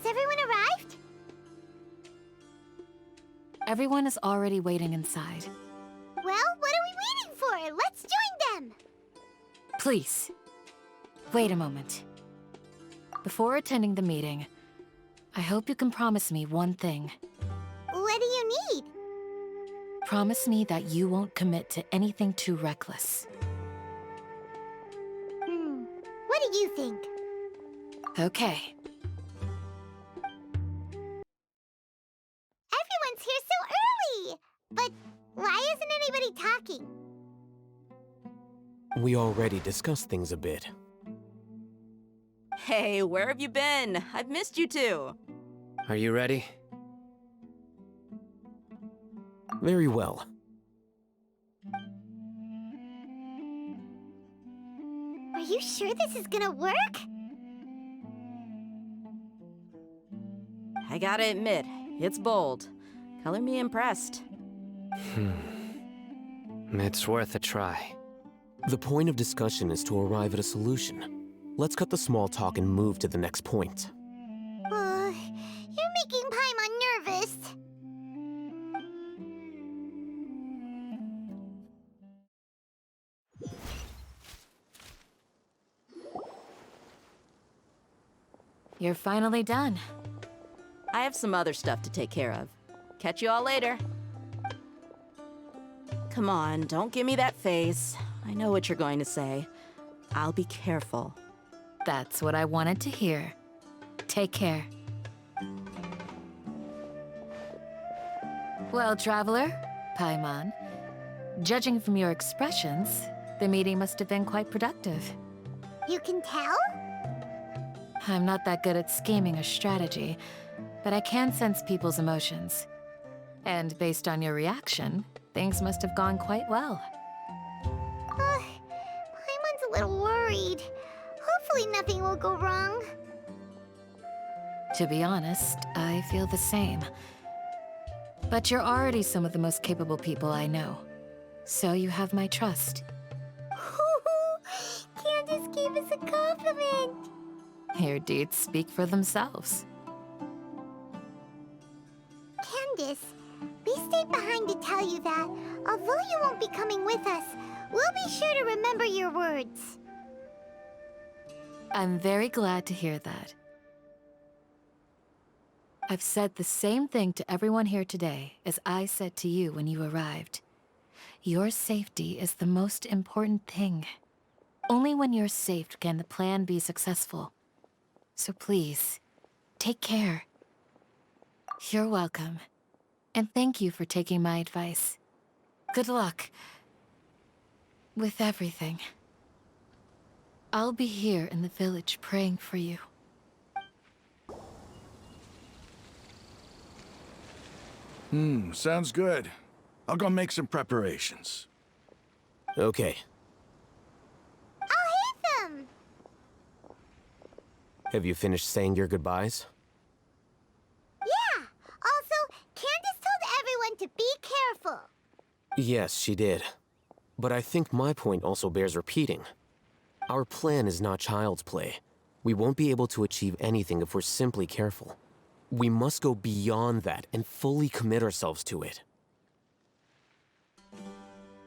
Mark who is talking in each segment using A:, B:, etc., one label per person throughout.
A: Has everyone arrived?
B: Everyone is already waiting inside.
A: Well, what are we waiting for? Let's join them!
B: Please, wait a moment. Before attending the meeting, I hope you can promise me one thing.
A: What do you need?
B: Promise me that you won't commit to anything too reckless.
A: What do you think?
B: Okay.
A: Everyone's here so early! But why isn't anybody talking?
C: We already discussed things a bit.
D: Hey, where have you been? I've missed you too.
E: Are you ready?
C: Very well.
A: Are you sure this is gonna work?
D: I gotta admit, it's bold. Color me impressed.
E: It's worth a try.
C: The point of discussion is to arrive at a solution. Let's cut the small talk and move to the next point.
A: You're making Paimon nervous.
B: You're finally done.
D: I have some other stuff to take care of. Catch you all later. Come on, don't give me that face. I know what you're going to say. I'll be careful.
B: That's what I wanted to hear. Take care. Well, Traveler, Paimon, judging from your expressions, the meeting must have been quite productive.
A: You can tell?
B: I'm not that good at scheming or strategy, but I can sense people's emotions. And based on your reaction, things must have gone quite well.
A: Paimon's a little worried. Hopefully nothing will go wrong.
B: To be honest, I feel the same. But you're already some of the most capable people I know. So you have my trust.
A: Candace gave us a compliment.
B: Your deeds speak for themselves.
A: Candace, we stayed behind to tell you that, although you won't be coming with us, we'll be sure to remember your words.
B: I'm very glad to hear that. I've said the same thing to everyone here today as I said to you when you arrived. Your safety is the most important thing. Only when you're safe can the plan be successful. So please, take care. You're welcome. And thank you for taking my advice. Good luck with everything. I'll be here in the village praying for you.
F: Sounds good. I'll go make some preparations.
C: Okay.
A: I'll hit them!
C: Have you finished saying your goodbyes?
A: Yeah! Also, Candace told everyone to be careful.
C: Yes, she did. But I think my point also bears repeating. Our plan is not child's play. We won't be able to achieve anything if we're simply careful. We must go beyond that and fully commit ourselves to it.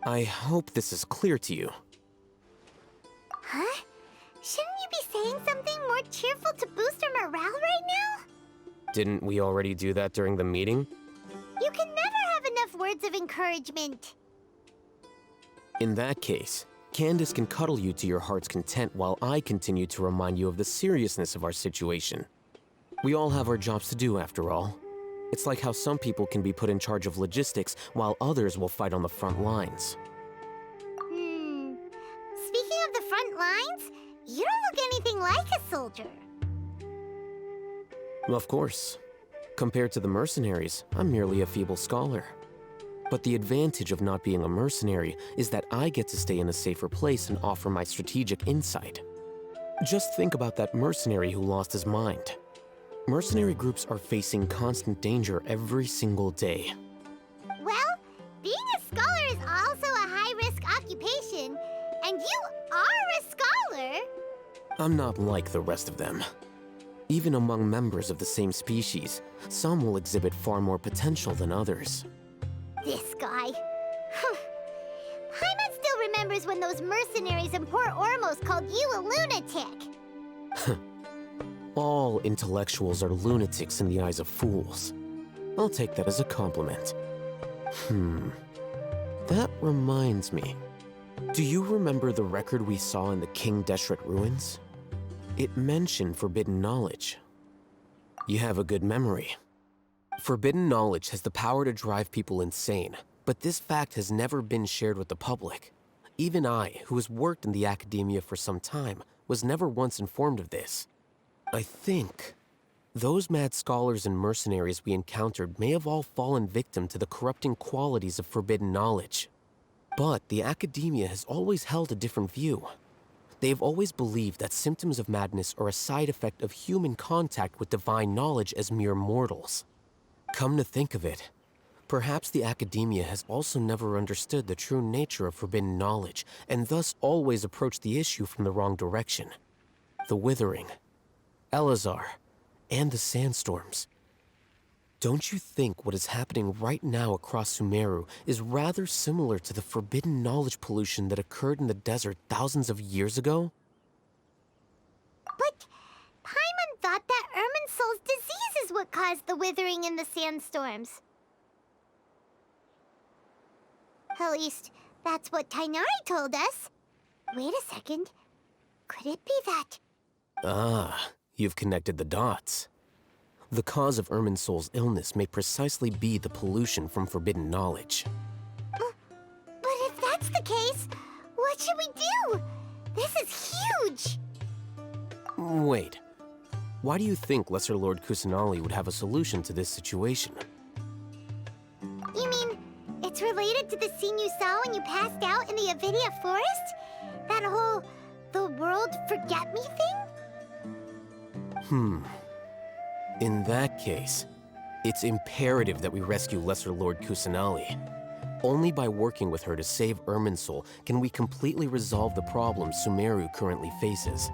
C: I hope this is clear to you.
A: Huh? Shouldn't you be saying something more cheerful to boost our morale right now?
C: Didn't we already do that during the meeting?
A: You can never have enough words of encouragement.
C: In that case, Candace can cuddle you to your heart's content while I continue to remind you of the seriousness of our situation. We all have our jobs to do, after all. It's like how some people can be put in charge of logistics while others will fight on the front lines.
A: Speaking of the front lines, you don't look anything like a soldier.
C: Of course. Compared to the mercenaries, I'm merely a feeble scholar. But the advantage of not being a mercenary is that I get to stay in a safer place and offer my strategic insight. Just think about that mercenary who lost his mind. Mercenary groups are facing constant danger every single day.
A: Well, being a scholar is also a high-risk occupation, and you are a scholar.
C: I'm not like the rest of them. Even among members of the same species, some will exhibit far more potential than others.
A: This guy. Paimon still remembers when those mercenaries in Port Ormos called you a lunatic.
C: All intellectuals are lunatics in the eyes of fools. I'll take that as a compliment. That reminds me. Do you remember the record we saw in the King Deshret ruins? It mentioned forbidden knowledge. You have a good memory. Forbidden knowledge has the power to drive people insane, but this fact has never been shared with the public. Even I, who has worked in the Akademiya for some time, was never once informed of this. I think those mad scholars and mercenaries we encountered may have all fallen victim to the corrupting qualities of forbidden knowledge. But the Akademiya has always held a different view. They have always believed that symptoms of madness are a side effect of human contact with divine knowledge as mere mortals. Come to think of it, perhaps the Akademiya has also never understood the true nature of forbidden knowledge, and thus always approached the issue from the wrong direction. The Withering, Elazar, and the sandstorms. Don't you think what is happening right now across Sumeru is rather similar to the forbidden knowledge pollution that occurred in the desert thousands of years ago?
A: But Paimon thought that Irminsul's disease is what caused the withering and the sandstorms. At least, that's what Tainari told us. Wait a second. Could it be that?
C: Ah, you've connected the dots. The cause of Irminsul's illness may precisely be the pollution from forbidden knowledge.
A: But if that's the case, what should we do? This is huge!
C: Wait. Why do you think Lesser Lord Kusanali would have a solution to this situation?
A: You mean, it's related to the scene you saw when you passed out in the Avidia forest? That whole, the world forget me thing?
C: In that case, it's imperative that we rescue Lesser Lord Kusanali. Only by working with her to save Irminsul can we completely resolve the problems Sumeru currently faces.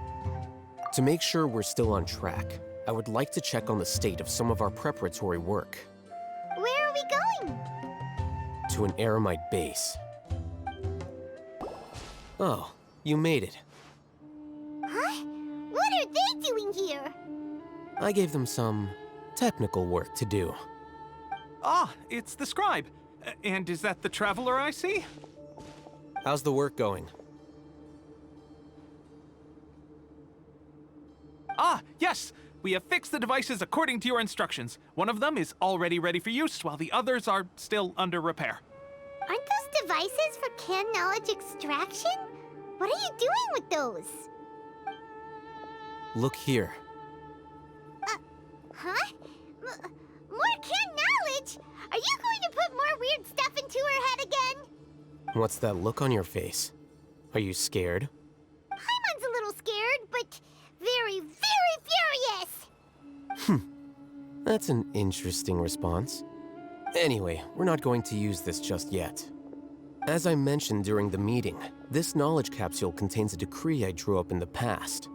C: To make sure we're still on track, I would like to check on the state of some of our preparatory work.
A: Where are we going?
C: To an Eremite base. Oh, you made it.
A: Huh? What are they doing here?
C: I gave them some technical work to do.
G: Ah, it's the scribe. And is that the traveler I see?
C: How's the work going?
G: Ah, yes! We have fixed the devices according to your instructions. One of them is already ready for use, while the others are still under repair.
A: Aren't those devices for can knowledge extraction? What are you doing with those?
C: Look here.
A: Huh? More can knowledge? Are you going to put more weird stuff into her head again?
C: What's that look on your face? Are you scared?
A: Paimon's a little scared, but very, very furious!
C: That's an interesting response. Anyway, we're not going to use this just yet. As I mentioned during the meeting, this knowledge capsule contains a decree I drew up in the past.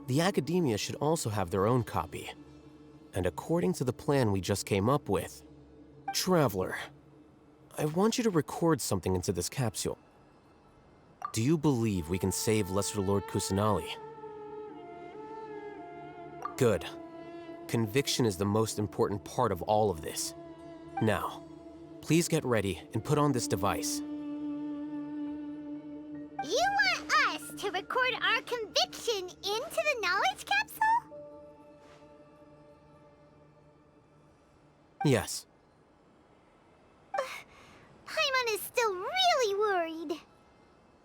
C: The Akademiya should also have their own copy. And according to the plan we just came up with, Traveler, I want you to record something into this capsule. Do you believe we can save Lesser Lord Kusanali? Good. Conviction is the most important part of all of this. Now, please get ready and put on this device.
A: You want us to record our conviction into the knowledge capsule?
C: Yes.
A: Paimon is still really worried.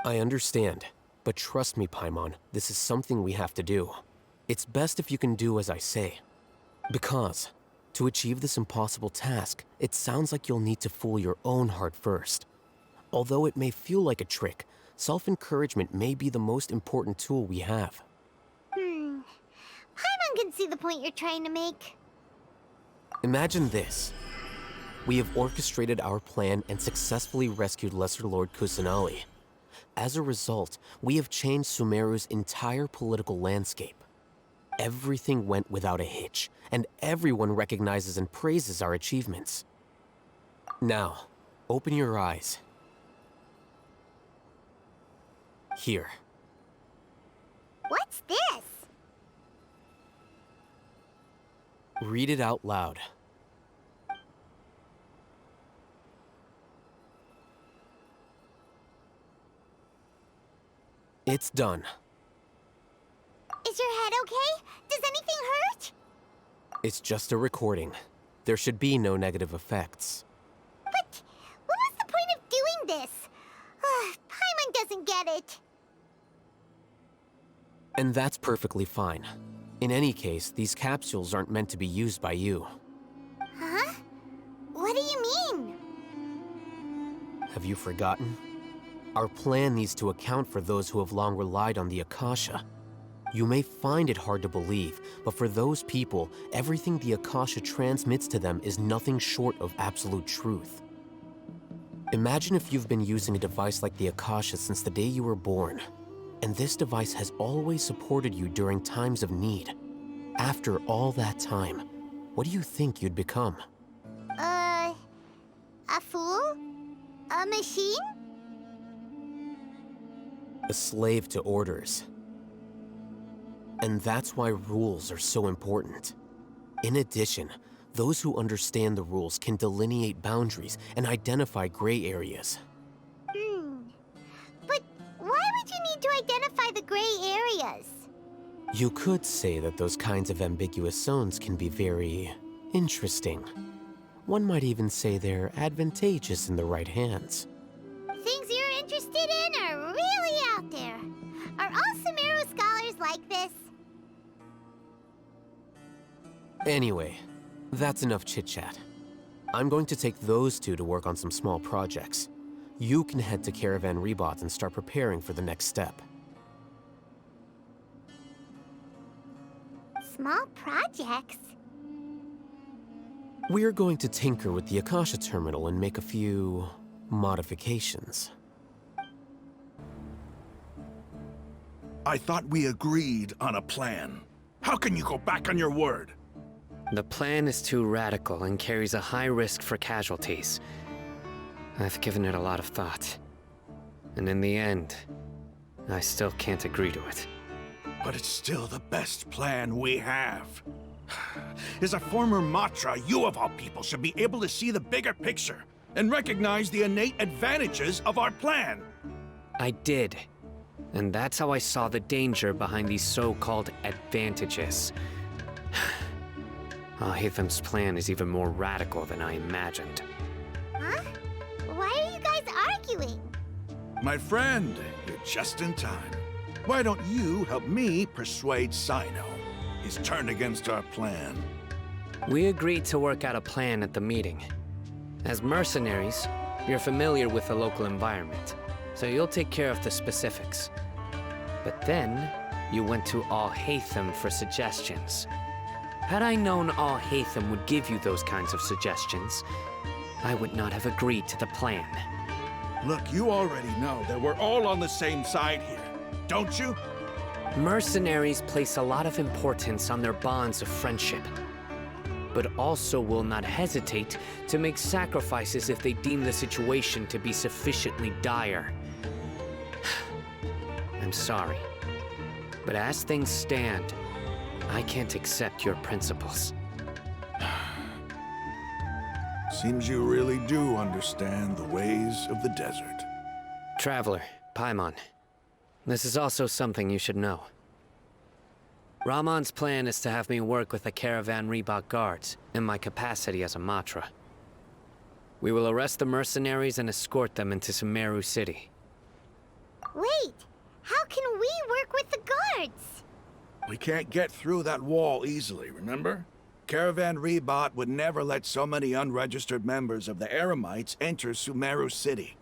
C: I understand, but trust me, Paimon, this is something we have to do. It's best if you can do as I say. Because, to achieve this impossible task, it sounds like you'll need to fool your own heart first. Although it may feel like a trick, self-encouragement may be the most important tool we have.
A: Paimon can see the point you're trying to make.
C: Imagine this. We have orchestrated our plan and successfully rescued Lesser Lord Kusanali. As a result, we have changed Sumeru's entire political landscape. everything went without a hitch, and everyone recognizes and praises our achievements. Now, open your eyes. Here.
A: What's this?
C: Read it out loud. It's done.
A: Is your head okay? Does anything hurt?
C: It's just a recording. There should be no negative effects.
A: But what was the point of doing this? Paimon doesn't get it.
C: And that's perfectly fine. In any case, these capsules aren't meant to be used by you.
A: Huh? What do you mean?
C: Have you forgotten? Our plan needs to account for those who have long relied on the Akasha. You may find it hard to believe, but for those people, everything the Akasha transmits to them is nothing short of absolute truth. Imagine if you've been using a device like the Akasha since the day you were born, and this device has always supported you during times of need. After all that time, what do you think you'd become?
A: A fool? A machine?
C: A slave to orders. And that's why rules are so important. In addition, those who understand the rules can delineate boundaries and identify gray areas.
A: But why would you need to identify the gray areas?
C: You could say that those kinds of ambiguous zones can be very interesting. One might even say they're advantageous in the right hands.
A: Things you're interested in are really out there. Are all Sumeru scholars like this?
C: Anyway, that's enough chit-chat. I'm going to take those two to work on some small projects. You can head to Caravan Rebot and start preparing for the next step.
A: Small projects?
C: We're going to tinker with the Akasha terminal and make a few modifications.
F: I thought we agreed on a plan. How can you go back on your word?
E: The plan is too radical and carries a high risk for casualties. I've given it a lot of thought. And in the end, I still can't agree to it.
F: But it's still the best plan we have. As a former Matra, you of all people should be able to see the bigger picture and recognize the innate advantages of our plan.
E: I did. And that's how I saw the danger behind these so-called advantages. Alhaitham's plan is even more radical than I imagined.
A: Huh? Why are you guys arguing?
F: My friend, you're just in time. Why don't you help me persuade Sino? He's turned against our plan.
E: We agreed to work out a plan at the meeting. As mercenaries, you're familiar with the local environment, so you'll take care of the specifics. But then, you went to Alhaitham for suggestions. Had I known Alhaitham would give you those kinds of suggestions, I would not have agreed to the plan.
F: Look, you already know that we're all on the same side here, don't you?
E: Mercenaries place a lot of importance on their bonds of friendship, but also will not hesitate to make sacrifices if they deem the situation to be sufficiently dire. I'm sorry, but as things stand, I can't accept your principles.
F: Seems you really do understand the ways of the desert.
E: Traveler, Paimon, this is also something you should know. Ramon's plan is to have me work with the Caravan Rebot guards in my capacity as a Matra. We will arrest the mercenaries and escort them into Sumeru City.
A: Wait, how can we work with the guards?
F: We can't get through that wall easily, remember? Caravan Rebot would never let so many unregistered members of the Eremites enter Sumeru City.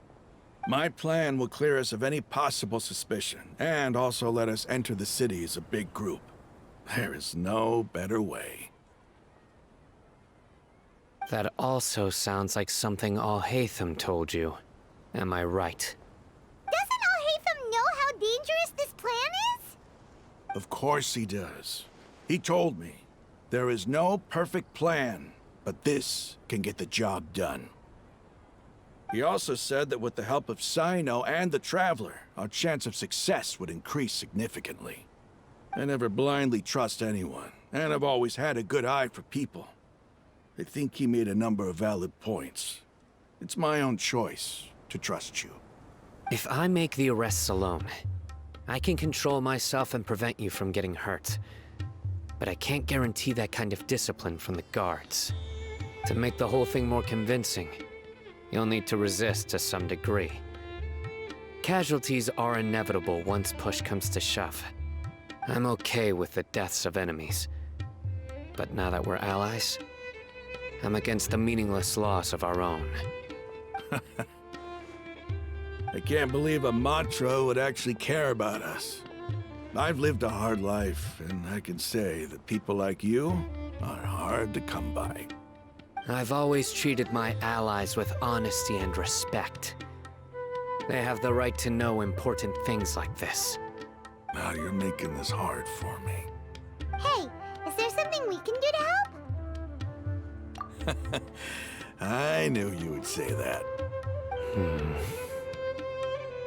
F: My plan will clear us of any possible suspicion, and also let us enter the city as a big group. There is no better way.
E: That also sounds like something Alhaitham told you. Am I right?
A: Doesn't Alhaitham know how dangerous this plan is?
F: Of course he does. He told me, there is no perfect plan, but this can get the job done. He also said that with the help of Sino and the Traveler, our chance of success would increase significantly. I never blindly trust anyone, and I've always had a good eye for people. I think he made a number of valid points. It's my own choice to trust you.
E: If I make the arrests alone, I can control myself and prevent you from getting hurt. But I can't guarantee that kind of discipline from the guards. To make the whole thing more convincing, you'll need to resist to some degree. Casualties are inevitable once push comes to shove. I'm okay with the deaths of enemies. But now that we're allies, I'm against the meaningless loss of our own.
F: I can't believe a Matra would actually care about us. I've lived a hard life, and I can say that people like you are hard to come by.
E: I've always treated my allies with honesty and respect. They have the right to know important things like this.
F: Now you're making this hard for me.
A: Hey, is there something we can do to help?
F: I knew you would say that.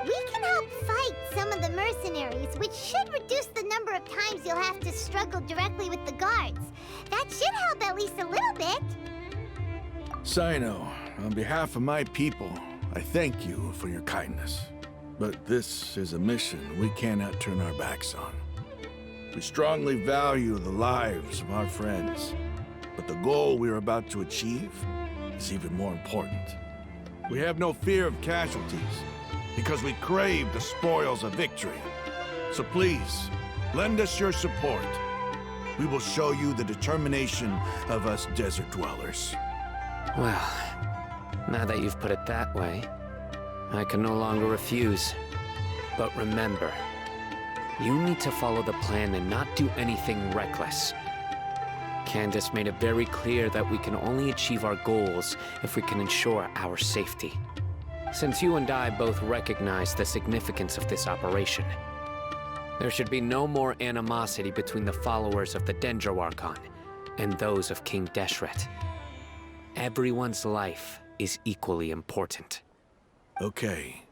A: We can help fight some of the mercenaries, which should reduce the number of times you'll have to struggle directly with the guards. That should help at least a little bit.
F: Sino, on behalf of my people, I thank you for your kindness. But this is a mission we cannot turn our backs on. We strongly value the lives of our friends, but the goal we are about to achieve is even more important. We have no fear of casualties, because we crave the spoils of victory. So please, lend us your support. We will show you the determination of us desert dwellers.
E: Well, now that you've put it that way, I can no longer refuse. But remember, you need to follow the plan and not do anything reckless. Candace made it very clear that we can only achieve our goals if we can ensure our safety. Since you and I both recognize the significance of this operation, there should be no more animosity between the followers of the Dendro Archon and those of King Deshret. Everyone's life is equally important.
F: Okay,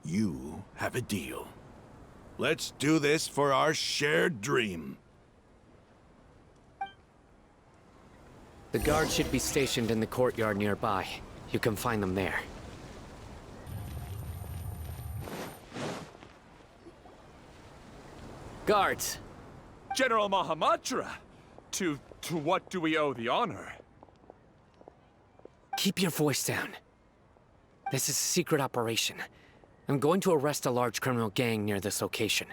F: you have a deal. Let's do this for our shared dream.
E: The guards should be stationed in the courtyard nearby. You can find them there. Guards!
H: General Mahamatra! To what do we owe the honor?
E: Keep your voice down. This is a secret operation. I'm going to arrest a large criminal gang near this location.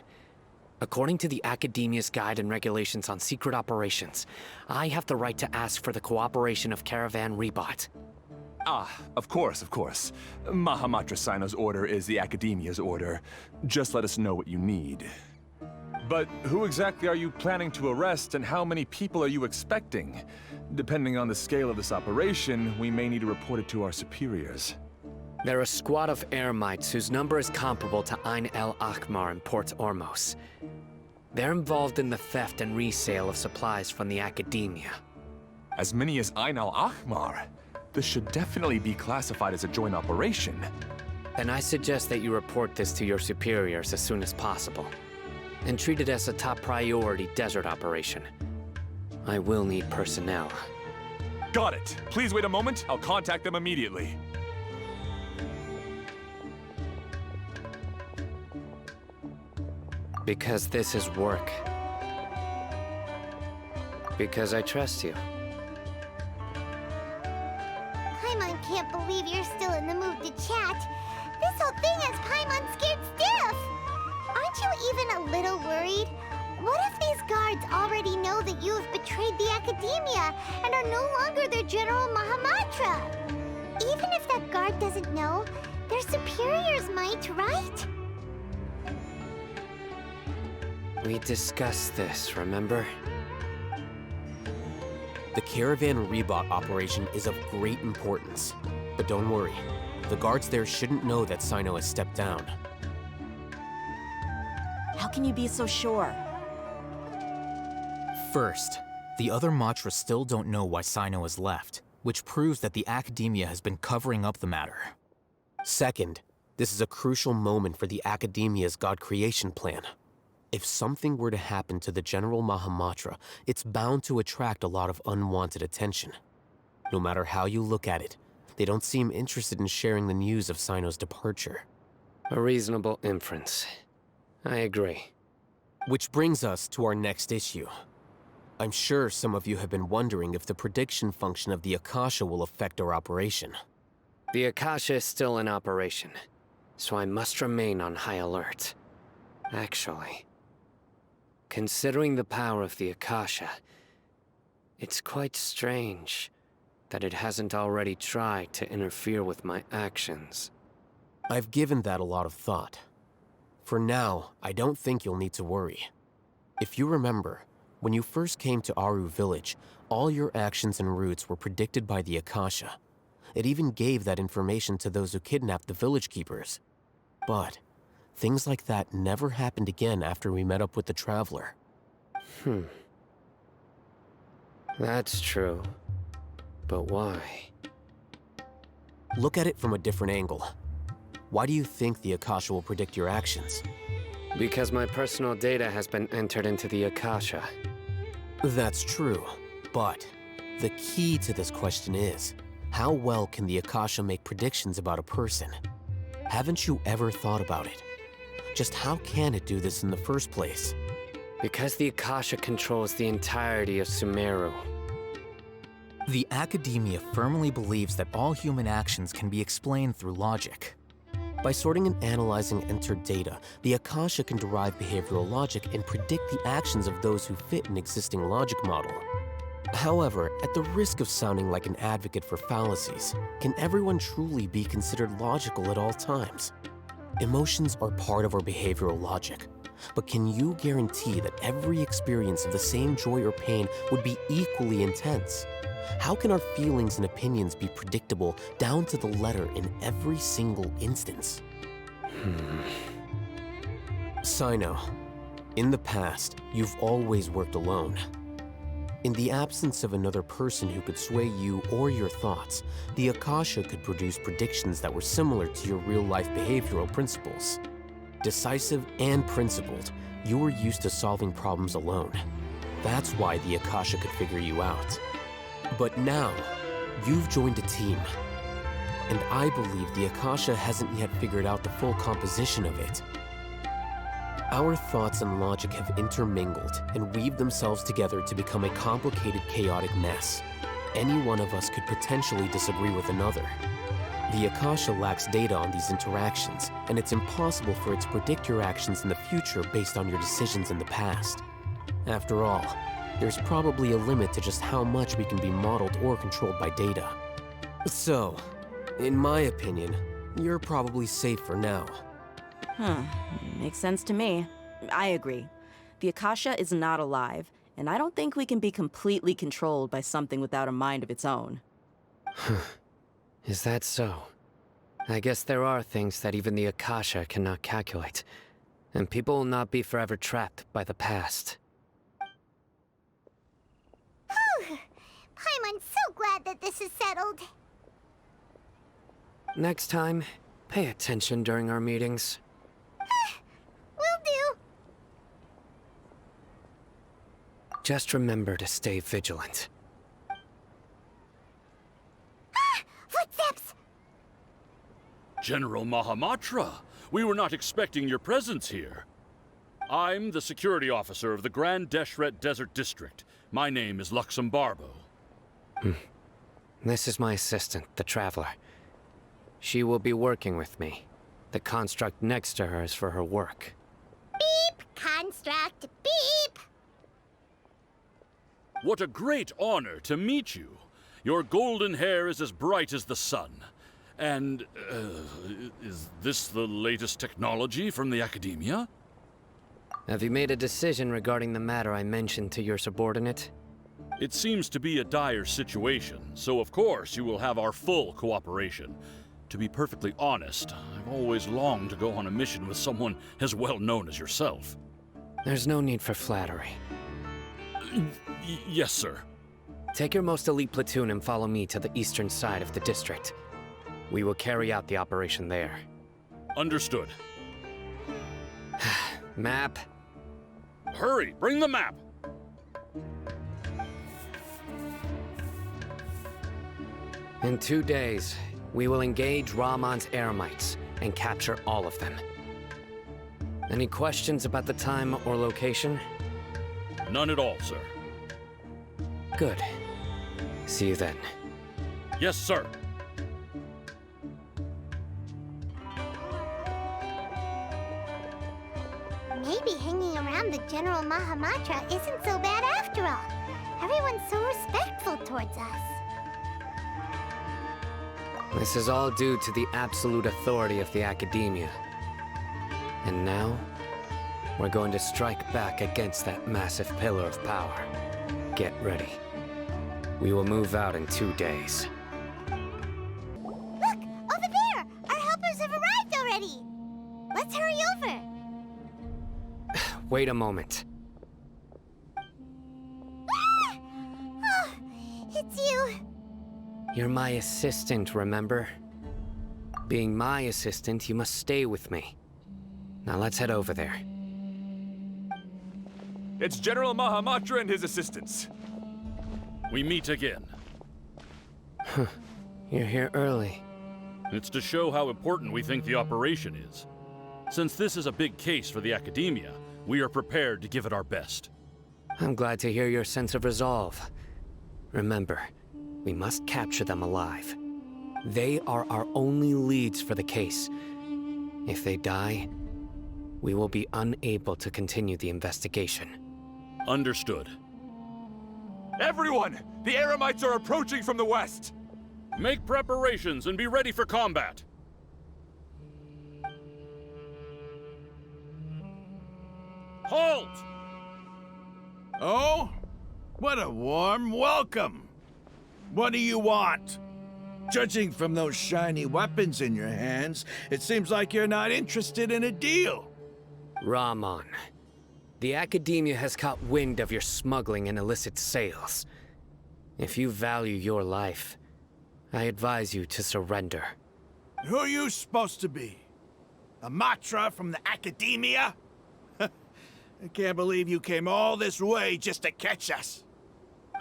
E: According to the Akademiya's Guide and Regulations on Secret Operations, I have the right to ask for the cooperation of Caravan Rebot.
H: Ah, of course. Mahamatra Sino's order is the Akademiya's order. Just let us know what you need. But who exactly are you planning to arrest, and how many people are you expecting? Depending on the scale of this operation, we may need to report it to our superiors.
E: They're a squad of Eremites whose number is comparable to Ain el Akhmar in Port Ormos. They're involved in the theft and resale of supplies from the Akademiya.
H: As many as Ain al Akhmar? This should definitely be classified as a joint operation.
E: Then I suggest that you report this to your superiors as soon as possible, and treat it as a top priority desert operation. I will need personnel.
H: Got it. Please wait a moment. I'll contact them immediately.
E: Because this is work. Because I trust you.
A: Paimon can't believe you're still in the mood to chat. This whole thing has Paimon scared stiff. Aren't you even a little worried? What if these guards already know that you have betrayed the Akademiya and are no longer their General Mahamatra? Even if that guard doesn't know, their superiors might, right?
E: We discussed this, remember?
C: The Caravan Rebot operation is of great importance. But don't worry, the guards there shouldn't know that Sino has stepped down.
D: How can you be so sure?
I: First, the other Matra still don't know why Sino has left, which proves that the Akademiya has been covering up the matter.
C: Second, this is a crucial moment for the Akademiya's God creation plan. If something were to happen to the General Mahamatra, it's bound to attract a lot of unwanted attention. No matter how you look at it, they don't seem interested in sharing the news of Sino's departure.
E: A reasonable inference. I agree.
C: Which brings us to our next issue. I'm sure some of you have been wondering if the prediction function of the Akasha will affect our operation.
E: The Akasha is still in operation, so I must remain on high alert. Actually, considering the power of the Akasha, it's quite strange that it hasn't already tried to interfere with my actions.
C: I've given that a lot of thought. For now, I don't think you'll need to worry. If you remember, when you first came to Aru Village, all your actions and routes were predicted by the Akasha. It even gave that information to those who kidnapped the village keepers. But things like that never happened again after we met up with the Traveler.
E: That's true. But why?
C: Look at it from a different angle. Why do you think the Akasha will predict your actions?
E: Because my personal data has been entered into the Akasha.
C: That's true, but the key to this question is, how well can the Akasha make predictions about a person? Haven't you ever thought about it? Just how can it do this in the first place?
E: Because the Akasha controls the entirety of Sumeru.
I: The Akademiya firmly believes that all human actions can be explained through logic.
C: By sorting and analyzing entered data, the Akasha can derive behavioral logic and predict the actions of those who fit an existing logic model. However, at the risk of sounding like an advocate for fallacies, can everyone truly be considered logical at all times? Emotions are part of our behavioral logic, but can you guarantee that every experience of the same joy or pain would be equally intense? How can our feelings and opinions be predictable down to the letter in every single instance? Sino, in the past, you've always worked alone. In the absence of another person who could sway you or your thoughts, the Akasha could produce predictions that were similar to your real-life behavioral principles. Decisive and principled, you were used to solving problems alone. That's why the Akasha could figure you out. But now, you've joined a team. And I believe the Akasha hasn't yet figured out the full composition of it. Our thoughts and logic have intermingled and weaved themselves together to become a complicated, chaotic mess. Any one of us could potentially disagree with another. The Akasha lacks data on these interactions, and it's impossible for it to predict your actions in the future based on your decisions in the past. After all, there's probably a limit to just how much we can be modeled or controlled by data. So, in my opinion, you're probably safe for now.
D: Makes sense to me. I agree. The Akasha is not alive, and I don't think we can be completely controlled by something without a mind of its own.
E: Is that so? I guess there are things that even the Akasha cannot calculate, and people will not be forever trapped by the past.
A: I'm so glad that this is settled.
E: Next time, pay attention during our meetings.
A: Will do.
E: Just remember to stay vigilant.
A: Footsteps!
J: General Mahamatra, we were not expecting your presence here. I'm the security officer of the Grand Deshret Desert District. My name is Luxembarbo.
E: This is my assistant, the Traveler. She will be working with me. The construct next to her is for her work.
A: Beep! Construct, beep!
J: What a great honor to meet you. Your golden hair is as bright as the sun. And, is this the latest technology from the Akademiya?
E: Have you made a decision regarding the matter I mentioned to your subordinate?
J: It seems to be a dire situation, so of course you will have our full cooperation. To be perfectly honest, I've always longed to go on a mission with someone as well known as yourself.
E: There's no need for flattery.
J: Yes, sir.
E: Take your most elite platoon and follow me to the eastern side of the district. We will carry out the operation there.
J: Understood.
E: Map.
J: Hurry, bring the map!
E: In 2 days, we will engage Ramon's Eremites and capture all of them. Any questions about the time or location?
J: None at all, sir.
E: Good. See you then.
J: Yes, sir.
A: Maybe hanging around the General Mahamatra isn't so bad after all. Everyone's so respectful towards us.
E: This is all due to the absolute authority of the Akademiya. And now, we're going to strike back against that massive pillar of power. Get ready. We will move out in 2 days.
A: Look! Over there! Our helpers have arrived already! Let's hurry over!
E: Wait a moment.
A: Ah! Oh, it's you!
E: You're my assistant, remember? Being my assistant, you must stay with me. Now let's head over there.
H: It's General Mahamatra and his assistants.
J: We meet again.
E: You're here early.
J: It's to show how important we think the operation is. Since this is a big case for the Akademiya, we are prepared to give it our best.
E: I'm glad to hear your sense of resolve. Remember, we must capture them alive. They are our only leads for the case. If they die, we will be unable to continue the investigation.
J: Understood.
H: Everyone! The Eremites are approaching from the west!
J: Make preparations and be ready for combat. Halt!
F: Oh? What a warm welcome! What do you want? Judging from those shiny weapons in your hands, it seems like you're not interested in a deal.
E: Ramon, the Akademiya has caught wind of your smuggling and illicit sales. If you value your life, I advise you to surrender.
F: Who are you supposed to be? A Matra from the Akademiya? I can't believe you came all this way just to catch us.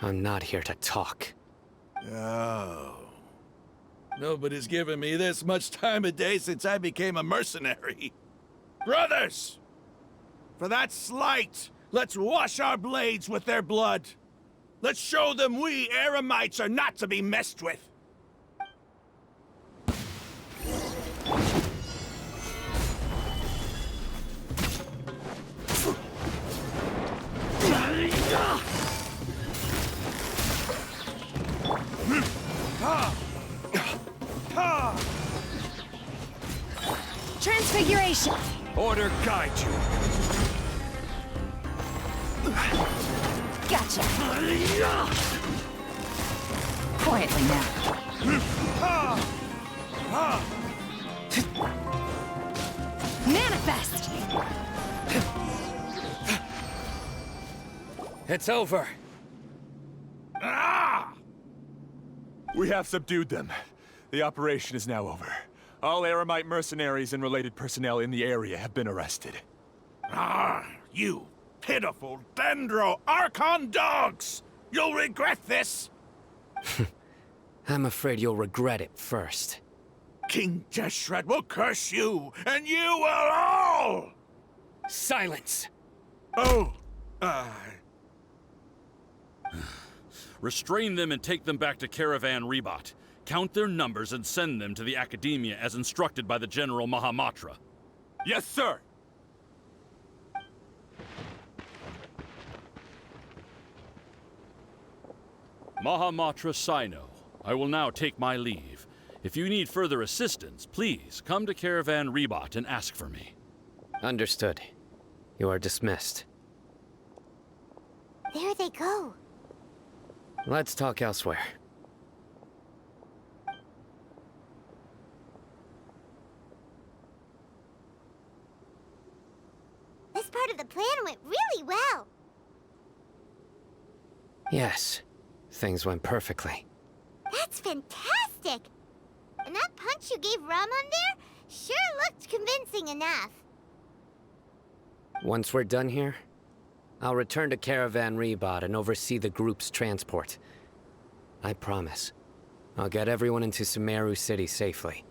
E: I'm not here to talk.
F: Oh. Nobody's given me this much time of day since I became a mercenary. Brothers! For that slight, let's wash our blades with their blood. Let's show them we Eremites are not to be messed with.
B: Transfiguration!
H: Order guide you.
B: Gotcha! Quietly now. Manifest!
E: It's over.
H: We have subdued them. The operation is now over. All Eremite mercenaries and related personnel in the area have been arrested.
F: You pitiful Dendro Archon dogs! You'll regret this!
E: I'm afraid you'll regret it first.
F: King Deshret will curse you, and you will all!
E: Silence!
F: Oh,
J: Restrain them and take them back to Caravan Rebot. Count their numbers and send them to the Akademiya as instructed by the General Mahamatra.
H: Yes, sir!
J: Mahamatra Sino, I will now take my leave. If you need further assistance, please come to Caravan Rebot and ask for me.
E: Understood. You are dismissed.
A: There they go.
E: Let's talk elsewhere.
A: This part of the plan went really well.
E: Yes, things went perfectly.
A: That's fantastic! And that punch you gave Ramon there sure looked convincing enough.
E: Once we're done here, I'll return to Caravan Rebot and oversee the group's transport. I promise. I'll get everyone into Sumeru City safely.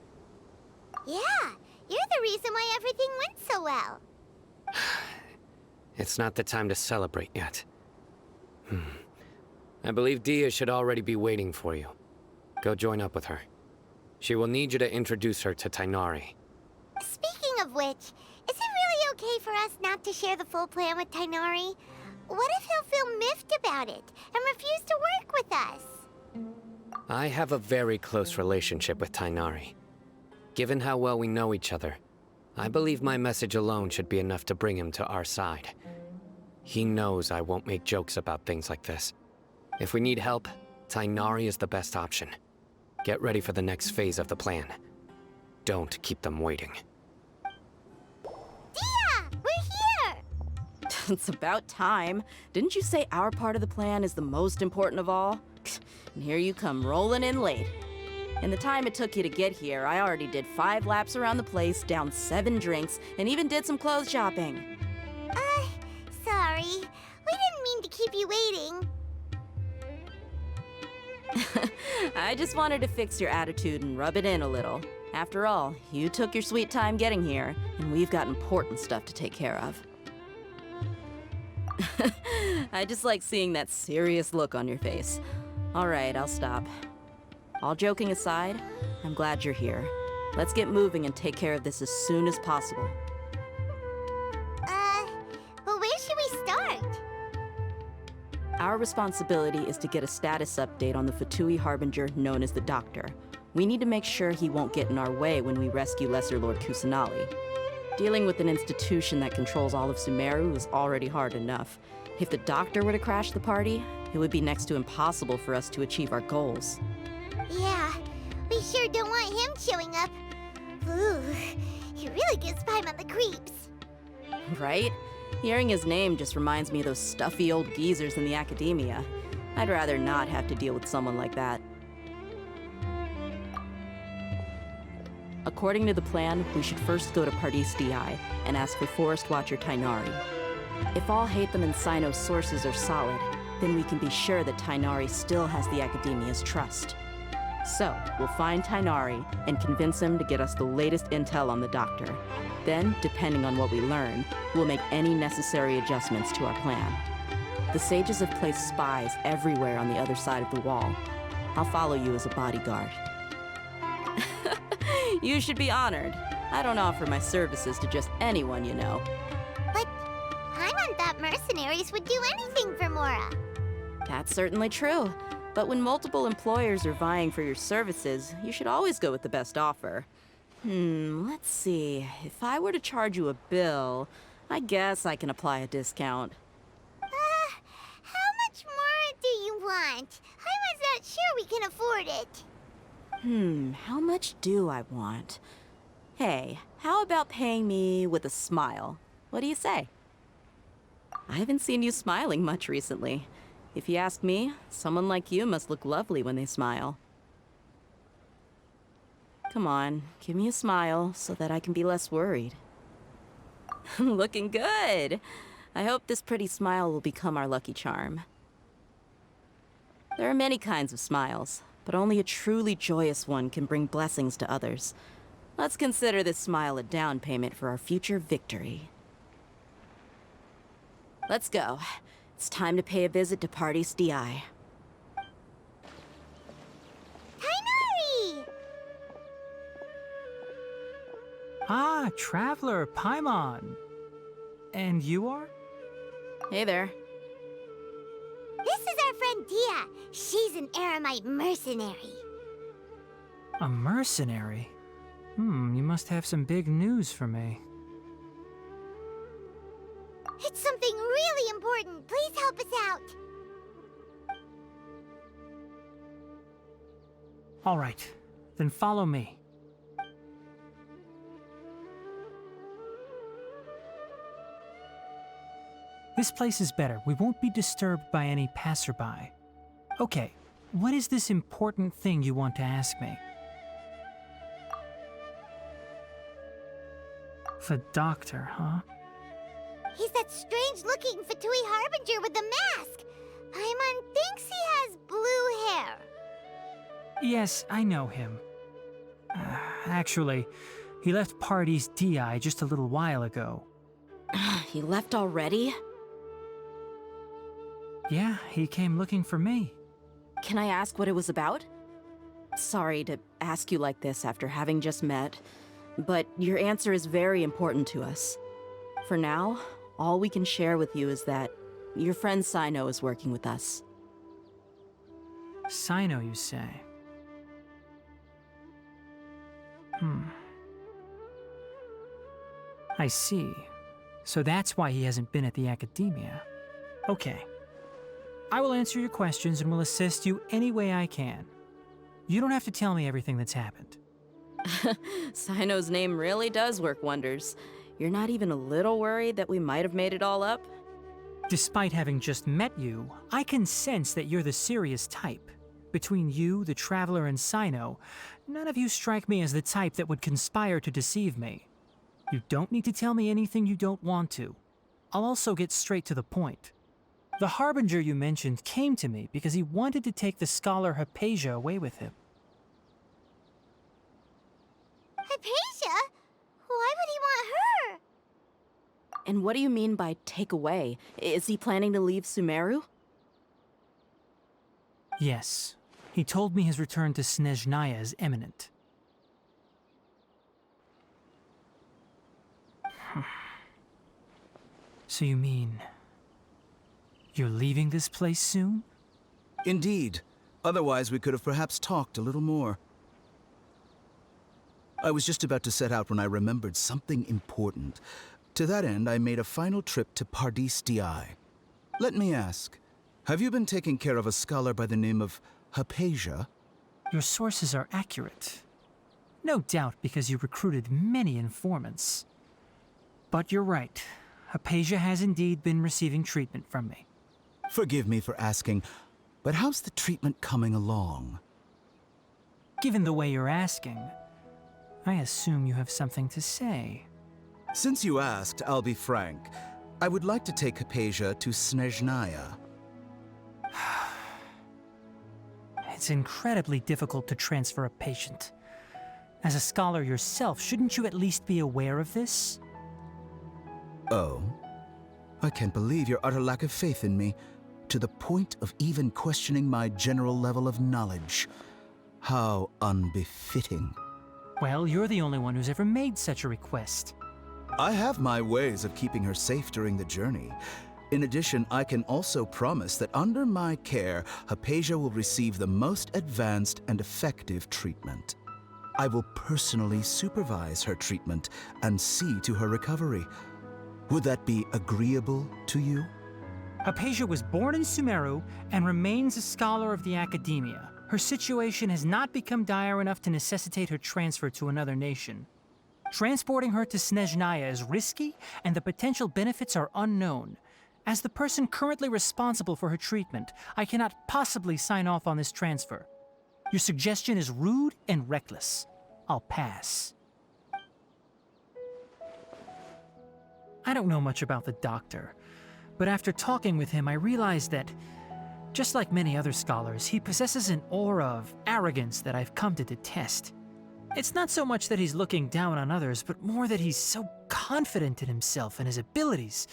A: Yeah, you're the reason why everything went so well.
E: It's not the time to celebrate yet. I believe Dia should already be waiting for you. Go join up with her. She will need you to introduce her to Tighnari.
A: Speaking of which, is it really okay for us not to share the full plan with Tighnari? What if he'll feel miffed about it and refuse to work with us?
E: I have a very close relationship with Tighnari. Given how well we know each other, I believe my message alone should be enough to bring him to our side. He knows I won't make jokes about things like this. If we need help, Tighnari is the best option. Get ready for the next phase of the plan. Don't keep them waiting.
A: Dia! We're here!
D: It's about time. Didn't you say our part of the plan is the most important of all? And here you come rolling in late. In the time it took you to get here, I already did 5 laps around the place, downed 7 drinks, and even did some clothes shopping.
A: Sorry. We didn't mean to keep you waiting.
D: I just wanted to fix your attitude and rub it in a little. After all, you took your sweet time getting here, and we've got important stuff to take care of. I just like seeing that serious look on your face. All right, I'll stop. All joking aside, I'm glad you're here. Let's get moving and take care of this as soon as possible.
A: But where should we start?
D: Our responsibility is to get a status update on the Fatui Harbinger known as the Doctor. We need to make sure he won't get in our way when we rescue Lesser Lord Kusanali. Dealing with an institution that controls all of Sumeru is already hard enough. If the Doctor were to crash the party, it would be next to impossible for us to achieve our goals.
A: Yeah, we sure don't want him showing up. Ooh, he really gives Paimon the creeps.
D: Right? Hearing his name just reminds me of those stuffy old geezers in the Akademiya. I'd rather not have to deal with someone like that. According to the plan, we should first go to Pardis Di and ask for Forest Watcher Tighnari. If all Hatham and Sino's sources are solid, then we can be sure that Tighnari still has the Akademiya's trust. So, we'll find Tighnari and convince him to get us the latest intel on the Doctor. Then, depending on what we learn, we'll make any necessary adjustments to our plan. The sages have placed spies everywhere on the other side of the wall. I'll follow you as a bodyguard. You should be honored. I don't offer my services to just anyone, you know.
A: But Paimon thought mercenaries would do anything for Mora.
D: That's certainly true. But when multiple employers are vying for your services, you should always go with the best offer. Let's see. If I were to charge you a bill, I guess I can apply a discount.
A: How much more do you want? Paimon's not sure we can afford it.
D: How much do I want? Hey, how about paying me with a smile? What do you say? I haven't seen you smiling much recently. If you ask me, someone like you must look lovely when they smile. Come on, give me a smile so that I can be less worried. Looking good! I hope this pretty smile will become our lucky charm. There are many kinds of smiles, but only a truly joyous one can bring blessings to others. Let's consider this smile a down payment for our future victory. Let's go. It's time to pay a visit to Pardis Di.
A: Tighnari!
K: Ah, Traveler, Paimon. And you are?
D: Hey there.
A: This is our friend Dia. She's an Aramite mercenary.
K: A mercenary? You must have some big news for me.
A: It's something really important. Please help us out.
K: All right, then follow me. This place is better. We won't be disturbed by any passerby. Okay, what is this important thing you want to ask me? The doctor, huh?
A: He's that strange-looking Fatui Harbinger with the mask. Paimon thinks he has blue hair.
K: Yes, I know him. Actually, he left Party's DI just a little while ago.
D: He left already?
K: Yeah, he came looking for me.
D: Can I ask what it was about? Sorry to ask you like this after having just met, but your answer is very important to us. For now, all we can share with you is that your friend Sino is working with us.
K: Sino, you say? I see. So that's why he hasn't been at the Akademiya. Okay. I will answer your questions and will assist you any way I can. You don't have to tell me everything that's happened.
D: Sino's name really does work wonders. You're not even a little worried that we might have made it all up?
K: Despite having just met you, I can sense that you're the serious type. Between you, the Traveler, and Sino, none of you strike me as the type that would conspire to deceive me. You don't need to tell me anything you don't want to. I'll also get straight to the point. The Harbinger you mentioned came to me because he wanted to take the scholar Hypatia away with him.
A: Hypatia? Why would he want her?
D: And what do you mean by take away? Is he planning to leave Sumeru?
K: Yes. He told me his return to Snezhnaya is imminent. So you mean... you're leaving this place soon?
L: Indeed. Otherwise, we could have perhaps talked a little more. I was just about to set out when I remembered something important. To that end, I made a final trip to Pardis Di. Let me ask, have you been taking care of a scholar by the name of Hypatia?
K: Your sources are accurate. No doubt because you recruited many informants. But you're right. Hypatia has indeed been receiving treatment from me.
L: Forgive me for asking, but how's the treatment coming along?
K: Given the way you're asking, I assume you have something to say.
L: Since you asked, I'll be frank. I would like to take Hypatia to Snezhnaya.
K: It's incredibly difficult to transfer a patient. As a scholar yourself, shouldn't you at least be aware of this?
L: Oh? I can't believe your utter lack of faith in me, to the point of even questioning my general level of knowledge. How unbefitting.
K: Well, you're the only one who's ever made such a request.
L: I have my ways of keeping her safe during the journey. In addition, I can also promise that under my care, Hypatia will receive the most advanced and effective treatment. I will personally supervise her treatment and see to her recovery. Would that be agreeable to you?
K: Hypatia was born in Sumeru and remains a scholar of the Akademiya. Her situation has not become dire enough to necessitate her transfer to another nation. Transporting her to Snezhnaya is risky, and the potential benefits are unknown. As the person currently responsible for her treatment, I cannot possibly sign off on this transfer. Your suggestion is rude and reckless. I'll pass. I don't know much about the doctor, but after talking with him, I realized that, just like many other scholars, he possesses an aura of arrogance that I've come to detest. It's not so much that he's looking down on others, but more that he's so confident in himself and his abilities,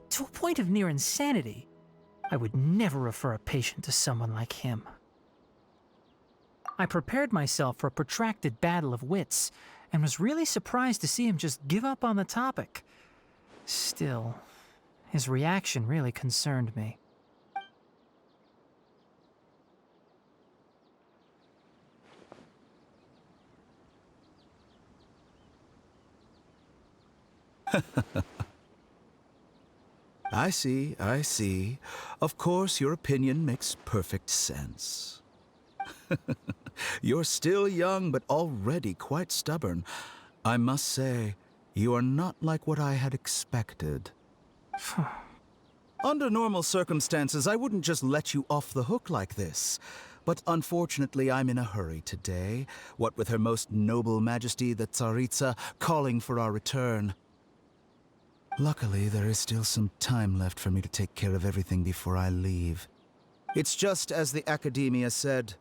K: to a point of near insanity. I would never refer a patient to someone like him. I prepared myself for a protracted battle of wits, and was really surprised to see him just give up on the topic. Still, his reaction really concerned me.
L: I see, I see. Of course, your opinion makes perfect sense. You're still young, but already quite stubborn. I must say, you are not like what I had expected. Under normal circumstances, I wouldn't just let you off the hook like this. But unfortunately, I'm in a hurry today, what with Her Most Noble Majesty the Tsaritsa calling for our return. Luckily, there is still some time left for me to take care of everything before I leave. It's just as the Akademiya said,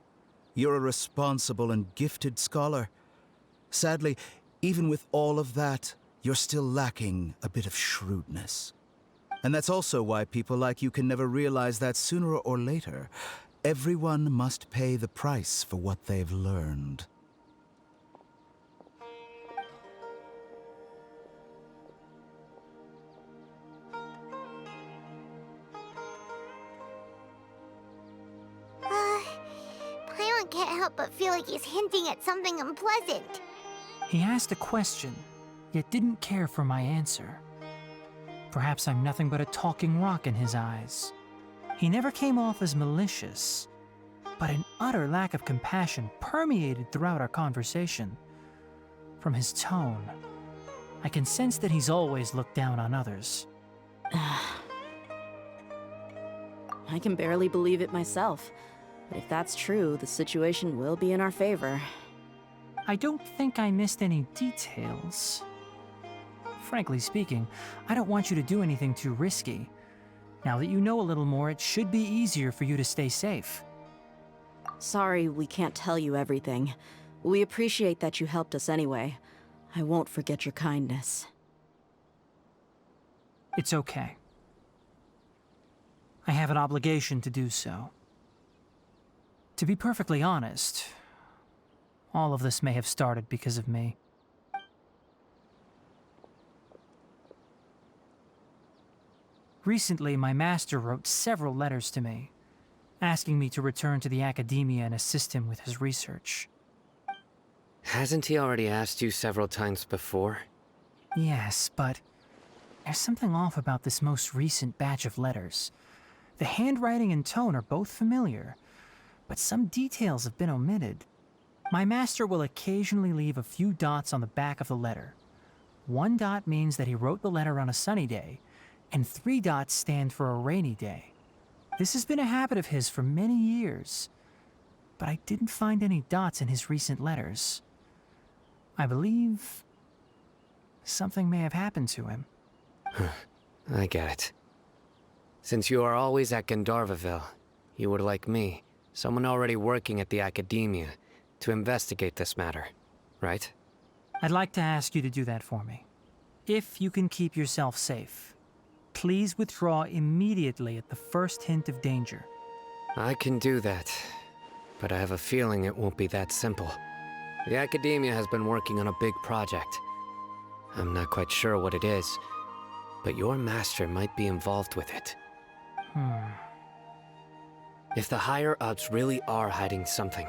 L: you're a responsible and gifted scholar. Sadly, even with all of that, you're still lacking a bit of shrewdness. And that's also why people like you can never realize that sooner or later, everyone must pay the price for what they've learned.
A: Paimon can't help but feel like he's hinting at something unpleasant.
K: He asked a question, yet didn't care for my answer. Perhaps I'm nothing but a talking rock in his eyes. He never came off as malicious, but an utter lack of compassion permeated throughout our conversation. From his tone, I can sense that he's always looked down on others.
D: I can barely believe it myself. But if that's true, the situation will be in our favor.
K: I don't think I missed any details. Frankly speaking, I don't want you to do anything too risky. Now that you know a little more, it should be easier for you to stay safe.
D: Sorry we can't tell you everything. We appreciate that you helped us anyway. I won't forget your kindness.
K: It's okay. I have an obligation to do so. To be perfectly honest, all of this may have started because of me. Recently, my master wrote several letters to me, asking me to return to the Akademiya and assist him with his research.
E: Hasn't he already asked you several times before?
K: Yes, but there's something off about this most recent batch of letters. The handwriting and tone are both familiar, but some details have been omitted. My master will occasionally leave a few dots on the back of the letter. 1 dot means that he wrote the letter on a sunny day, and 3 dots stand for a rainy day. This has been a habit of his for many years, but I didn't find any dots in his recent letters. I believe something may have happened to him.
E: I get it. Since you are always at Gandharvaville, you would like me, someone already working at the Akademiya, to investigate this matter, right?
K: I'd like to ask you to do that for me. If you can keep yourself safe, please withdraw immediately at the first hint of danger.
E: I can do that, but I have a feeling it won't be that simple. The Akademiya has been working on a big project. I'm not quite sure what it is, but your master might be involved with it. If the higher-ups really are hiding something,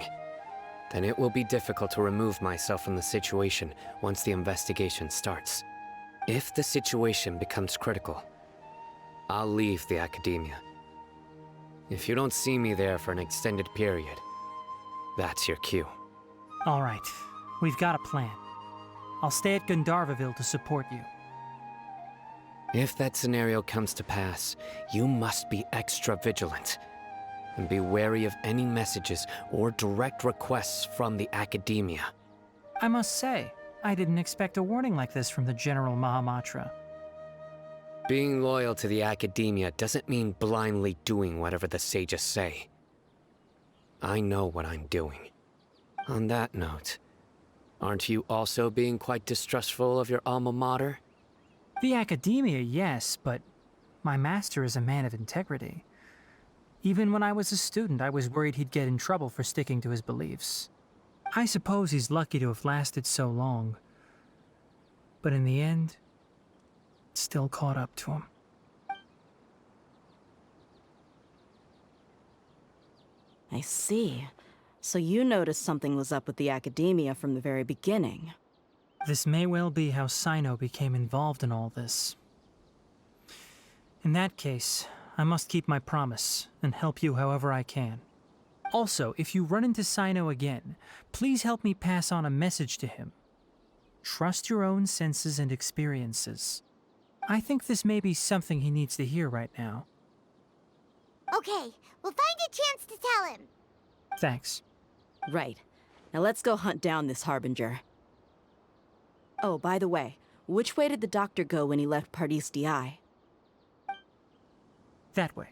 E: then it will be difficult to remove myself from the situation once the investigation starts. If the situation becomes critical, I'll leave the Akademiya. If you don't see me there for an extended period, that's your cue.
K: All right, we've got a plan. I'll stay at Gandharvaville to support you.
E: If that scenario comes to pass, you must be extra vigilant. And be wary of any messages or direct requests from the Akademiya.
K: I must say, I didn't expect a warning like this from the General Mahamatra.
E: Being loyal to the Akademiya doesn't mean blindly doing whatever the sages say. I know what I'm doing. On that note, aren't you also being quite distrustful of your alma mater?
K: The Akademiya, yes, but my master is a man of integrity. Even when I was a student, I was worried he'd get in trouble for sticking to his beliefs. I suppose he's lucky to have lasted so long. But in the end, it still caught up to him.
D: I see. So you noticed something was up with the Akademiya from the very beginning.
K: This may well be how Sino became involved in all this. In that case, I must keep my promise and help you however I can. Also, if you run into Sino again, please help me pass on a message to him. Trust your own senses and experiences. I think this may be something he needs to hear right now.
A: Okay, we'll find a chance to tell him.
K: Thanks.
D: Right. Now let's go hunt down this Harbinger. Oh, by the way, which way did the doctor go when he left Pardis Di?
K: That way.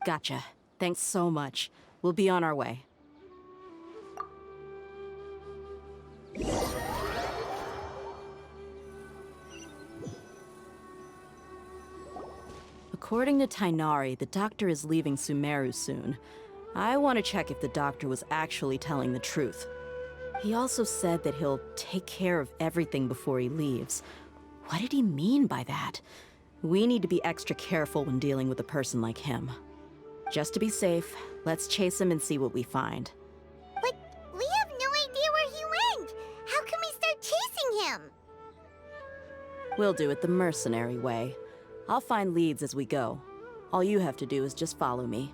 D: Gotcha. Thanks so much. We'll be on our way. According to Tighnari, the doctor is leaving Sumeru soon. I want to check if the doctor was actually telling the truth. He also said that he'll take care of everything before he leaves. What did he mean by that? We need to be extra careful when dealing with a person like him. Just to be safe, let's chase him and see what we find.
A: But we have no idea where he went! How can we start chasing him?
D: We'll do it the mercenary way. I'll find leads as we go. All you have to do is just follow me.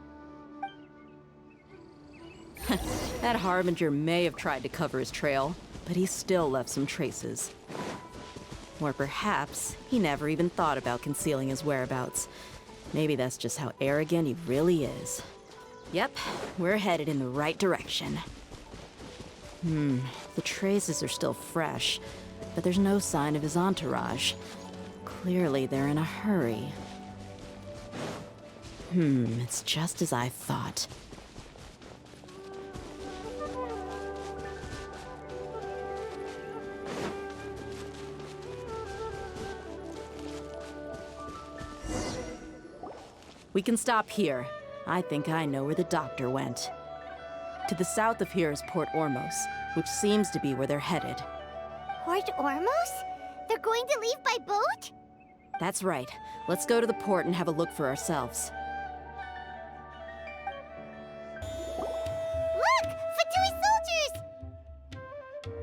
D: That Harbinger may have tried to cover his trail, but he still left some traces. Or perhaps he never even thought about concealing his whereabouts. Maybe that's just how arrogant he really is. Yep, we're headed in the right direction. The traces are still fresh, but there's no sign of his entourage. Clearly they're in a hurry. It's just as I thought. We can stop here. I think I know where the doctor went. To the south of here is Port Ormos, which seems to be where they're headed.
A: Port Ormos? They're going to leave by boat?
D: That's right. Let's go to the port and have a look for ourselves.
A: Look! Fatui soldiers!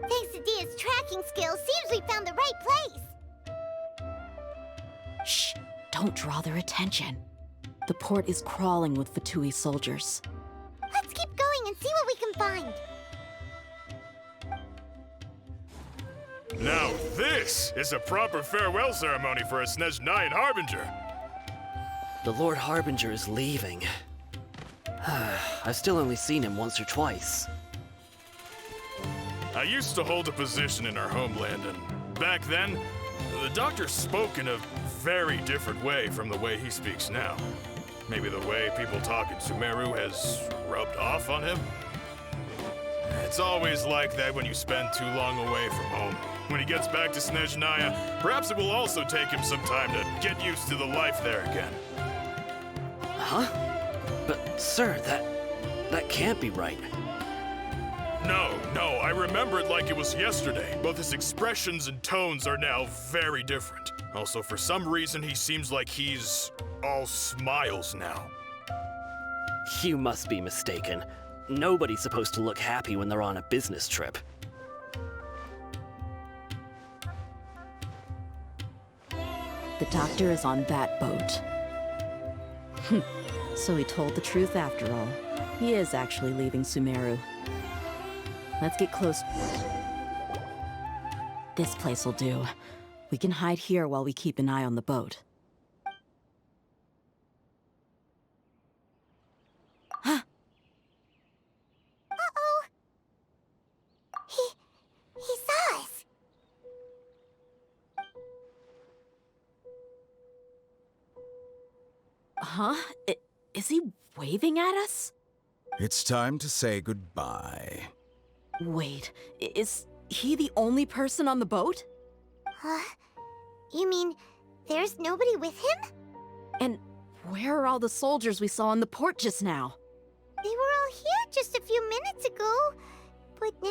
A: Thanks to Dia's tracking skills, seems we found the right place.
D: Shh! Don't draw their attention. The port is crawling with Fatui soldiers.
A: Let's keep going and see what we can find.
M: Now this is a proper farewell ceremony for a Snezhnayan Harbinger.
N: The Lord Harbinger is leaving. I've still only seen him once or twice.
M: I used to hold a position in our homeland, and back then, the doctor spoke in a very different way from the way he speaks now. Maybe the way people talk in Sumeru has rubbed off on him? It's always like that when you spend too long away from home. When he gets back to Snezhnaya, perhaps it will also take him some time to get used to the life there again.
N: Huh? But, sir, that can't be right.
M: No, I remember it like it was yesterday. Both his expressions and tones are now very different. Also, for some reason, he seems like he's all smiles now.
N: You must be mistaken. Nobody's supposed to look happy when they're on a business trip.
D: The doctor is on that boat. So he told the truth after all. He is actually leaving Sumeru. Let's get close. This place will do. We can hide here while we keep an eye on the boat. Huh?
A: Uh-oh. He saw us.
D: Huh? Is he waving at us?
L: It's time to say goodbye.
D: Wait, is he the only person on the boat?
A: You mean there's nobody with him?
D: And where are all the soldiers we saw in the port just now?
A: They were all here just a few minutes ago, but now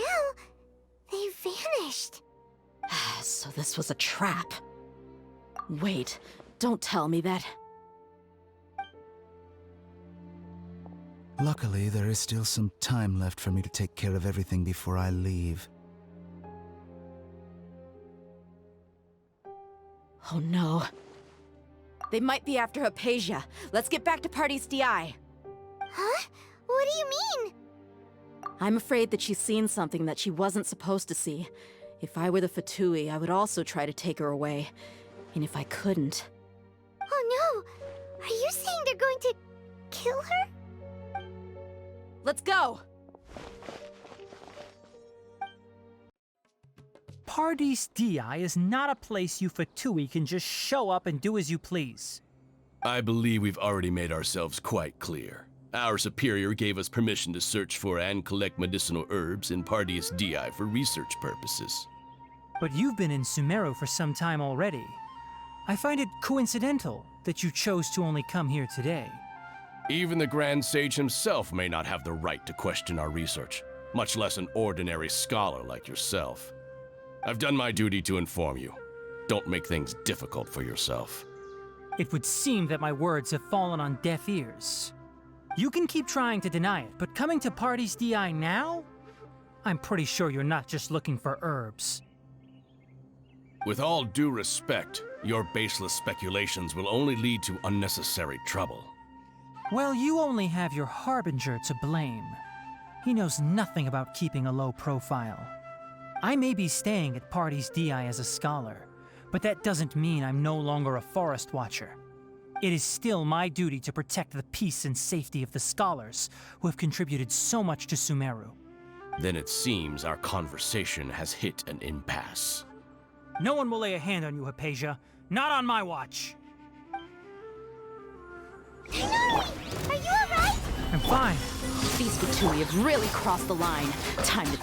A: they vanished.
D: So this was a trap. Wait, don't tell me that.
L: Luckily, there is still some time left for me to take care of everything before I leave.
D: Oh no. They might be after Hypatia. Let's get back to Pardis Di.
A: Huh? What do you mean?
D: I'm afraid that she's seen something that she wasn't supposed to see. If I were the Fatui, I would also try to take her away. And if I couldn't...
A: Oh no! Are you kill her?
D: Let's go!
K: Paradis Di is not a place you Fatui can just show up and do as you please.
O: I believe we've already made ourselves quite clear. Our superior gave us permission to search for and collect medicinal herbs in Paradis Di for research purposes.
K: But you've been in Sumeru for some time already. I find it coincidental that you chose to only come here today.
O: Even the Grand Sage himself may not have the right to question our research, much less an ordinary scholar like yourself. I've done my duty to inform you. Don't make things difficult for yourself.
K: It would seem that my words have fallen on deaf ears. You can keep trying to deny it, but coming to Paradis Di now? I'm pretty sure you're not just looking for herbs.
O: With all due respect, your baseless speculations will only lead to unnecessary trouble.
K: Well, you only have your Harbinger to blame. He knows nothing about keeping a low profile. I may be staying at Paradis Di as a scholar, but that doesn't mean I'm no longer a forest watcher. It is still my duty to protect the peace and safety of the scholars who have contributed so much to Sumeru.
O: Then it seems our conversation has hit an impasse.
K: No one will lay a hand on you, Hypatia. Not on my watch.
A: Are you alright?
K: I'm fine.
D: These Fatui have really crossed the line. Time to...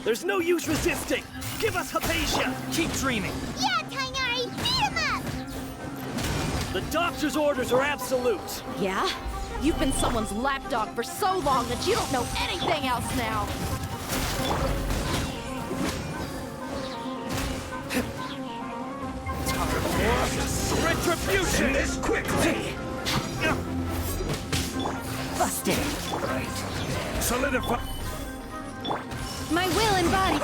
P: There's no use resisting! Give us Hypatia!
K: Keep dreaming!
A: Yeah, Tainari, beat him up!
P: The doctor's orders are absolute!
D: Yeah? You've been someone's lapdog for so long that you don't know anything else now!
P: Retribution! This quickly!
D: Busted!
P: Right. Solidify...
D: My will and body...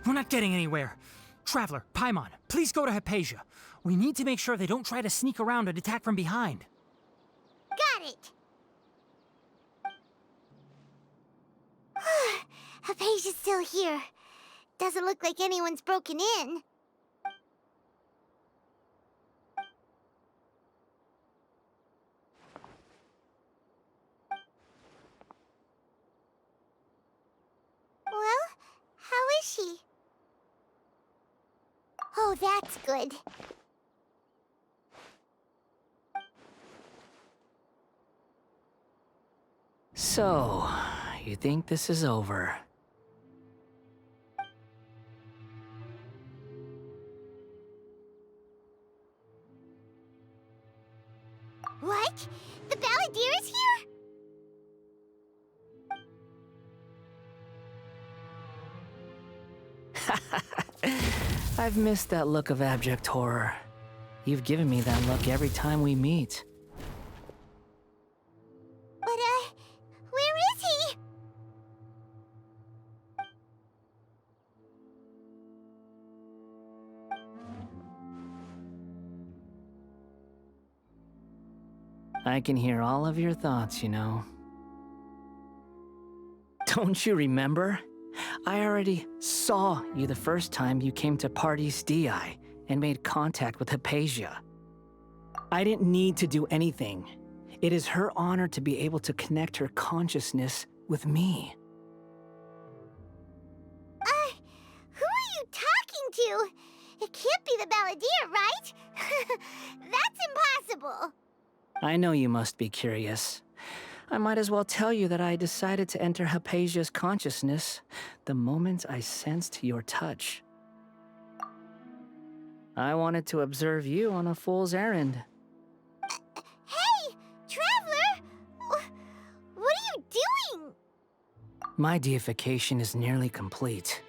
K: We're not getting anywhere. Traveler, Paimon, please go to Hypatia. We need to make sure they don't try to sneak around and attack from behind.
A: Got it! Hypatia's still here. Doesn't look like anyone's broken in. Well, how is she? Oh, that's good.
E: So, you think this is over?
A: What? The Balladeer is here?
E: I've missed that look of abject horror. You've given me that look every time we meet.
A: But, where is he?
E: I can hear all of your thoughts, you know. Don't you remember? I already saw you the first time you came to Paradis Di and made contact with Hypatia. I didn't need to do anything. It is her honor to be able to connect her consciousness with me.
A: Who are you talking to? It can't be the Balladeer, right? That's impossible.
E: I know you must be curious. I might as well tell you that I decided to enter Hypatia's consciousness the moment I sensed your touch. I wanted to observe you on a fool's errand.
A: Hey, Traveler! What are you doing?
E: My deification is nearly complete.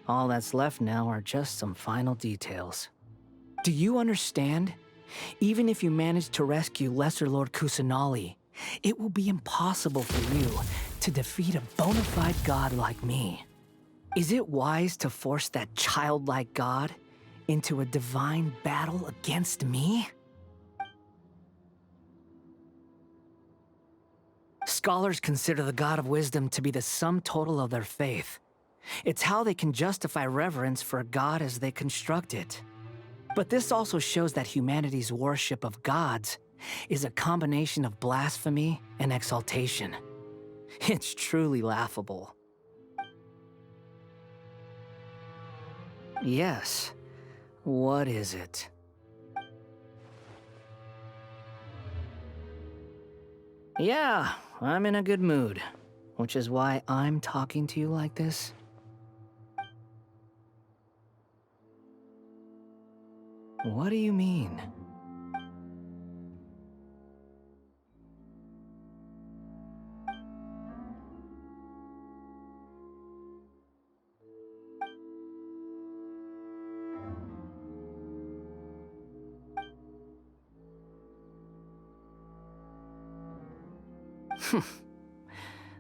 E: All that's left now are just some final details. Do you understand? Even if you manage to rescue Lesser Lord Kusanali, it will be impossible for you to defeat a bona fide god like me. Is it wise to force that childlike god into a divine battle against me? Scholars consider the god of wisdom to be the sum total of their faith. It's how they can justify reverence for a god as they construct it.
Q: But this also shows that humanity's worship of gods is a combination of blasphemy and exaltation. It's truly laughable. Yes. What is it? Yeah, I'm in a good mood, which is why I'm talking to you like this. What do you mean?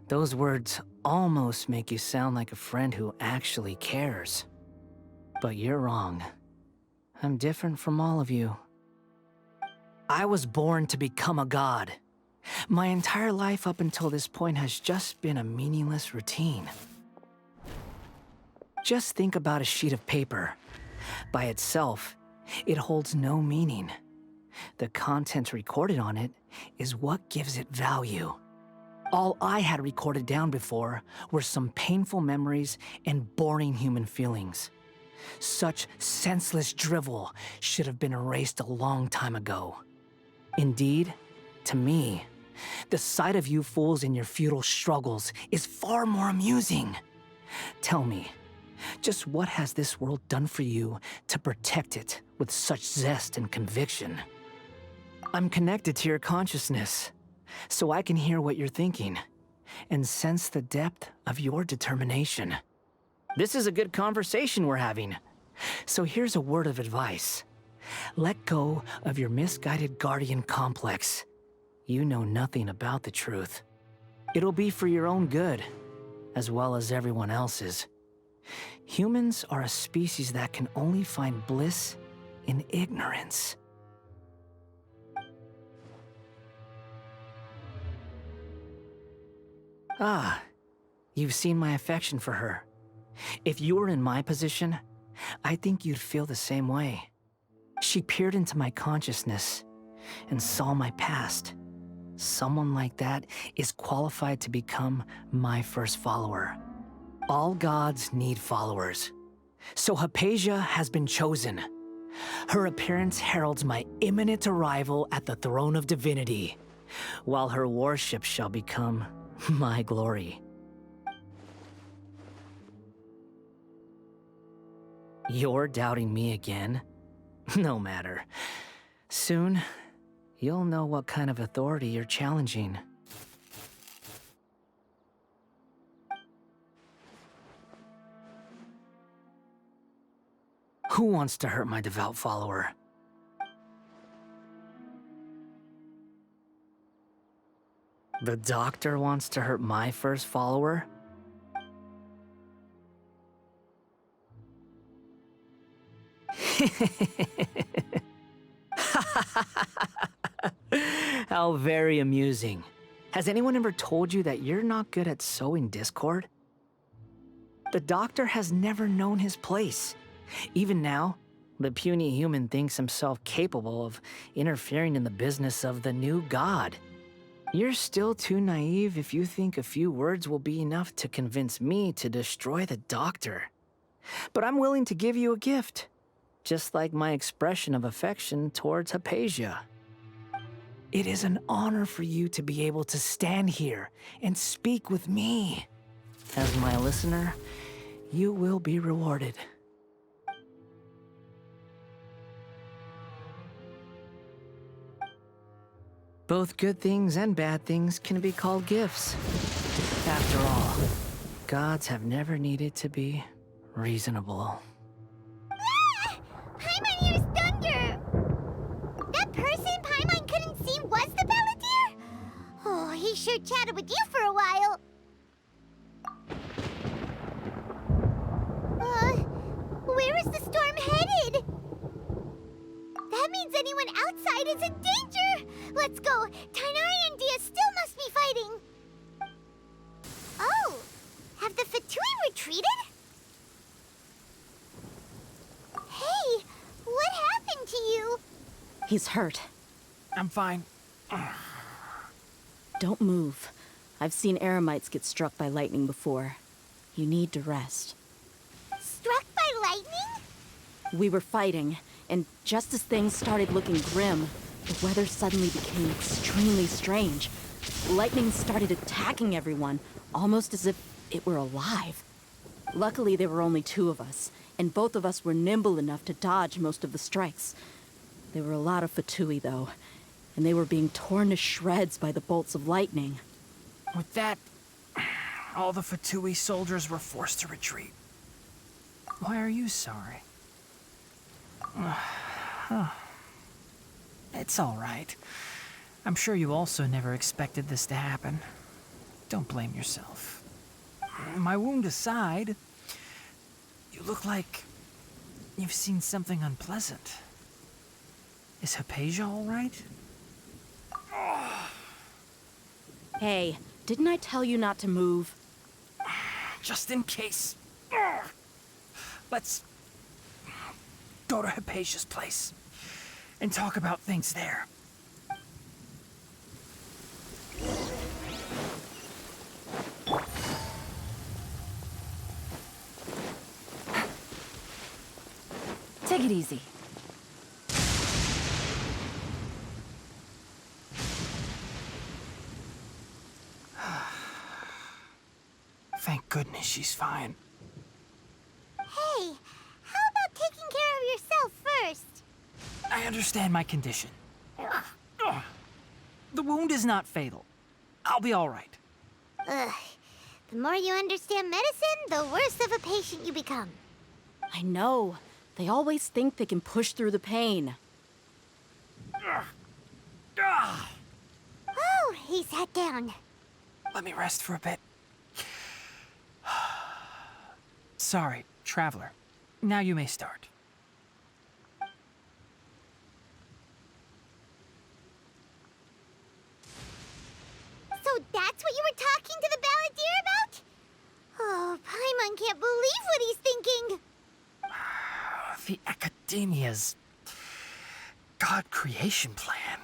Q: Those words almost make you sound like a friend who actually cares. But you're wrong. I'm different from all of you. I was born to become a god. My entire life up until this point has just been a meaningless routine. Just think about a sheet of paper. By itself, it holds no meaning. The content recorded on it is what gives it value. All I had recorded down before were some painful memories and boring human feelings. Such senseless drivel should have been erased a long time ago. Indeed, to me, the sight of you fools in your futile struggles is far more amusing. Tell me, just what has this world done for you to protect it with such zest and conviction? I'm connected to your consciousness, so I can hear what you're thinking and sense the depth of your determination. This is a good conversation we're having. So here's a word of advice. Let go of your misguided guardian complex. You know nothing about the truth. It'll be for your own good, as well as everyone else's. Humans are a species that can only find bliss in ignorance. Ah, you've seen my affection for her. If you were in my position, I think you'd feel the same way. She peered into my consciousness and saw my past. Someone like that is qualified to become my first follower. All gods need followers. So Hypatia has been chosen. Her appearance heralds my imminent arrival at the throne of divinity, while her worship shall become my glory. You're doubting me again? No matter. Soon, you'll know what kind of authority you're challenging. Who wants to hurt my devout follower? The doctor wants to hurt my first follower? How very amusing. Has anyone ever told you that you're not good at sowing discord? The doctor has never known his place. Even now, the puny human thinks himself capable of interfering in the business of the new god. You're still too naive if you think a few words will be enough to convince me to destroy the doctor. But I'm willing to give you a gift, just like my expression of affection towards Hypatia. It is an honor for you to be able to stand here and speak with me. As my listener, you will be rewarded. Both good things and bad things can be called gifts. After all, gods have never needed to be reasonable.
A: Ah! Paimon hears thunder! That person Paimon couldn't see was the Palantir? Oh, he sure chatted with you for a while. Where is the storm headed? That means anyone outside is in danger! Let's go! Tainari and Dia still must be fighting! Oh! Have the Fatui retreated? Hey! What happened happened to you?
D: He's hurt.
K: I'm fine.
D: Don't move. I've seen eremites get struck by lightning before. You need to rest.
A: Struck by lightning?
D: We were fighting, and just as things started looking grim, the weather suddenly became extremely strange. Lightning started attacking everyone, almost as if it were alive. Luckily, there were only two of us, and both of us were nimble enough to dodge most of the strikes. There were a lot of Fatui, though, and they were being torn to shreds by the bolts of lightning.
K: With that, all the Fatui soldiers were forced to retreat. Why are you sorry? It's all right. I'm sure you also never expected this to happen. Don't blame yourself. My wound aside, you look like you've seen something unpleasant. Is Hypatia all right?
D: Hey, didn't I tell you not to move?
K: Just in case. Let's go to Hypatia's place and talk about things there.
B: Take it easy.
K: Thank goodness she's fine.
A: Hey, how about taking care of yourself first?
K: I understand my condition. The wound is not fatal. I'll be all right.
A: Ugh. The more you understand medicine, the worse of a patient you become.
D: I know. They always think they can push through the pain.
A: Oh, he sat down.
K: Let me rest for a bit. Sorry, traveler. Now you may start.
A: So that's what you were talking to the balladeer about? Oh, Paimon can't believe what he's thinking.
K: The Akademiya's God creation plan.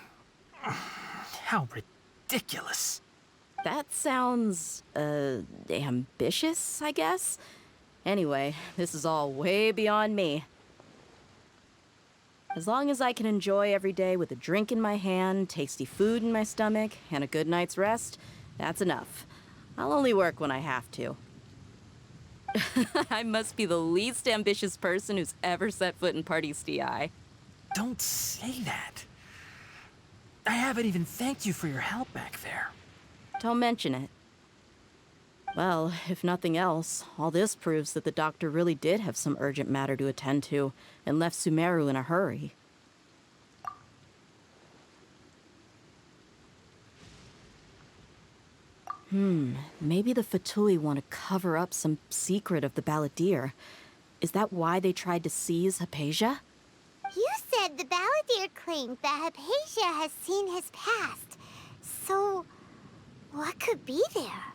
K: How ridiculous.
D: That sounds, ambitious, I guess? Anyway, this is all way beyond me. As long as I can enjoy every day with a drink in my hand, tasty food in my stomach, and a good night's rest, that's enough. I'll only work when I have to. I must be the least ambitious person who's ever set foot in Party's DI.
K: Don't say that. I haven't even thanked you for your help back there.
D: Don't mention it. Well, if nothing else, all this proves that the doctor really did have some urgent matter to attend to and left Sumeru in a hurry. Maybe the Fatui want to cover up some secret of the balladeer. Is that why they tried to seize Hypatia?
A: You said the balladeer claimed that Hypatia has seen his past. So, what could be there?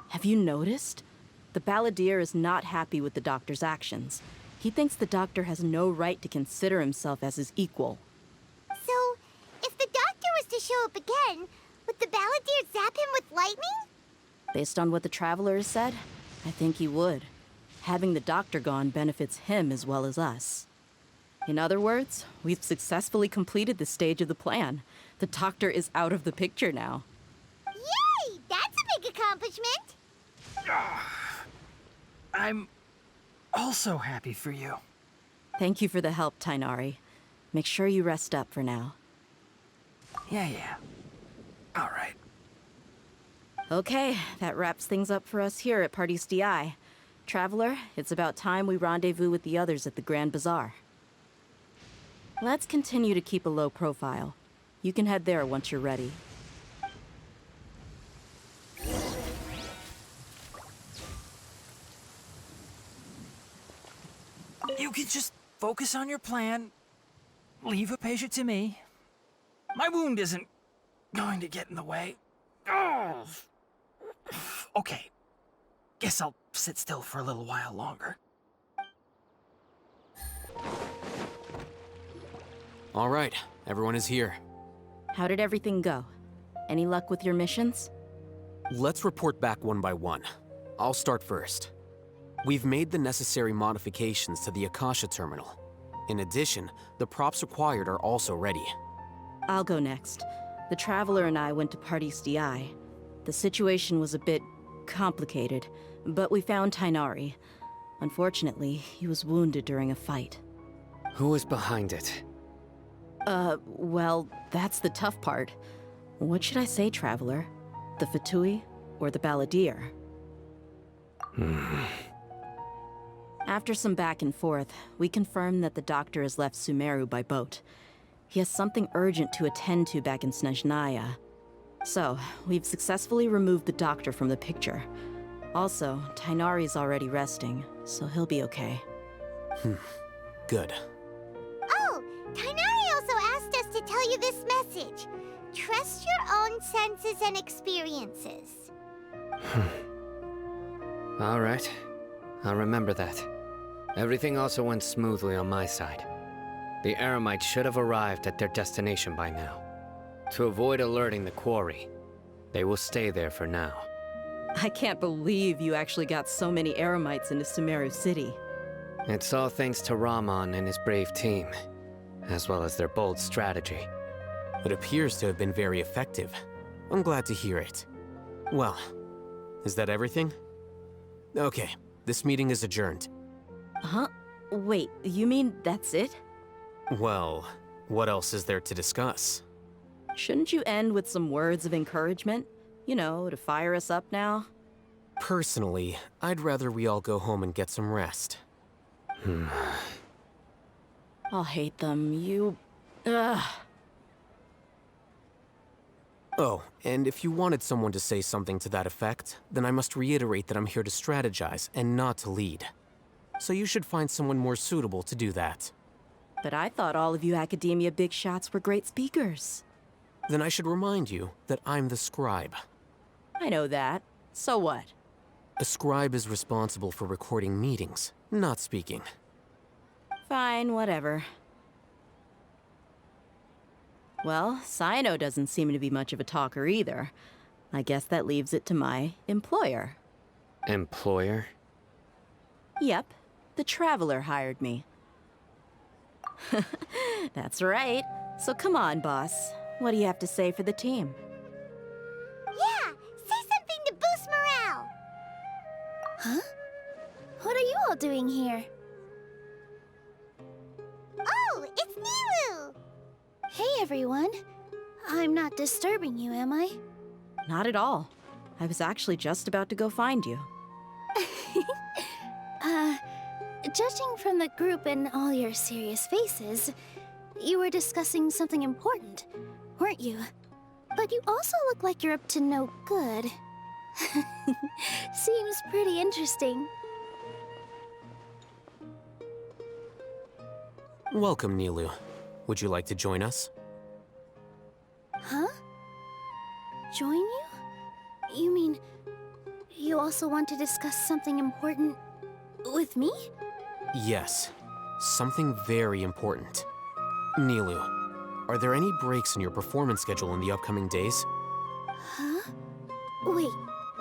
D: Have you noticed? The balladeer is not happy with the doctor's actions. He thinks the doctor has no right to consider himself as his equal.
A: So, if the doctor was to show up again, would the balladeer zap him with lightning?
D: Based on what the traveler has said, I think he would. Having the doctor gone benefits him as well as us. In other words, we've successfully completed this stage of the plan. The doctor is out of the picture now.
A: Yay! That's a big accomplishment!
K: I'm also happy for you.
D: Thank you for the help, Tainari. Make sure you rest up for now.
K: Yeah. All right.
D: Okay, that wraps things up for us here at Party's DI. Traveler, it's about time we rendezvous with the others at the Grand Bazaar. Let's continue to keep a low profile. You can head there once you're ready.
K: You can just focus on your plan. Leave Hypatia to me. My wound isn't going to get in the way. Oh. Okay. Guess I'll sit still for a little while longer.
C: All right, everyone is here.
D: How did everything go? Any luck with your missions?
C: Let's report back one by one. I'll start first. We've made the necessary modifications to the Akasha terminal. In addition, the props required are also ready.
D: I'll go next. The Traveler and I went to Party's DI. The situation was a bit complicated, but we found Tainari. Unfortunately, he was wounded during a fight.
E: Who was behind it?
D: Well, that's the tough part. What should I say, Traveler? The Fatui or the Balladeer? After some back and forth, we confirmed that the doctor has left Sumeru by boat. He has something urgent to attend to back in Snezhnaya. So, we've successfully removed the doctor from the picture. Also, Tainari's already resting, so he'll be okay.
C: Good.
A: Oh, Tainari also asked us to tell you this message. Trust your own senses and experiences.
E: All right. I'll remember that. Everything also went smoothly on my side. The Eremites should have arrived at their destination by now. To avoid alerting the quarry, they will stay there for now.
D: I can't believe you actually got so many Eremites into Sumeru City.
E: It's all thanks to Rahman and his brave team, as well as their bold strategy.
C: It appears to have been very effective. I'm glad to hear it. Well, is that everything? Okay, this meeting is adjourned.
D: Huh? Wait, you mean that's it?
C: Well, what else is there to discuss?
D: Shouldn't you end with some words of encouragement? You know, to fire us up now?
C: Personally, I'd rather we all go home and get some rest.
D: I'll hate them, you... Ugh.
C: Oh, and if you wanted someone to say something to that effect, then I must reiterate that I'm here to strategize and not to lead. So you should find someone more suitable to do that.
D: But I thought all of you Akademiya big shots were great speakers.
C: Then I should remind you that I'm the scribe.
D: I know that. So what?
C: A scribe is responsible for recording meetings, not speaking.
D: Fine, whatever. Well, Cyno doesn't seem to be much of a talker either. I guess that leaves it to my employer.
E: Employer?
D: Yep, the Traveler hired me. That's right. So come on, boss. What do you have to say for the team?
A: Yeah, say something to boost morale. Huh? What are you all doing here? Oh, it's Nilu! Hey, everyone. I'm not disturbing you, am I?
D: Not at all. I was actually just about to go find you.
A: Judging from the group and all your serious faces, you were discussing something important, weren't you? But you also look like you're up to no good. Seems pretty interesting.
C: Welcome, Nilu. Would you like to join us?
A: Huh? Join you? You mean you also want to discuss something important with me?
C: Yes, something very important. Nilu, are there any breaks in your performance schedule in the upcoming days?
A: Huh? Wait,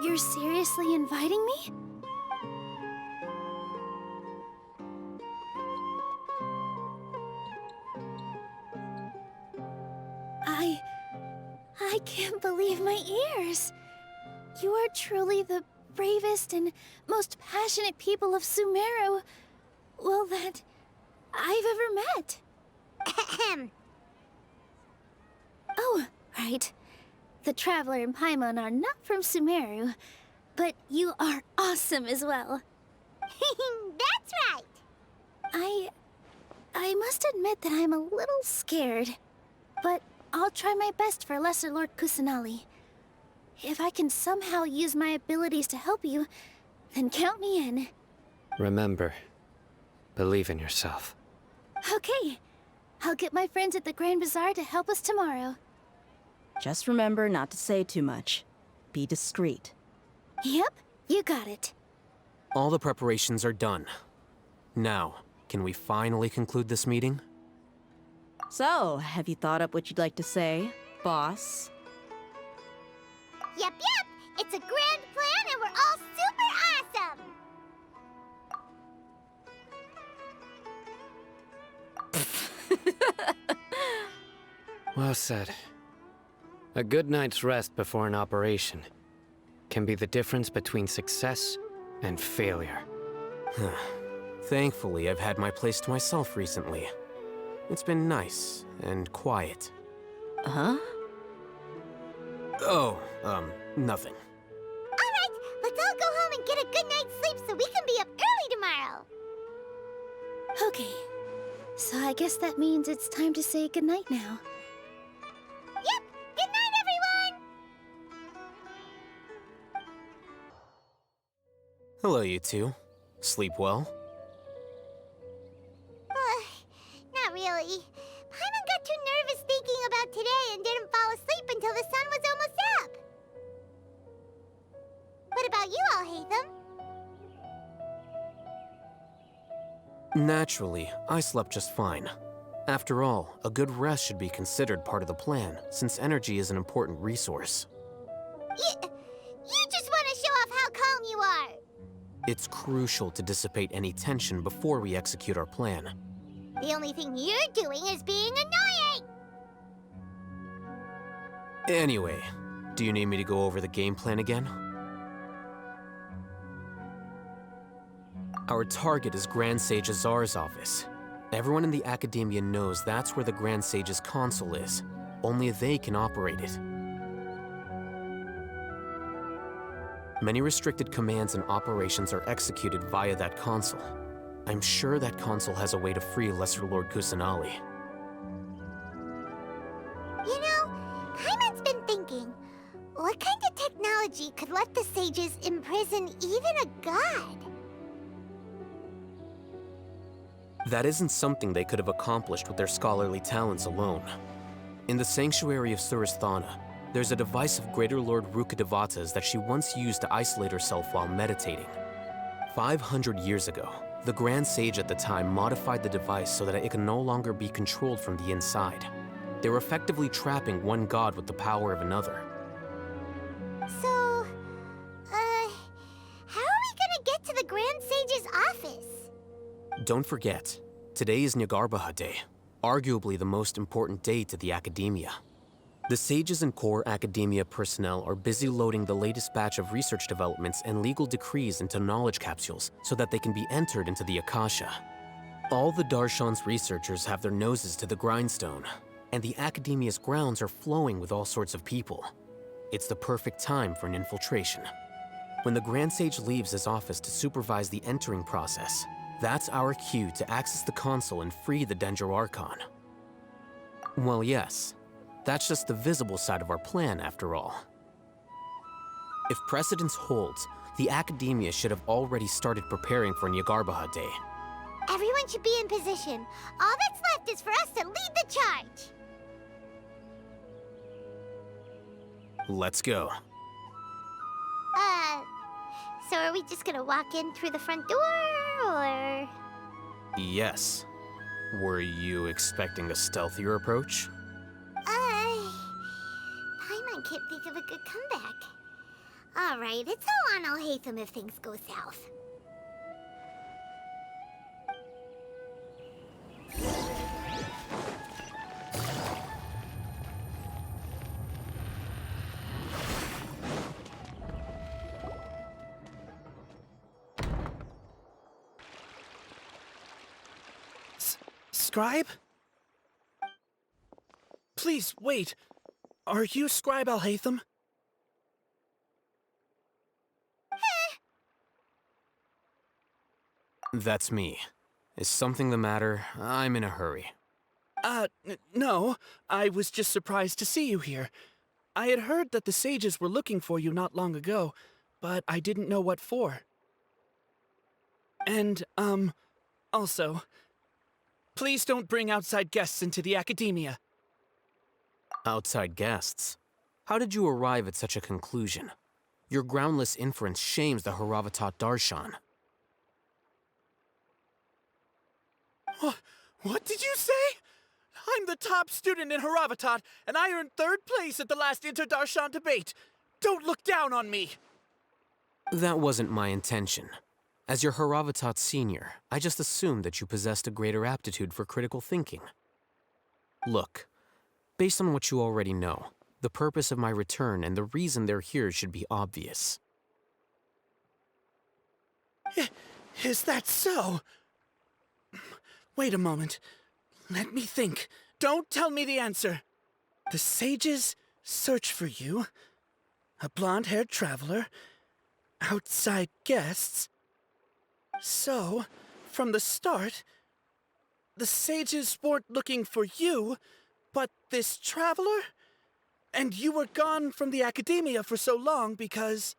A: you're seriously inviting me? I can't believe my ears. You are truly the bravest and most passionate people of Sumeru, well, that I've ever met. Ahem. Oh, right. The Traveler and Paimon are not from Sumeru, but you are awesome as well. That's right. I must admit that I'm a little scared, but I'll try my best for Lesser Lord Kusanali. If I can somehow use my abilities to help you, then count me in.
E: Remember, believe in yourself.
A: Okay. I'll get my friends at the Grand Bazaar to help us tomorrow.
D: Just remember not to say too much. Be discreet.
A: Yep, you got it.
C: All the preparations are done. Now, can we finally conclude this meeting?
D: So, have you thought up what you'd like to say, boss?
A: Yep. It's a grand plan and we're all super awesome!
E: Well said. A good night's rest before an operation can be the difference between success and failure.
C: Thankfully, I've had my place to myself recently. It's been nice and quiet.
D: Huh?
C: Oh, nothing.
A: Alright, let's all go home and get a good night's sleep so we can be up early tomorrow!
R: Okay, so I guess that means it's time to say goodnight now.
A: Yep! Good night, everyone!
C: Hello, you two. Sleep well?
A: Not really. Paimon got too nervous thinking about today and didn't fall asleep until the sun was almost up. What about you all, Hatham?
C: Naturally, I slept just fine. After all, a good rest should be considered part of the plan, since energy is an important resource.
A: You just want to show off how calm you are!
C: It's crucial to dissipate any tension before we execute our plan.
A: The only thing you're doing is being annoying!
C: Anyway, do you need me to go over the game plan again? Our target is Grand Sage Azar's office. Everyone in the Akademiya knows that's where the Grand Sage's console is. Only they can operate it. Many restricted commands and operations are executed via that console. I'm sure that console has a way to free Lesser Lord Kusanali.
A: You know, Paimon's been thinking, what kind of technology could let the sages imprison even a god?
C: That isn't something they could have accomplished with their scholarly talents alone. In the Sanctuary of Suristhana, there's a device of Greater Lord Rukkhadevata's that she once used to isolate herself while meditating. 500 years ago, the Grand Sage at the time modified the device so that it could no longer be controlled from the inside. They were effectively trapping one god with the power of another.
A: So, how are we gonna get to the Grand Sage's office?
C: Don't forget, today is Nyagarbha Day, arguably the most important day to the Akademiya. The sages and core Akademiya personnel are busy loading the latest batch of research developments and legal decrees into knowledge capsules so that they can be entered into the Akasha. All the Darshan's researchers have their noses to the grindstone, and the Akademiya's grounds are flowing with all sorts of people. It's the perfect time for an infiltration. When the Grand Sage leaves his office to supervise the entering process, that's our cue to access the console and free the Dendro Archon. Well, yes. That's just the visible side of our plan, after all. If precedence holds, the Akademiya should have already started preparing for Nyagarbha Day.
A: Everyone should be in position. All that's left is for us to lead the charge.
C: Let's go.
A: So are we just gonna walk in through the front door, or...?
C: Yes. Were you expecting a stealthier approach?
A: Paimon can't think of a good comeback. Alright, it's all on Alhaitham if things go south.
P: Scribe? Please, wait. Are you Scribe Alhaitham?
C: That's me. Is something the matter? I'm in a hurry.
P: No. I was just surprised to see you here. I had heard that the sages were looking for you not long ago, but I didn't know what for. And, also, please don't bring outside guests into the Akademiya.
C: Outside guests? How did you arrive at such a conclusion? Your groundless inference shames the Haravatat Darshan.
P: What did you say? I'm the top student in Haravatat, and I earned 3rd place at the last Inter-Darshan debate. Don't look down on me!
C: That wasn't my intention. As your Haravatat senior, I just assumed that you possessed a greater aptitude for critical thinking. Look, based on what you already know, the purpose of my return and the reason they're here should be obvious.
P: Is that so? Wait a moment. Let me think. Don't tell me the answer. The sages search for you. A blonde-haired traveler. Outside guests. So, from the start, the sages weren't looking for you, but this traveler? And you were gone from the Akademiya for so long because...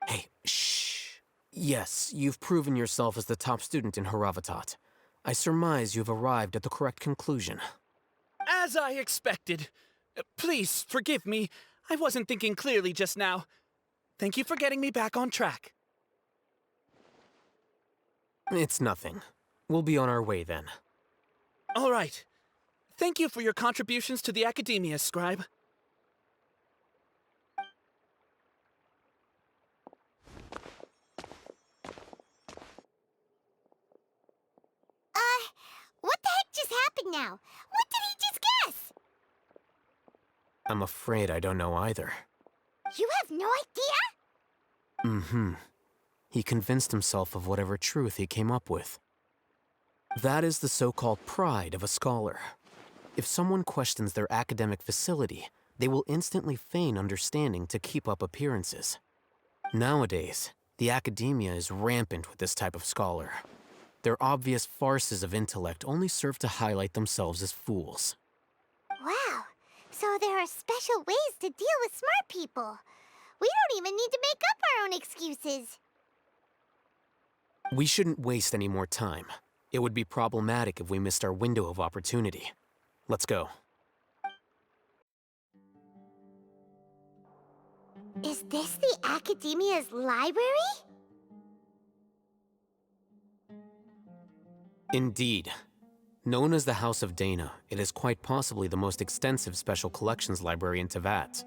C: Hey, shh. Yes, you've proven yourself as the top student in Haravatat. I surmise you've arrived at the correct conclusion.
P: As I expected. Please, forgive me. I wasn't thinking clearly just now. Thank you for getting me back on track.
C: It's nothing. We'll be on our way then.
P: All right. Thank you for your contributions to the Akademiya, Scribe.
A: What the heck just happened now? What did he just guess?
C: I'm afraid I don't know either.
A: You have no idea?
C: Mm-hmm. He convinced himself of whatever truth he came up with. That is the so-called pride of a scholar. If someone questions their academic facility, they will instantly feign understanding to keep up appearances. Nowadays, the Akademiya is rampant with this type of scholar. Their obvious farces of intellect only serve to highlight themselves as fools.
A: Wow, so there are special ways to deal with smart people. We don't even need to make up our own excuses.
C: We shouldn't waste any more time. It would be problematic if we missed our window of opportunity. Let's go.
A: Is this the Akademiya's library?
C: Indeed. Known as the House of Dana, it is quite possibly the most extensive special collections library in Teyvat.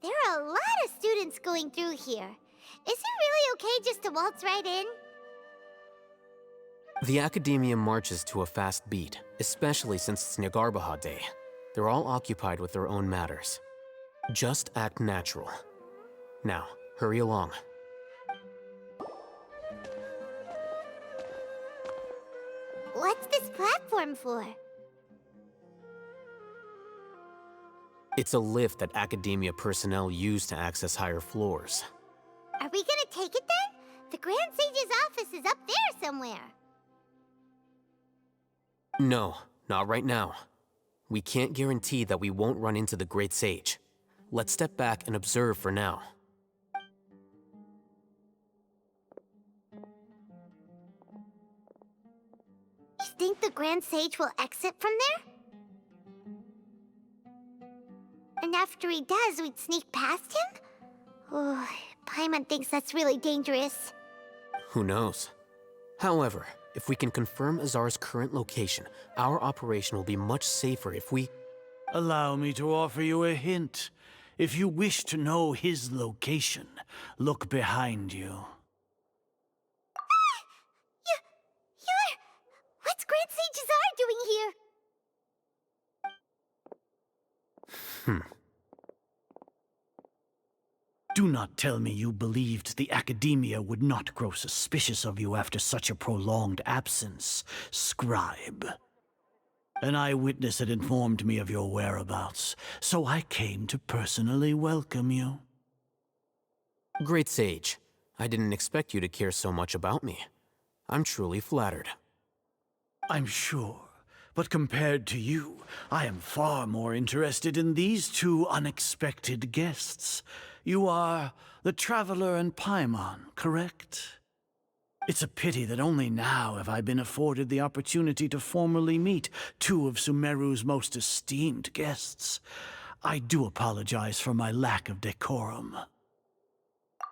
A: There are a lot of students going through here. Is it really okay just to waltz right in?
C: The Akademiya marches to a fast beat, especially since it's Nagarbaha Day. They're all occupied with their own matters. Just act natural. Now, hurry along.
A: What's this platform for?
C: It's a lift that Akademiya personnel use to access higher floors.
A: Are we gonna take it then? The Grand Sage's office is up there somewhere.
C: No, not right now. We can't guarantee that we won't run into the Great Sage. Let's step back and observe for now.
A: You think the Grand Sage will exit from there? And after he does, we'd sneak past him? Oh, Paimon thinks that's really dangerous.
C: Who knows? However, if we can confirm Azar's current location, our operation will be much safer if we...
S: Allow me to offer you a hint. If you wish to know his location, look behind you.
A: What's Grand Sage Azar doing here?
S: Do not tell me you believed the Akademiya would not grow suspicious of you after such a prolonged absence, Scribe. An eyewitness had informed me of your whereabouts, so I came to personally welcome you.
C: Great Sage, I didn't expect you to care so much about me. I'm truly flattered.
S: I'm sure, but compared to you, I am far more interested in these two unexpected guests. You are the Traveler and Paimon, correct? It's a pity that only now have I been afforded the opportunity to formally meet two of Sumeru's most esteemed guests. I do apologize for my lack of decorum.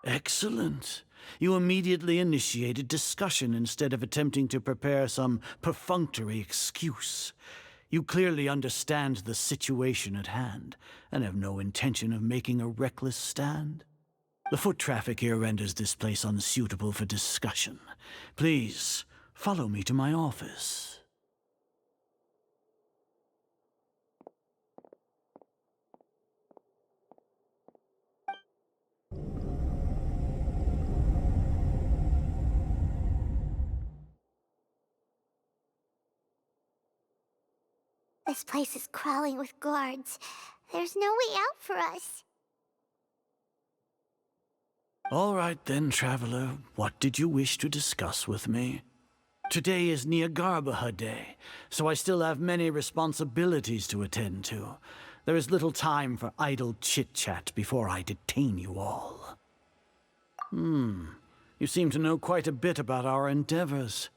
S: Excellent. You immediately initiated discussion instead of attempting to prepare some perfunctory excuse. You clearly understand the situation at hand, and have no intention of making a reckless stand. The foot traffic here renders this place unsuitable for discussion. Please, follow me to my office.
A: This place is crawling with guards. There's no way out for us.
S: All right then, traveler. What did you wish to discuss with me? Today is Niagarbaha Day, so I still have many responsibilities to attend to. There is little time for idle chit-chat before I detain you all. You seem to know quite a bit about our endeavors.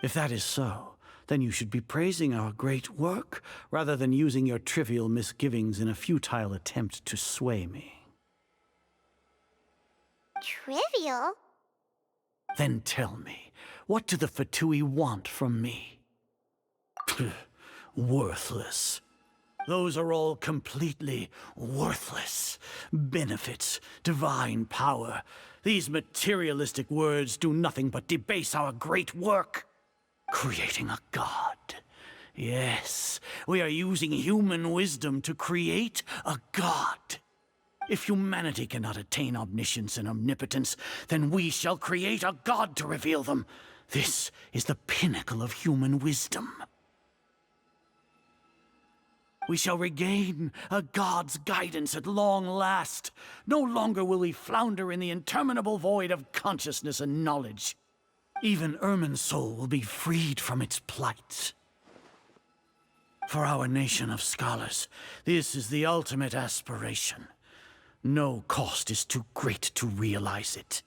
S: If that is so, then you should be praising our great work, rather than using your trivial misgivings in a futile attempt to sway me.
A: Trivial?
S: Then tell me, what do the Fatui want from me? Worthless. Those are all completely worthless. Benefits, divine power. These materialistic words do nothing but debase our great work. Creating a god. Yes, we are using human wisdom to create a god. If humanity cannot attain omniscience and omnipotence, then we shall create a god to reveal them. This is the pinnacle of human wisdom. We shall regain a god's guidance at long last. No longer will we flounder in the interminable void of consciousness and knowledge. Even Ermin's soul will be freed from its plight. For our nation of scholars, this is the ultimate aspiration. No cost is too great to realize it.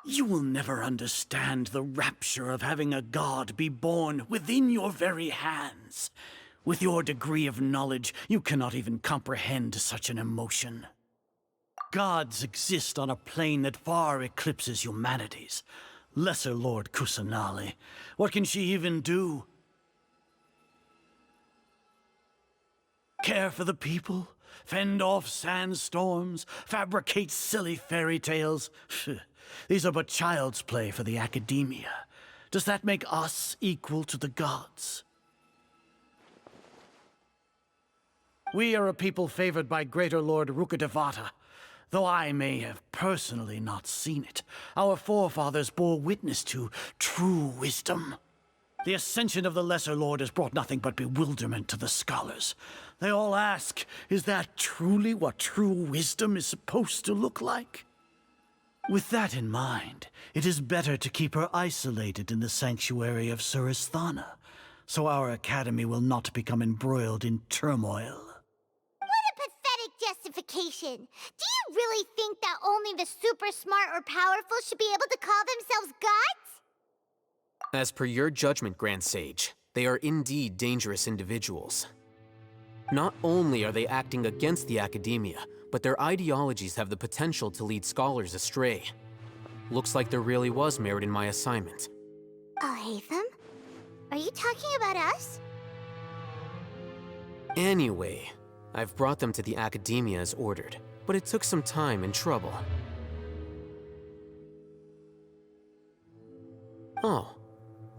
S: You will never understand the rapture of having a god be born within your very hands. With your degree of knowledge, you cannot even comprehend such an emotion. Gods exist on a plane that far eclipses humanity's. Lesser Lord Kusanali, what can she even do? Care for the people? Fend off sandstorms? Fabricate silly fairy tales? These are but child's play for the Akademiya. Does that make us equal to the gods? We are a people favored by Greater Lord Rukkhadevata. Though I may have personally not seen it, our forefathers bore witness to true wisdom. The ascension of the Lesser Lord has brought nothing but bewilderment to the scholars. They all ask, is that truly what true wisdom is supposed to look like? With that in mind, it is better to keep her isolated in the sanctuary of Suristhana, so our academy will not become embroiled in turmoil.
A: Justification. Do you really think that only the super smart or powerful should be able to call themselves gods?
C: As per your judgment, Grand Sage, they are indeed dangerous individuals. Not only are they acting against the Akademiya, but their ideologies have the potential to lead scholars astray. Looks like there really was merit in my assignment.
A: Oh, Hatham? Are you talking about us?
C: Anyway, I've brought them to the Akademiya as ordered, but it took some time and trouble. Oh,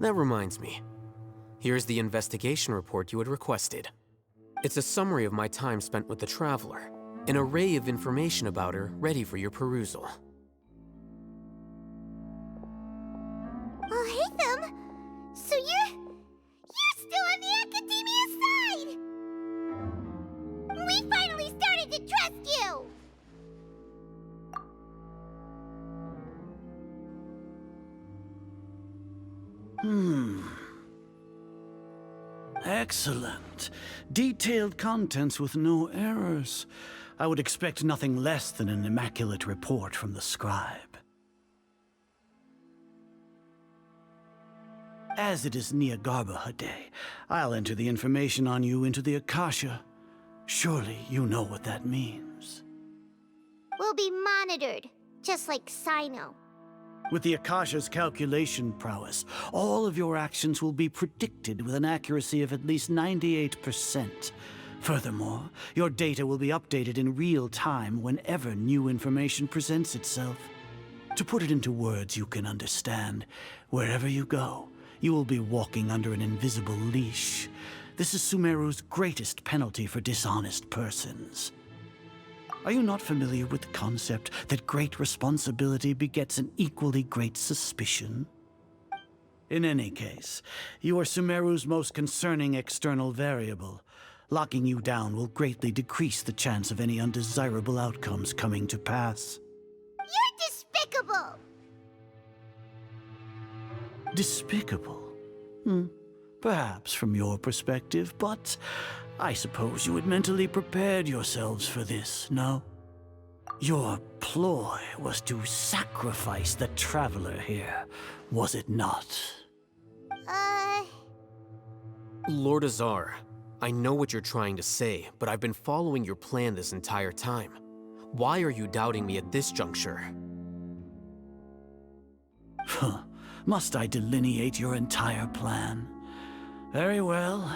C: that reminds me. Here's the investigation report you had requested. It's a summary of my time spent with the Traveler, an array of information about her ready for your perusal.
A: Oh, Hatham! So you're still on the Akademiya's side! We finally started to trust you!
S: Excellent. Detailed contents with no errors. I would expect nothing less than an immaculate report from the scribe. As it is Niagarbaha Day, I'll enter the information on you into the Akasha. Surely you know what that means.
A: We'll be monitored, just like Sino.
S: With the Akasha's calculation prowess, all of your actions will be predicted with an accuracy of at least 98%. Furthermore, your data will be updated in real time whenever new information presents itself. To put it into words you can understand, wherever you go, you will be walking under an invisible leash. This is Sumeru's greatest penalty for dishonest persons. Are you not familiar with the concept that great responsibility begets an equally great suspicion? In any case, you are Sumeru's most concerning external variable. Locking you down will greatly decrease the chance of any undesirable outcomes coming to pass.
A: You're despicable!
S: Despicable? Perhaps from your perspective, but I suppose you had mentally prepared yourselves for this, no? Your ploy was to sacrifice the Traveler here, was it not?
C: Lord Azar, I know what you're trying to say, but I've been following your plan this entire time. Why are you doubting me at this juncture?
S: Must I delineate your entire plan? Very well,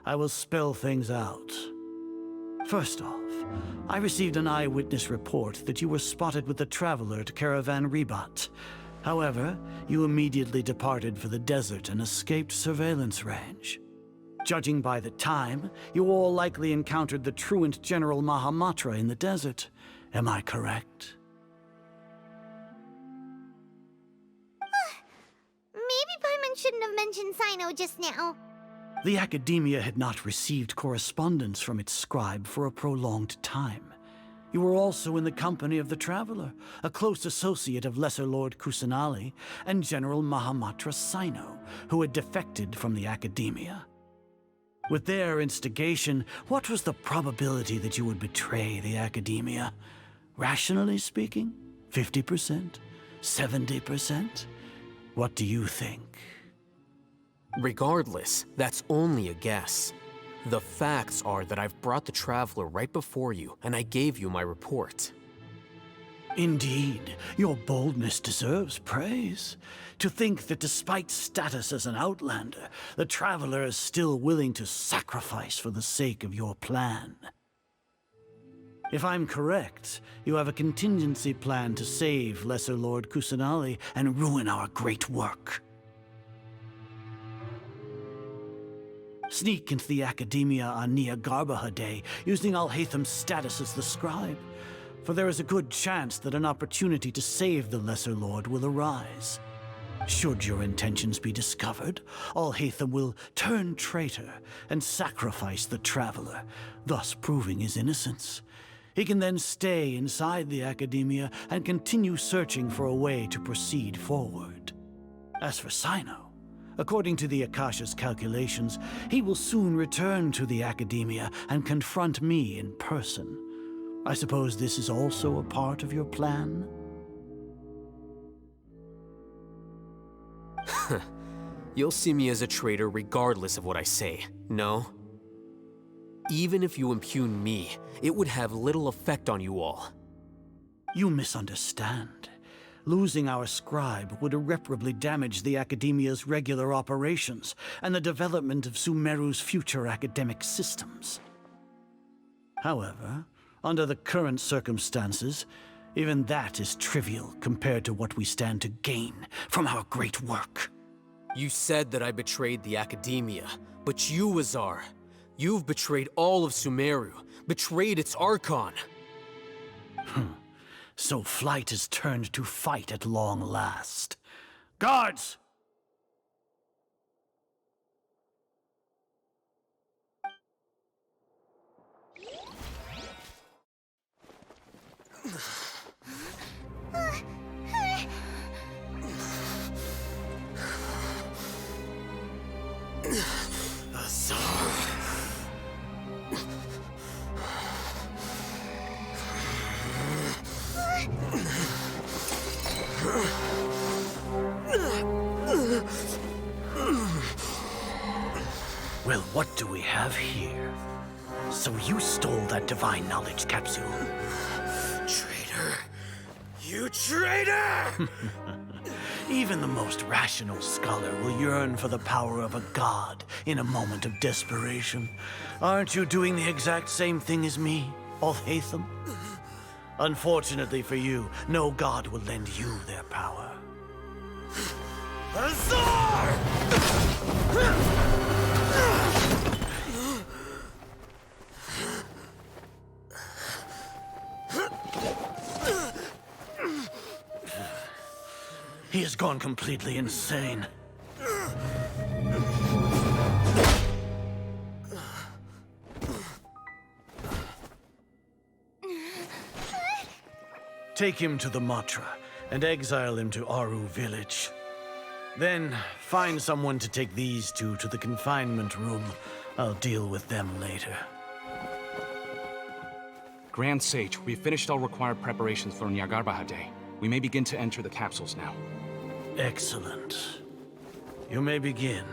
S: I will spell things out. First off, I received an eyewitness report that you were spotted with the Traveler at Caravan Ribat. However, you immediately departed for the desert and escaped surveillance range. Judging by the time, you all likely encountered the truant General Mahamatra in the desert. Am I correct?
A: Maybe Paimon shouldn't have mentioned Sino just now.
S: The Akademiya had not received correspondence from its scribe for a prolonged time. You were also in the company of the Traveler, a close associate of Lesser Lord Kusanali and General Mahamatra Sino, who had defected from the Akademiya. With their instigation, what was the probability that you would betray the Akademiya? Rationally speaking, 50%? 70%? What do you think?
C: Regardless, that's only a guess. The facts are that I've brought the Traveler right before you, and I gave you my report.
S: Indeed, your boldness deserves praise. To think that despite status as an outlander, the Traveler is still willing to sacrifice for the sake of your plan. If I'm correct, you have a contingency plan to save Lesser Lord Kusanali and ruin our great work. Sneak into the Akademiya on Nia Garbaha Day, using Alhaitham's status as the scribe. For there is a good chance that an opportunity to save the Lesser Lord will arise. Should your intentions be discovered, Alhaitham will turn traitor and sacrifice the Traveler, thus proving his innocence. He can then stay inside the Akademiya and continue searching for a way to proceed forward. As for Sino, according to the Akasha's calculations, he will soon return to the Akademiya and confront me in person. I suppose this is also a part of your plan?
C: You'll see me as a traitor regardless of what I say, no? Even if you impugn me, it would have little effect on you all.
S: You misunderstand. Losing our scribe would irreparably damage the Akademiya's regular operations and the development of Sumeru's future academic systems. However, under the current circumstances, even that is trivial compared to what we stand to gain from our great work.
C: You said that I betrayed the Akademiya, but you, Azar, you've betrayed all of Sumeru, betrayed its Archon.
S: So flight has turned to fight at long last. Guards! Well, what do we have here? So you stole that divine knowledge capsule.
C: Traitor! You traitor!
S: Even the most rational scholar will yearn for the power of a god in a moment of desperation. Aren't you doing the exact same thing as me, Alhaitham? Unfortunately for you, no god will lend you their power. Azar! He has gone completely insane. Take him to the Matra and exile him to Aru village. Then find someone to take these two to the confinement room. I'll deal with them later.
T: Grand Sage, we've finished all required preparations for Nyagarbha Day. We may begin to enter the capsules now.
S: Excellent. You may begin.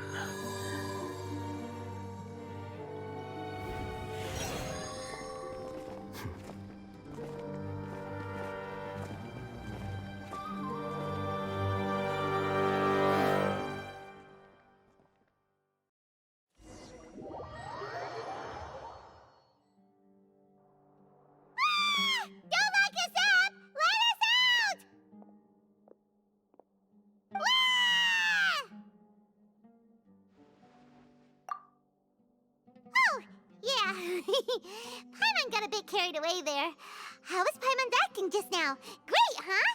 A: Paimon got a bit carried away there. How was Paimon's acting just now? Great, huh?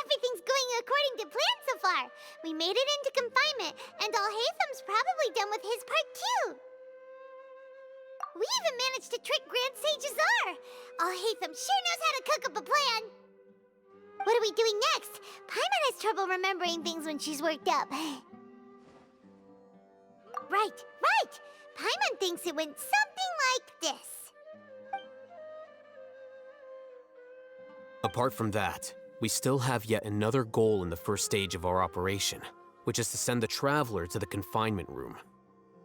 A: Everything's going according to plan so far. We made it into confinement, and Alhaitham's probably done with his part too. We even managed to trick Grand Sage Azar. Alhaitham sure knows how to cook up a plan. What are we doing next? Paimon has trouble remembering things when she's worked up. Right. Paimon thinks it went something like this.
C: Apart from that, we still have yet another goal in the first stage of our operation, which is to send the Traveler to the confinement room.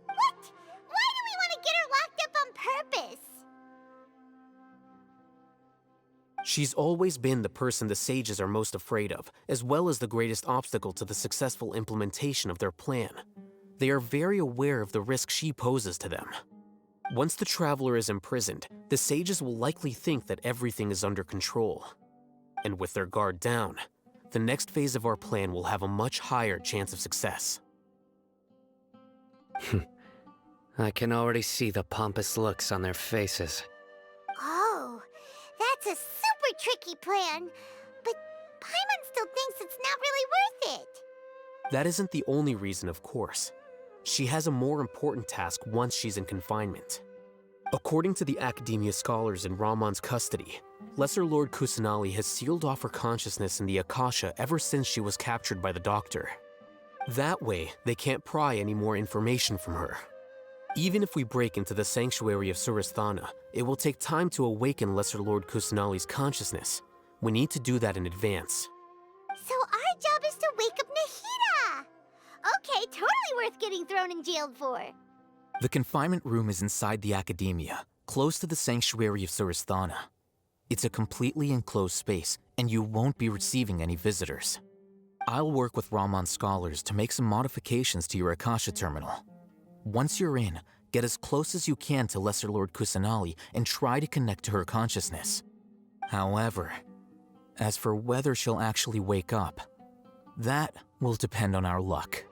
A: What? Why do we want to get her locked up on purpose?
C: She's always been the person the sages are most afraid of, as well as the greatest obstacle to the successful implementation of their plan. They are very aware of the risk she poses to them. Once the Traveler is imprisoned, the sages will likely think that everything is under control. And with their guard down, the next phase of our plan will have a much higher chance of success.
E: I can already see the pompous looks on their faces.
A: Oh, that's a super tricky plan. But Paimon still thinks it's not really worth it.
C: That isn't the only reason, of course. She has a more important task once she's in confinement. According to the Akademiya scholars in Ramon's custody, Lesser Lord Kusanali has sealed off her consciousness in the Akasha ever since she was captured by the Doctor. That way, they can't pry any more information from her. Even if we break into the sanctuary of Suristhana, it will take time to awaken Lesser Lord Kusanali's consciousness. We need to do that in advance.
A: So our job is to wake up Nahida! Okay, totally worth getting thrown in jail for.
I: The confinement room is inside the Akademiya, close to the sanctuary of Suristhana. It's a completely enclosed space, and you won't be receiving any visitors. I'll work with Ramon's scholars to make some modifications to your Akasha terminal. Once you're in, get as close as you can to Lesser Lord Kusanali and try to connect to her consciousness. However, as for whether she'll actually wake up, that will depend on our luck.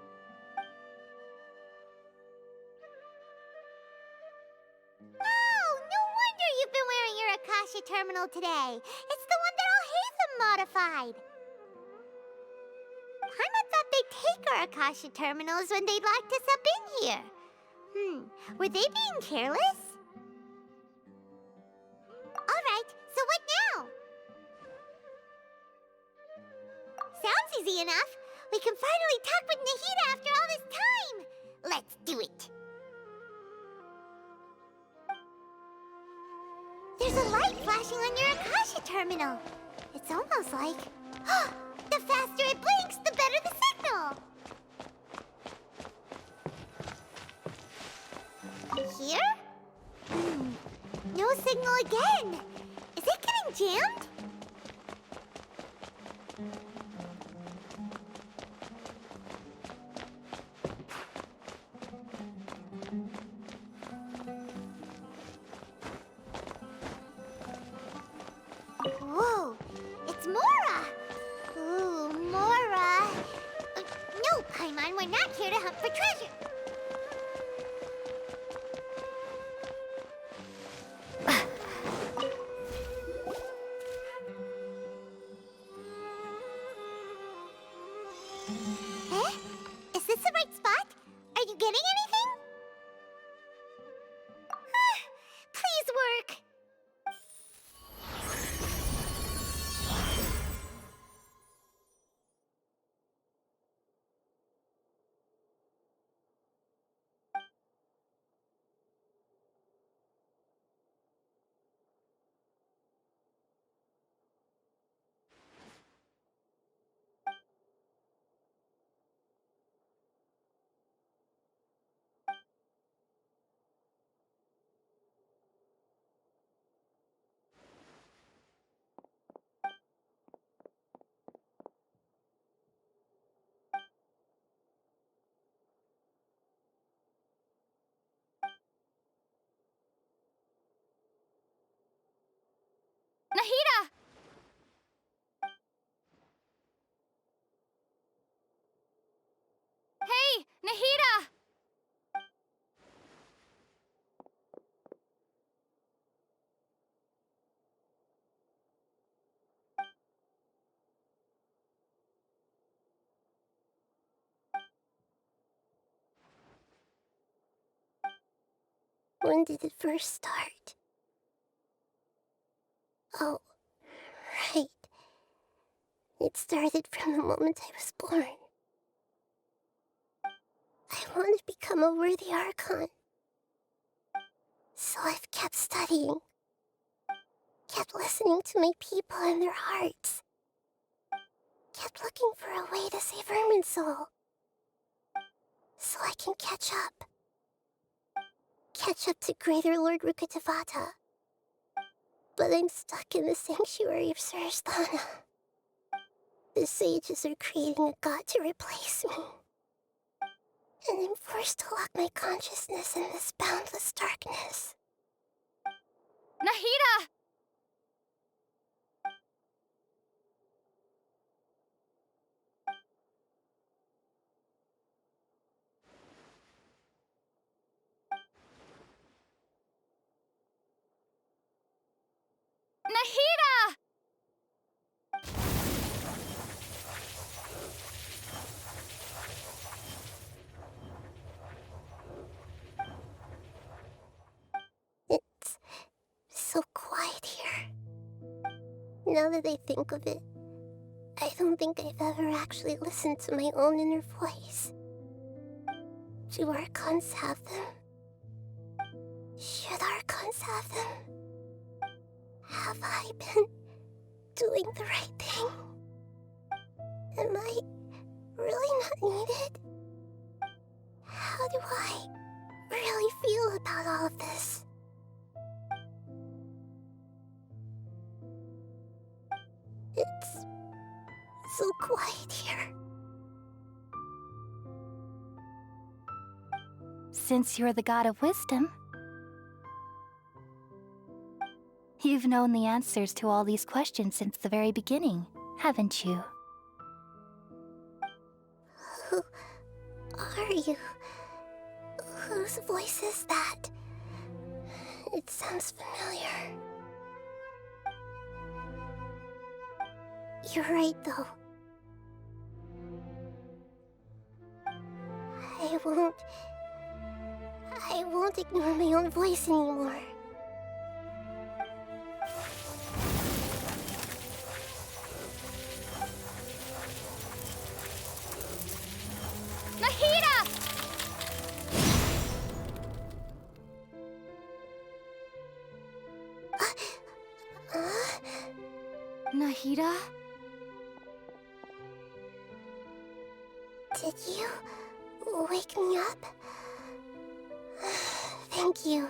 A: Akasha terminal today. It's the one that Alhaitham modified. Paimon thought they'd take our Akasha terminals when they locked us up in here. Were they being careless? Alright, so what now? Sounds easy enough. We can finally talk with Nahida after all this time. Let's do it. There's a light flashing on your Akasha terminal. It's almost like... the faster it blinks, the better the signal. Here? No signal again. Is it getting jammed? When did it first start? Oh, right. It started from the moment I was born. I want to become a worthy Archon. So I've kept studying. Kept listening to my people and their hearts. Kept looking for a way to save Irminsul. So I can catch up. Catch up to Greater Lord Rukkhadevata. But I'm stuck in the sanctuary of Suristhana. The sages are creating a god to replace me. And I'm forced to lock my consciousness in this boundless darkness.
B: Nahida! Nahida!
A: It's so quiet here. Now that I think of it, I don't think I've ever actually listened to my own inner voice. Do Archons have them? Should Archons have them? Have I been doing the right thing? Am I really not needed? How do I really feel about all of this? It's so quiet here.
R: Since you're the god of wisdom, you've known the answers to all these questions since the very beginning, haven't you?
A: Who are you? Whose voice is that? It sounds familiar. You're right, though. I won't ignore my own voice anymore.
B: Nahida! Nahida?
A: Did you wake me up? Thank you.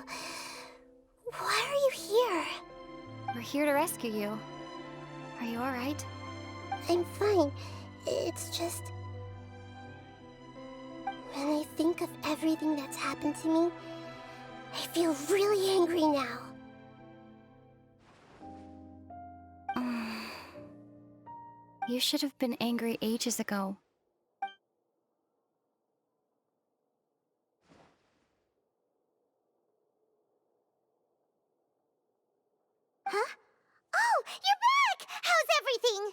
A: Why are you here?
B: We're here to rescue you. Are you alright?
A: I'm fine. It's just... when I think of everything that's happened to me, I feel really angry now.
B: You should have been angry ages ago.
A: Huh? Oh, you're back! How's everything?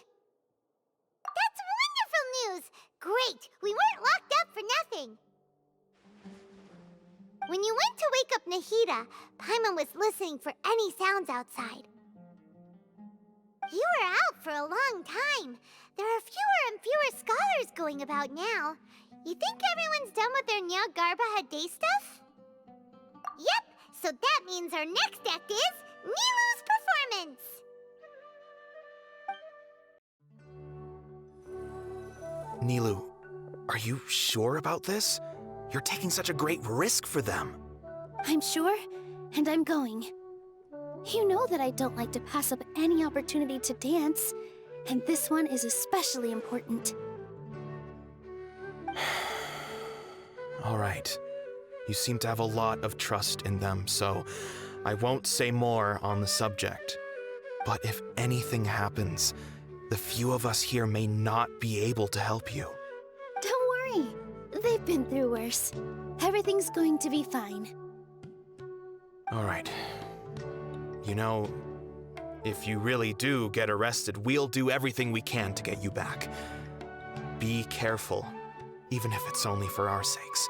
A: That's wonderful news! Great! We weren't locked up for nothing! When you went to wake up Nahida, Paimon was listening for any sounds outside. You were out for a long time. There are fewer and fewer scholars going about now. You think everyone's done with their Nya Garbaha day stuff? Yep, so that means our next act is Nilou's performance!
U: Nilou, are you sure about this? You're taking such a great risk for them.
R: I'm sure, and I'm going. You know that I don't like to pass up any opportunity to dance, and this one is especially important.
U: All right. You seem to have a lot of trust in them, so I won't say more on the subject. But if anything happens, the few of us here may not be able to help you.
R: Don't worry. They've been through worse. Everything's going to be fine.
U: All right. You know, if you really do get arrested, we'll do everything we can to get you back. Be careful, even if it's only for our sakes.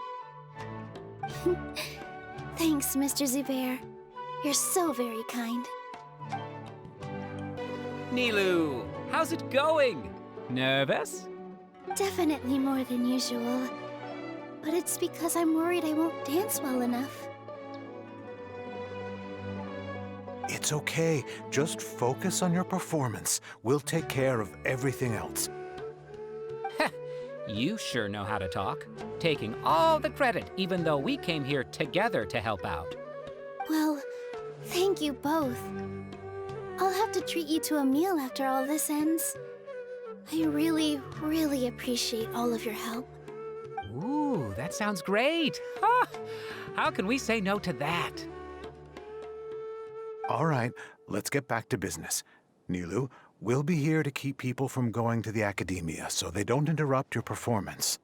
R: Thanks, Mr. Zubair. You're so very kind.
G: Nilu, how's it going? Nervous?
R: Definitely more than usual. But it's because I'm worried I won't dance well enough.
V: It's okay. Just focus on your performance. We'll take care of everything else.
G: You sure know how to talk. Taking all the credit, even though we came here together to help out.
R: Well, thank you both. I'll have to treat you to a meal after all this ends. I really, really appreciate all of your help.
G: Ooh, that sounds great. Ah, how can we say no to that?
V: All right, let's get back to business. Nilu, we'll be here to keep people from going to the Akademiya so they don't interrupt your performance.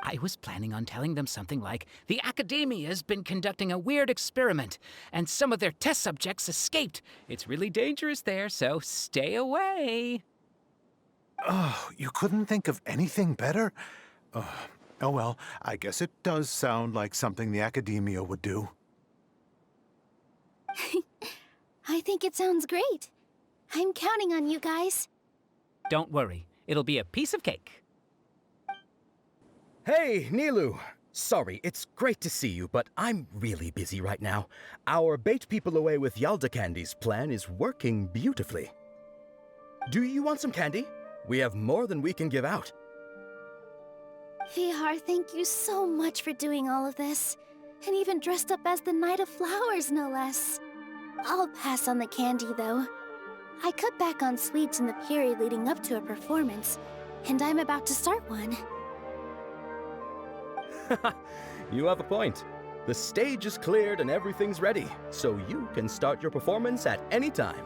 G: I was planning on telling them something like, the Akademiya's been conducting a weird experiment, and some of their test subjects escaped. It's really dangerous there, so stay away.
V: Oh, you couldn't think of anything better? Oh well, I guess it does sound like something the Akademiya would do.
R: I think it sounds great. I'm counting on you guys.
G: Don't worry, it'll be a piece of cake.
W: Hey, Nilu! Sorry, it's great to see you, but I'm really busy right now. Our Bait People Away with Yalda Candies plan is working beautifully. Do you want some candy? We have more than we can give out.
R: Vihar, thank you so much for doing all of this. And even dressed up as the Knight of Flowers, no less. I'll pass on the candy, though. I cut back on sweets in the period leading up to a performance, and I'm about to start one.
W: You have a point. The stage is cleared and everything's ready, so you can start your performance at any time.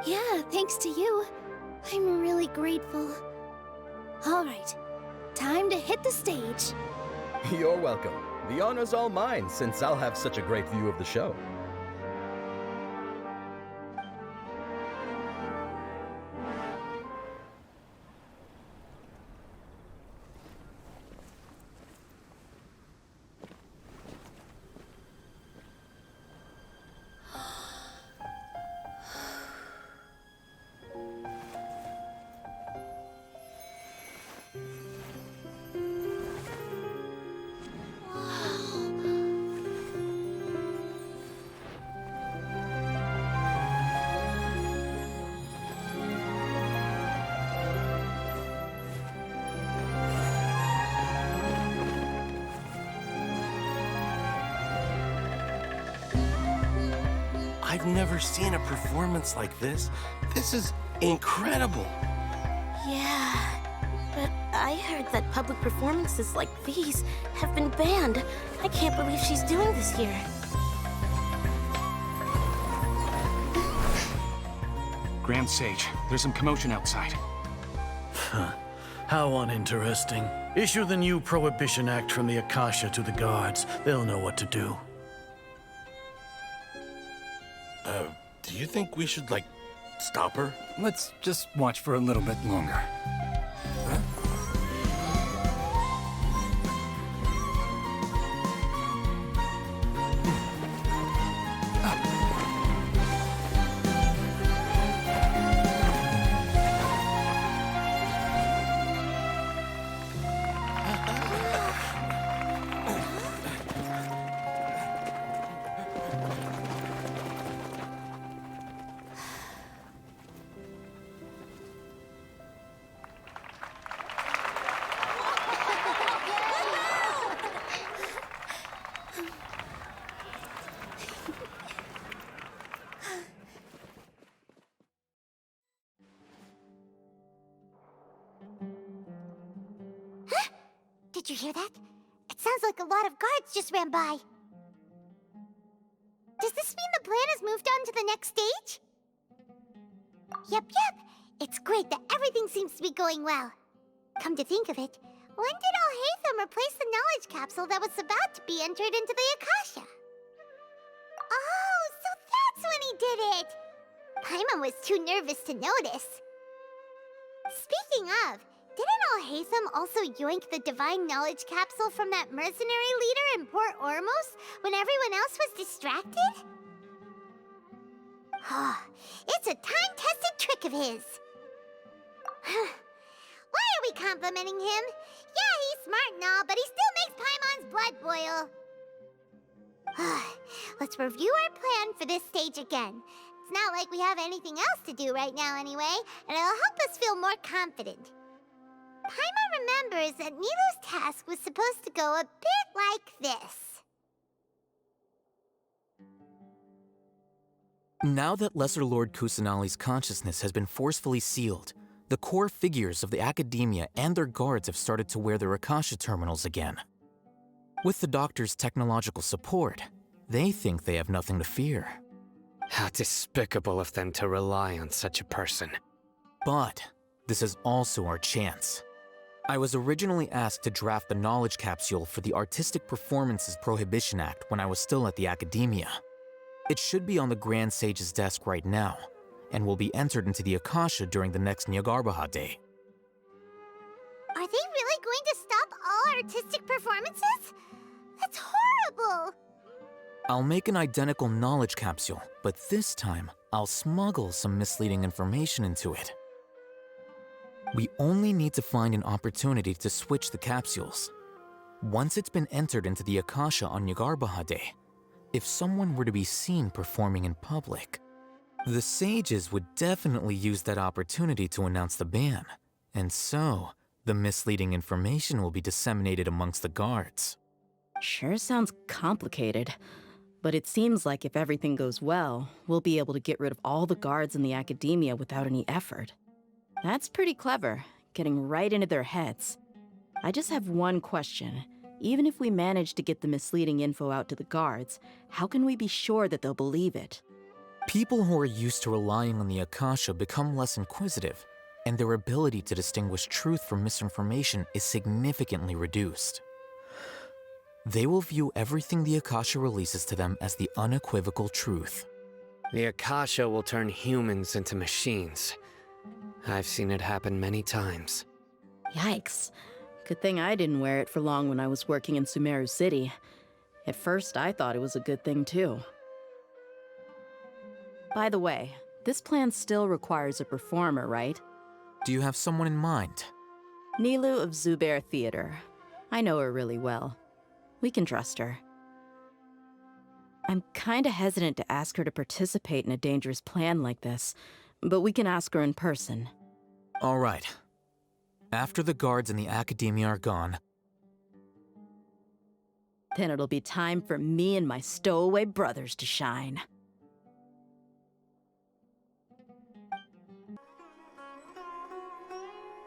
R: Yeah, thanks to you. I'm really grateful. All right, time to hit the stage.
W: You're welcome. The honor's all mine, since I'll have such a great view of the show.
O: I've never seen a performance like this. This is incredible.
X: Yeah, but I heard that public performances like these have been banned. I can't believe she's doing this here.
T: Grand Sage, there's some commotion outside.
S: How uninteresting. Issue the new Prohibition Act from the Akasha to the guards. They'll know what to do.
O: Do you think we should, like, stop her?
T: Let's just watch for a little bit longer.
A: Did you hear that? It sounds like a lot of guards just ran by. Does this mean the plan has moved on to the next stage? Yep. It's great that everything seems to be going well. Come to think of it, when did Alhaitham replace the knowledge capsule that was about to be entered into the Akasha? Oh, so that's when he did it! Paimon was too nervous to notice. Speaking of, didn't Al-Haytham also yoink the divine knowledge capsule from that mercenary leader in Port Ormos when everyone else was distracted? It's a time-tested trick of his. Why are we complimenting him? Yeah, he's smart and all, but he still makes Paimon's blood boil. Let's review our plan for this stage again. It's not like we have anything else to do right now anyway, and it'll help us feel more confident. Paimon remembers that Nilou's task was supposed to go a bit like this.
I: Now that Lesser Lord Kusanali's consciousness has been forcefully sealed, the core figures of the Akademiya and their guards have started to wear their Akasha terminals again. With the Doctor's technological support, they think they have nothing to fear.
E: How despicable of them to rely on such a person.
I: But this is also our chance. I was originally asked to draft the knowledge capsule for the Artistic Performances Prohibition Act when I was still at the Akademiya. It should be on the Grand Sage's desk right now, and will be entered into the Akasha during the next Nyargarbaha Day.
A: Are they really going to stop all artistic performances? That's horrible!
I: I'll make an identical knowledge capsule, but this time, I'll smuggle some misleading information into it. We only need to find an opportunity to switch the capsules. Once it's been entered into the Akasha on Nyargarbaha Day, if someone were to be seen performing in public, the sages would definitely use that opportunity to announce the ban, and so the misleading information will be disseminated amongst the guards.
D: Sure sounds complicated, but it seems like if everything goes well, we'll be able to get rid of all the guards in the Akademiya without any effort. That's pretty clever, getting right into their heads. I just have one question. Even if we manage to get the misleading info out to the guards, how can we be sure that they'll believe it?
I: People who are used to relying on the Akasha become less inquisitive, and their ability to distinguish truth from misinformation is significantly reduced. They will view everything the Akasha releases to them as the unequivocal truth.
E: The Akasha will turn humans into machines. I've seen it happen many times.
D: Yikes. Good thing I didn't wear it for long when I was working in Sumeru City. At first, I thought it was a good thing too. By the way, this plan still requires a performer, right?
I: Do you have someone in mind?
D: Nilou of Zubair Theater. I know her really well. We can trust her. I'm kinda hesitant to ask her to participate in a dangerous plan like this, but we can ask her in person.
I: All right. After the guards and the Akademiya are gone,
D: then it'll be time for me and my stowaway brothers to shine.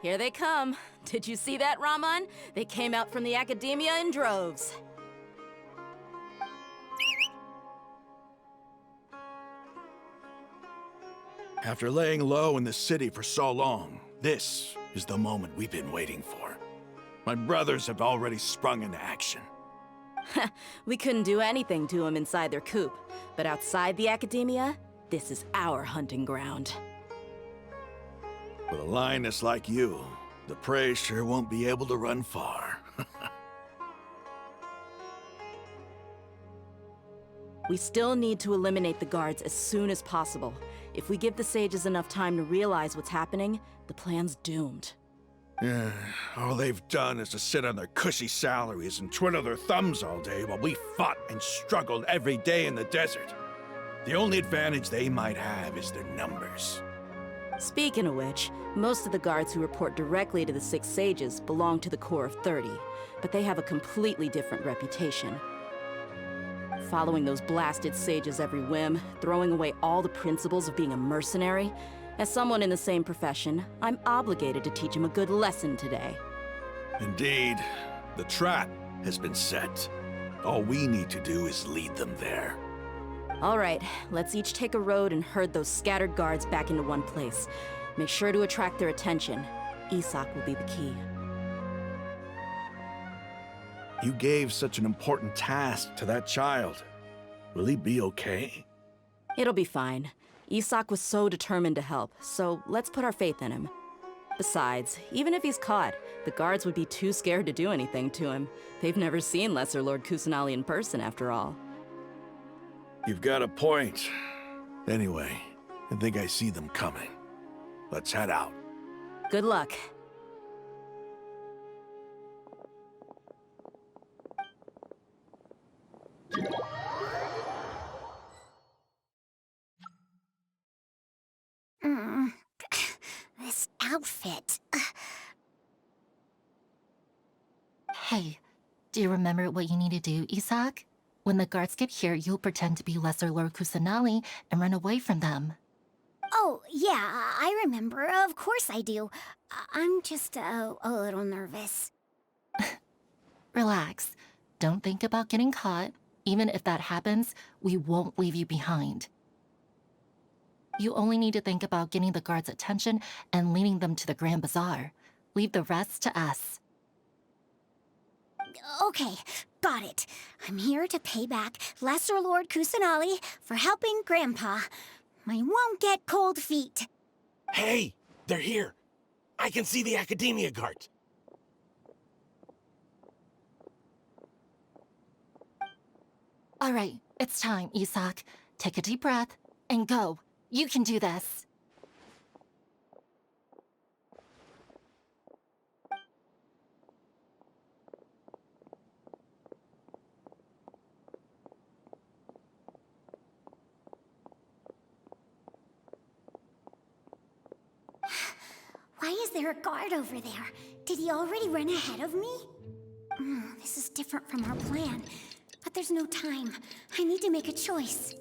D: Here they come. Did you see that, Raman? They came out from the Akademiya in droves.
S: After laying low in the city for so long, this is the moment we've been waiting for. My brothers have already sprung into action.
D: We couldn't do anything to them inside their coop, but outside the Akademiya, this is our hunting ground.
S: With a lioness like you, the prey sure won't be able to run far.
D: We still need to eliminate the guards as soon as possible. If we give the sages enough time to realize what's happening, the plan's doomed.
S: Yeah, all they've done is to sit on their cushy salaries and twiddle their thumbs all day while we fought and struggled every day in the desert. The only advantage they might have is their numbers.
D: Speaking of which, most of the guards who report directly to the Six Sages belong to the Corps of 30, but they have a completely different reputation. Following those blasted sages every whim, throwing away all the principles of being a mercenary. As someone in the same profession, I'm obligated to teach them a good lesson today.
S: Indeed, the trap has been set. All we need to do is lead them there.
D: All right, let's each take a road and herd those scattered guards back into one place. Make sure to attract their attention. Isak will be the key.
S: You gave such an important task to that child. Will he be okay?
D: It'll be fine. Isak was so determined to help, so let's put our faith in him. Besides, even if he's caught, the guards would be too scared to do anything to him. They've never seen Lesser Lord Kusanali in person, after all.
F: You've got a point. Anyway, I think I see them coming. Let's head out.
D: Good luck.
A: This outfit.
B: Hey, do you remember what you need to do, Isak? When the guards get here, you'll pretend to be Lesser Lord Kusanali and run away from them.
A: Oh, yeah, I remember. Of course I do. I'm just a little nervous.
B: Relax. Don't think about getting caught. Even if that happens, we won't leave you behind. You only need to think about getting the guards' attention and leading them to the Grand Bazaar. Leave the rest to us.
A: Okay, got it. I'm here to pay back Lesser Lord Kusanali for helping Grandpa. I won't get cold feet.
H: Hey, they're here. I can see the Akademiya guards.
B: All right, it's time, Isak. Take a deep breath and go. You can do this.
A: Why is there a guard over there? Did he already run ahead of me? This is different from our plan. But there's no time. I need to make a choice.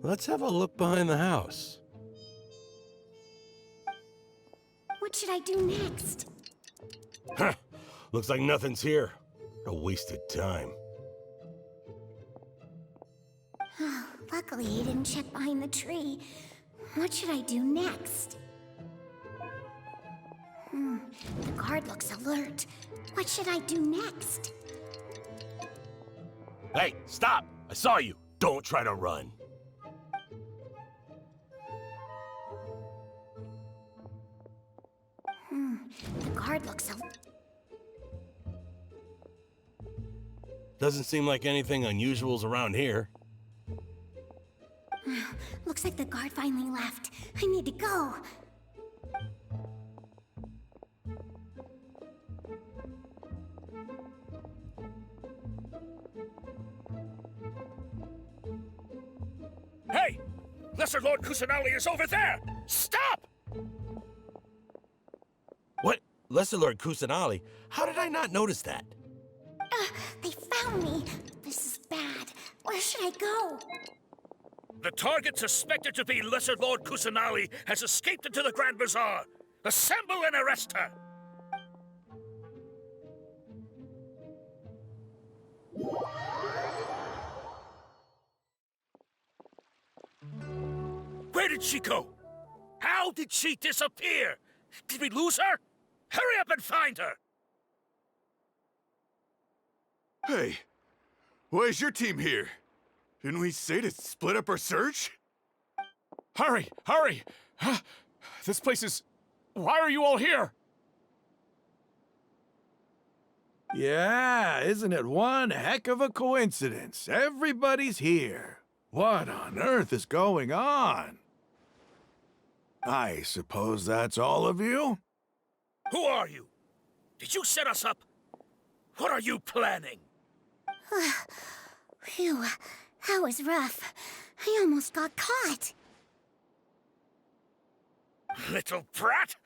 H: Let's have a look behind the house.
A: What should I do next?
H: Huh. Looks like nothing's here. A wasted time.
A: Luckily, he didn't check behind the tree. What should I do next? The guard looks alert. What should I do next?
H: Hey, stop! I saw you. Don't try to run.
A: The guard looks alert.
H: Doesn't seem like anything unusual's around here.
A: Looks like the guard finally left. I need to go.
H: Hey! Lesser Lord Kusanali is over there! Stop! What? Lesser Lord Kusanali? How did I not notice that?
A: They found me. This is bad. Where should I go?
H: The target suspected to be Lesser Lord Kusanali has escaped into the Grand Bazaar. Assemble and arrest her! Where did she go? How did she disappear? Did we lose her? Hurry up and find her!
J: Hey, why is your team here? Didn't we say to split up our search?
O: Hurry! Hurry! This place is... Why are you all here?
F: Yeah, isn't it one heck of a coincidence? Everybody's here. What on earth is going on? I suppose that's all of you?
H: Who are you? Did you set us up? What are you planning?
A: Phew, that was rough. I almost got caught.
H: Little brat!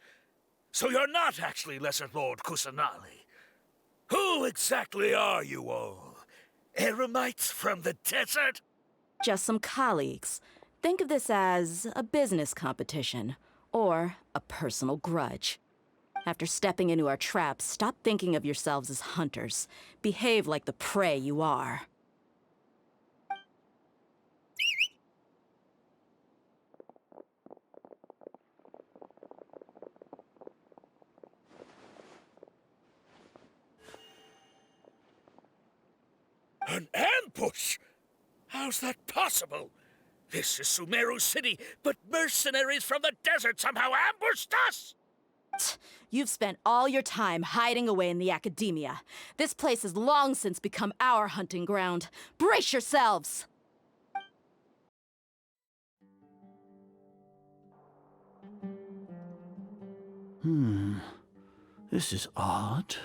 H: So you're not actually Lesser Lord Kusanali. Who exactly are you all? Eremites from the desert?
D: Just some colleagues. Think of this as a business competition, or a personal grudge. After stepping into our traps, stop thinking of yourselves as hunters. Behave like the prey you are.
H: How's that possible? This is Sumeru City, but mercenaries from the desert somehow ambushed us!
D: You've spent all your time hiding away in the Akademiya. This place has long since become our hunting ground. Brace yourselves!
S: This is odd.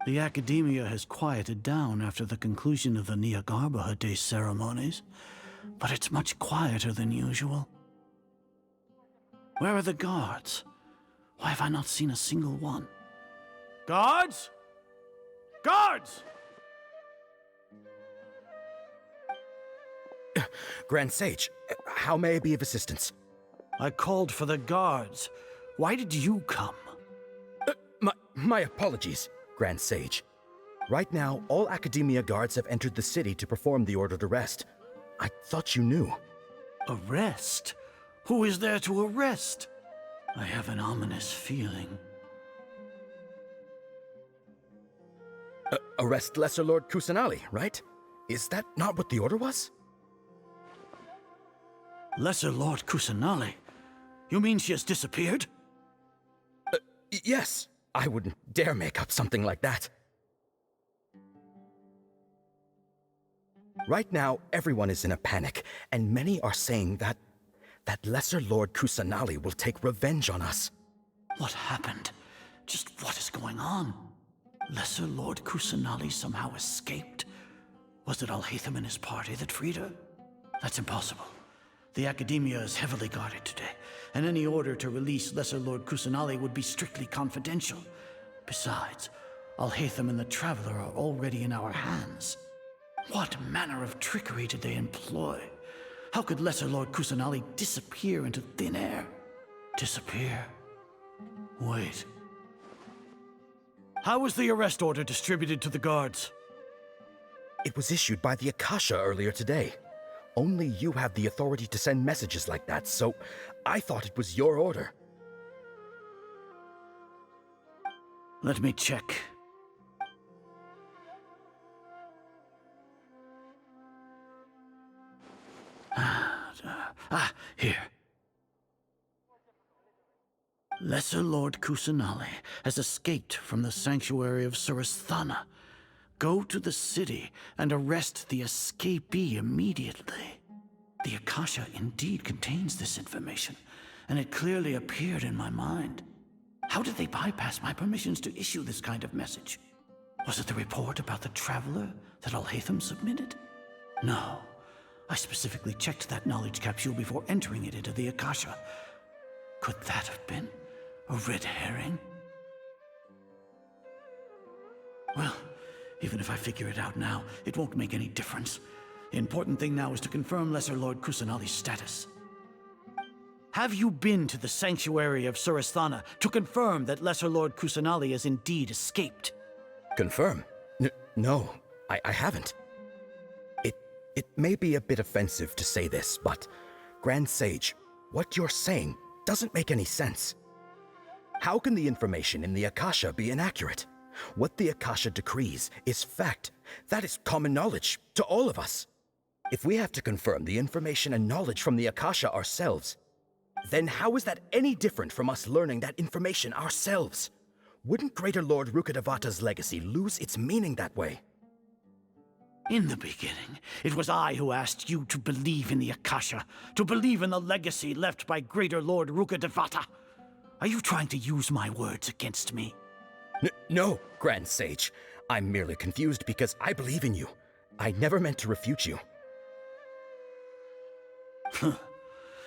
S: The Akademiya has quieted down after the conclusion of the Nyagarbha Day ceremonies, but it's much quieter than usual. Where are the guards? Why have I not seen a single one? Guards? Guards!
W: Grand Sage, how may I be of assistance?
S: I called for the guards. Why did you come?
W: My apologies, Grand Sage. Right now, all Akademiya guards have entered the city to perform the ordered arrest. I thought you knew.
S: Arrest? Who is there to arrest? I have an ominous feeling.
W: Arrest Lesser Lord Kusanali, right? Is that not what the order was?
S: Lesser Lord Kusanali? You mean she has disappeared?
W: Yes. I wouldn't dare make up something like that. Right now, everyone is in a panic, and many are saying that Lesser Lord Kusanali will take revenge on us.
S: What happened? Just what is going on? Lesser Lord Kusanali somehow escaped? Was it Alhaitham and his party that freed her? That's impossible. The Akademiya is heavily guarded today, and any order to release Lesser Lord Kusanali would be strictly confidential. Besides, Alhaitham and the Traveler are already in our hands. What manner of trickery did they employ? How could Lesser Lord Kusanali disappear into thin air? Disappear? Wait. How was the arrest order distributed to the guards?
W: It was issued by the Akasha earlier today. Only you have the authority to send messages like that, so I thought it was your order.
S: Let me check. Here. Lesser Lord Kusanali has escaped from the sanctuary of Suristhana. Go to the city and arrest the escapee immediately. The Akasha indeed contains this information, and it clearly appeared in my mind. How did they bypass my permissions to issue this kind of message? Was it the report about the Traveler that Alhaitham submitted? No. I specifically checked that knowledge capsule before entering it into the Akasha. Could that have been a red herring? Well, even if I figure it out now, it won't make any difference. The important thing now is to confirm Lesser Lord Kusanali's status. Have you been to the sanctuary of Suristhana to confirm that Lesser Lord Kusanali has indeed escaped?
W: Confirm? No, I haven't. It may be a bit offensive to say this, but Grand Sage, what you're saying doesn't make any sense. How can the information in the Akasha be inaccurate? What the Akasha decrees is fact. That is common knowledge to all of us. If we have to confirm the information and knowledge from the Akasha ourselves, then how is that any different from us learning that information ourselves? Wouldn't Greater Lord Rukkhadevata's legacy lose its meaning that way?
S: In the beginning, it was I who asked you to believe in the Akasha, to believe in the legacy left by Greater Lord Rukkhadevata. Are you trying to use my words against me?
W: No, Grand Sage. I'm merely confused because I believe in you. I never meant to refute you.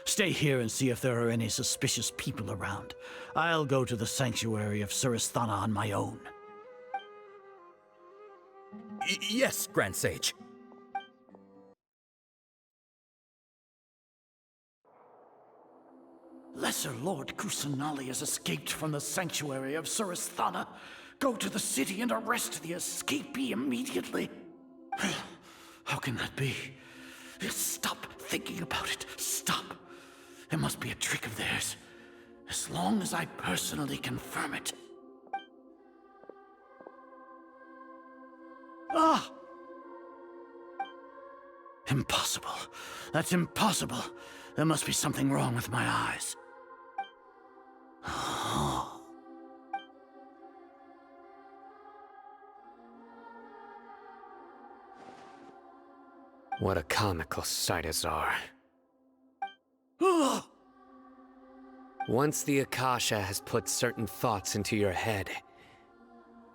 S: Stay here and see if there are any suspicious people around. I'll go to the sanctuary of Suristhana on my own.
W: Yes, Grand Sage.
S: Lesser Lord Kusanali has escaped from the sanctuary of Suristhana. Go to the city and arrest the escapee immediately. How can that be? Stop thinking about it. Stop. It must be a trick of theirs. As long as I personally confirm it. Ah! Impossible. That's impossible. There must be something wrong with my eyes.
E: What a comical sight, Azar. Once the Akasha has put certain thoughts into your head,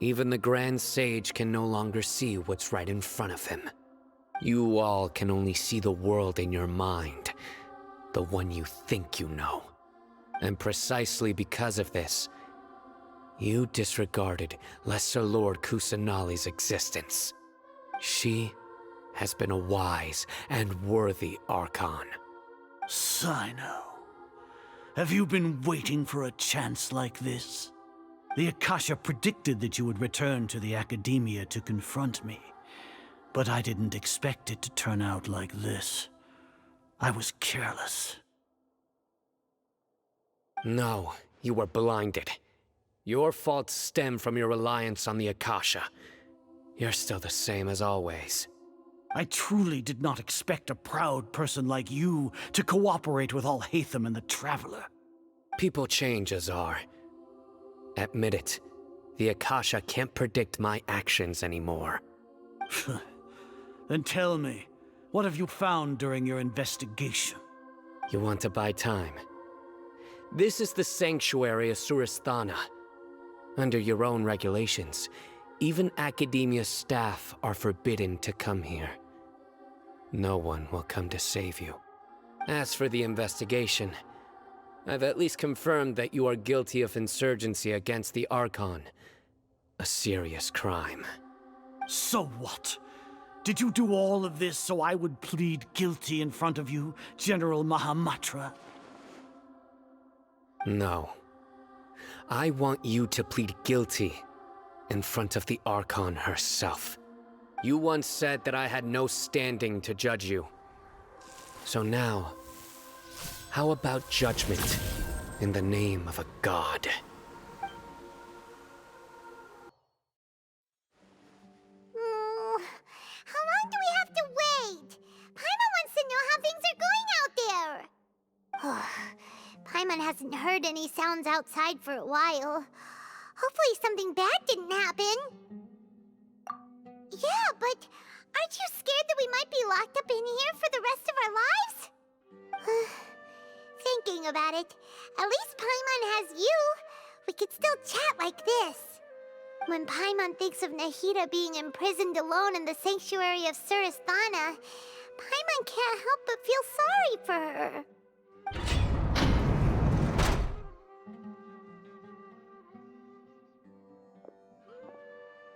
E: even the Grand Sage can no longer see what's right in front of him. You all can only see the world in your mind, the one you think you know. And precisely because of this, you disregarded Lesser Lord Kusanali's existence. She has been a wise and worthy Archon.
S: Cyno, have you been waiting for a chance like this? The Akasha predicted that you would return to the Akademiya to confront me, but I didn't expect it to turn out like this. I was careless.
E: No, you were blinded. Your faults stem from your reliance on the Akasha. You're still the same as always.
S: I truly did not expect a proud person like you to cooperate with Alhaitham and the Traveler.
E: People change, Azar. Admit it. The Akasha can't predict my actions anymore.
S: Then tell me, what have you found during your investigation?
E: You want to buy time? This is the sanctuary of Surasthana. Under your own regulations, even Akademiya staff are forbidden to come here. No one will come to save you. As for the investigation, I've at least confirmed that you are guilty of insurgency against the Archon. A serious crime.
S: So what? Did you do all of this so I would plead guilty in front of you, General Mahamatra?
E: No. I want you to plead guilty in front of the Archon herself. You once said that I had no standing to judge you. So now, how about judgment in the name of a god?
A: How long do we have to wait? Paimon wants to know how things are going out there. Paimon hasn't heard any sounds outside for a while. Hopefully something bad didn't happen. Yeah, but aren't you scared that we might be locked up in here for the rest of our lives? Thinking about it, at least Paimon has you. We could still chat like this. When Paimon thinks of Nahida being imprisoned alone in the sanctuary of Surasthana, Paimon can't help but feel sorry for her.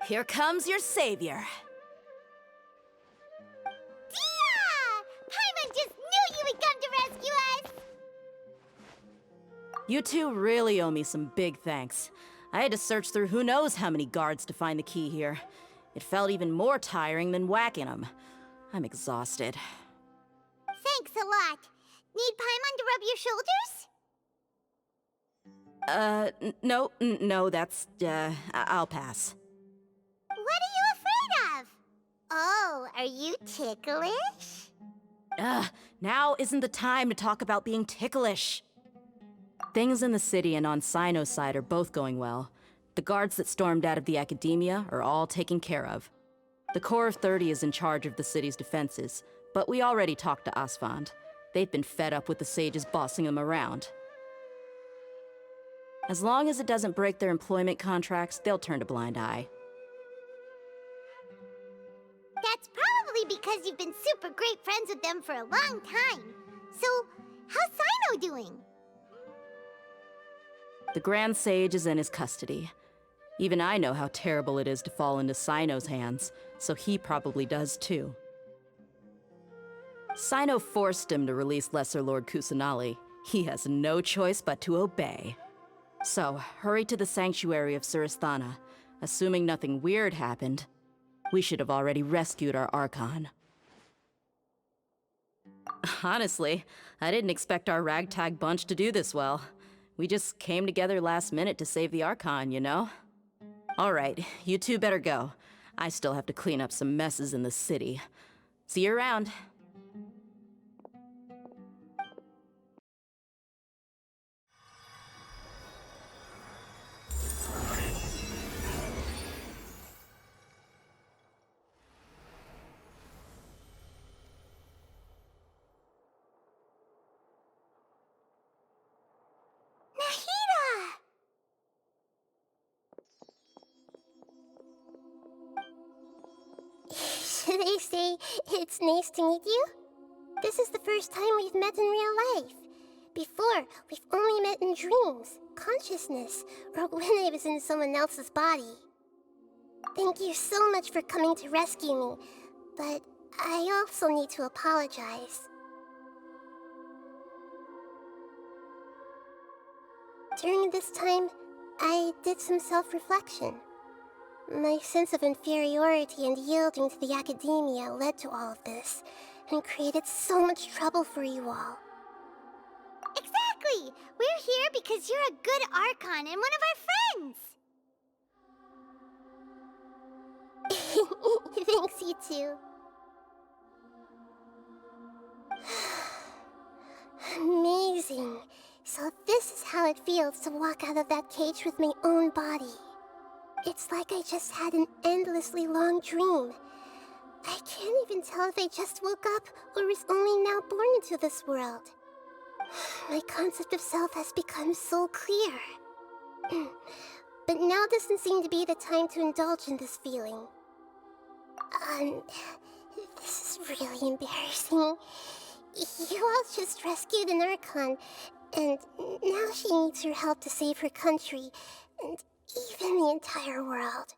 D: Here comes your savior.
A: Dia! Paimon just knew you would come to rescue us!
D: You two really owe me some big thanks. I had to search through who knows how many guards to find the key here. It felt even more tiring than whacking them. I'm exhausted.
A: Thanks a lot. Need Paimon to rub your shoulders?
D: No, that's, I'll pass.
A: What are you afraid of? Oh, are you ticklish?
D: Now isn't the time to talk about being ticklish. Things in the city and on Cyno's side are both going well. The guards that stormed out of the Akademiya are all taken care of. The Corps of 30 is in charge of the city's defenses, but we already talked to Asfand. They've been fed up with the sages bossing them around. As long as it doesn't break their employment contracts, they'll turn a blind eye.
A: That's probably because you've been super great friends with them for a long time. So, how's Cyno doing?
D: The Grand Sage is in his custody. Even I know how terrible it is to fall into Cyno's hands, so he probably does too. Cyno forced him to release Lesser Lord Kusanali. He has no choice but to obey. So, hurry to the sanctuary of Surasthana. Assuming nothing weird happened, we should have already rescued our Archon. Honestly, I didn't expect our ragtag bunch to do this well. We just came together last minute to save the Archon, you know? Alright, you two better go. I still have to clean up some messes in the city. See you around.
A: They say it's nice to meet you. This is the first time we've met in real life. Before, we've only met in dreams, consciousness, or when I was in someone else's body. Thank you so much for coming to rescue me, but I also need to apologize. During this time, I did some self-reflection. My sense of inferiority and yielding to the Akademiya led to all of this, and created so much trouble for you all.
L: Exactly! We're here because you're a good Archon and one of our friends!
A: Thanks, you too. Amazing. So this is how it feels to walk out of that cage with my own body. It's like I just had an endlessly long dream. I can't even tell if I just woke up or was only now born into this world. My concept of self has become so clear. But now doesn't seem to be the time to indulge in this feeling. This is really embarrassing. You all just rescued an Archon, and now she needs your help to save her country, and even the entire world.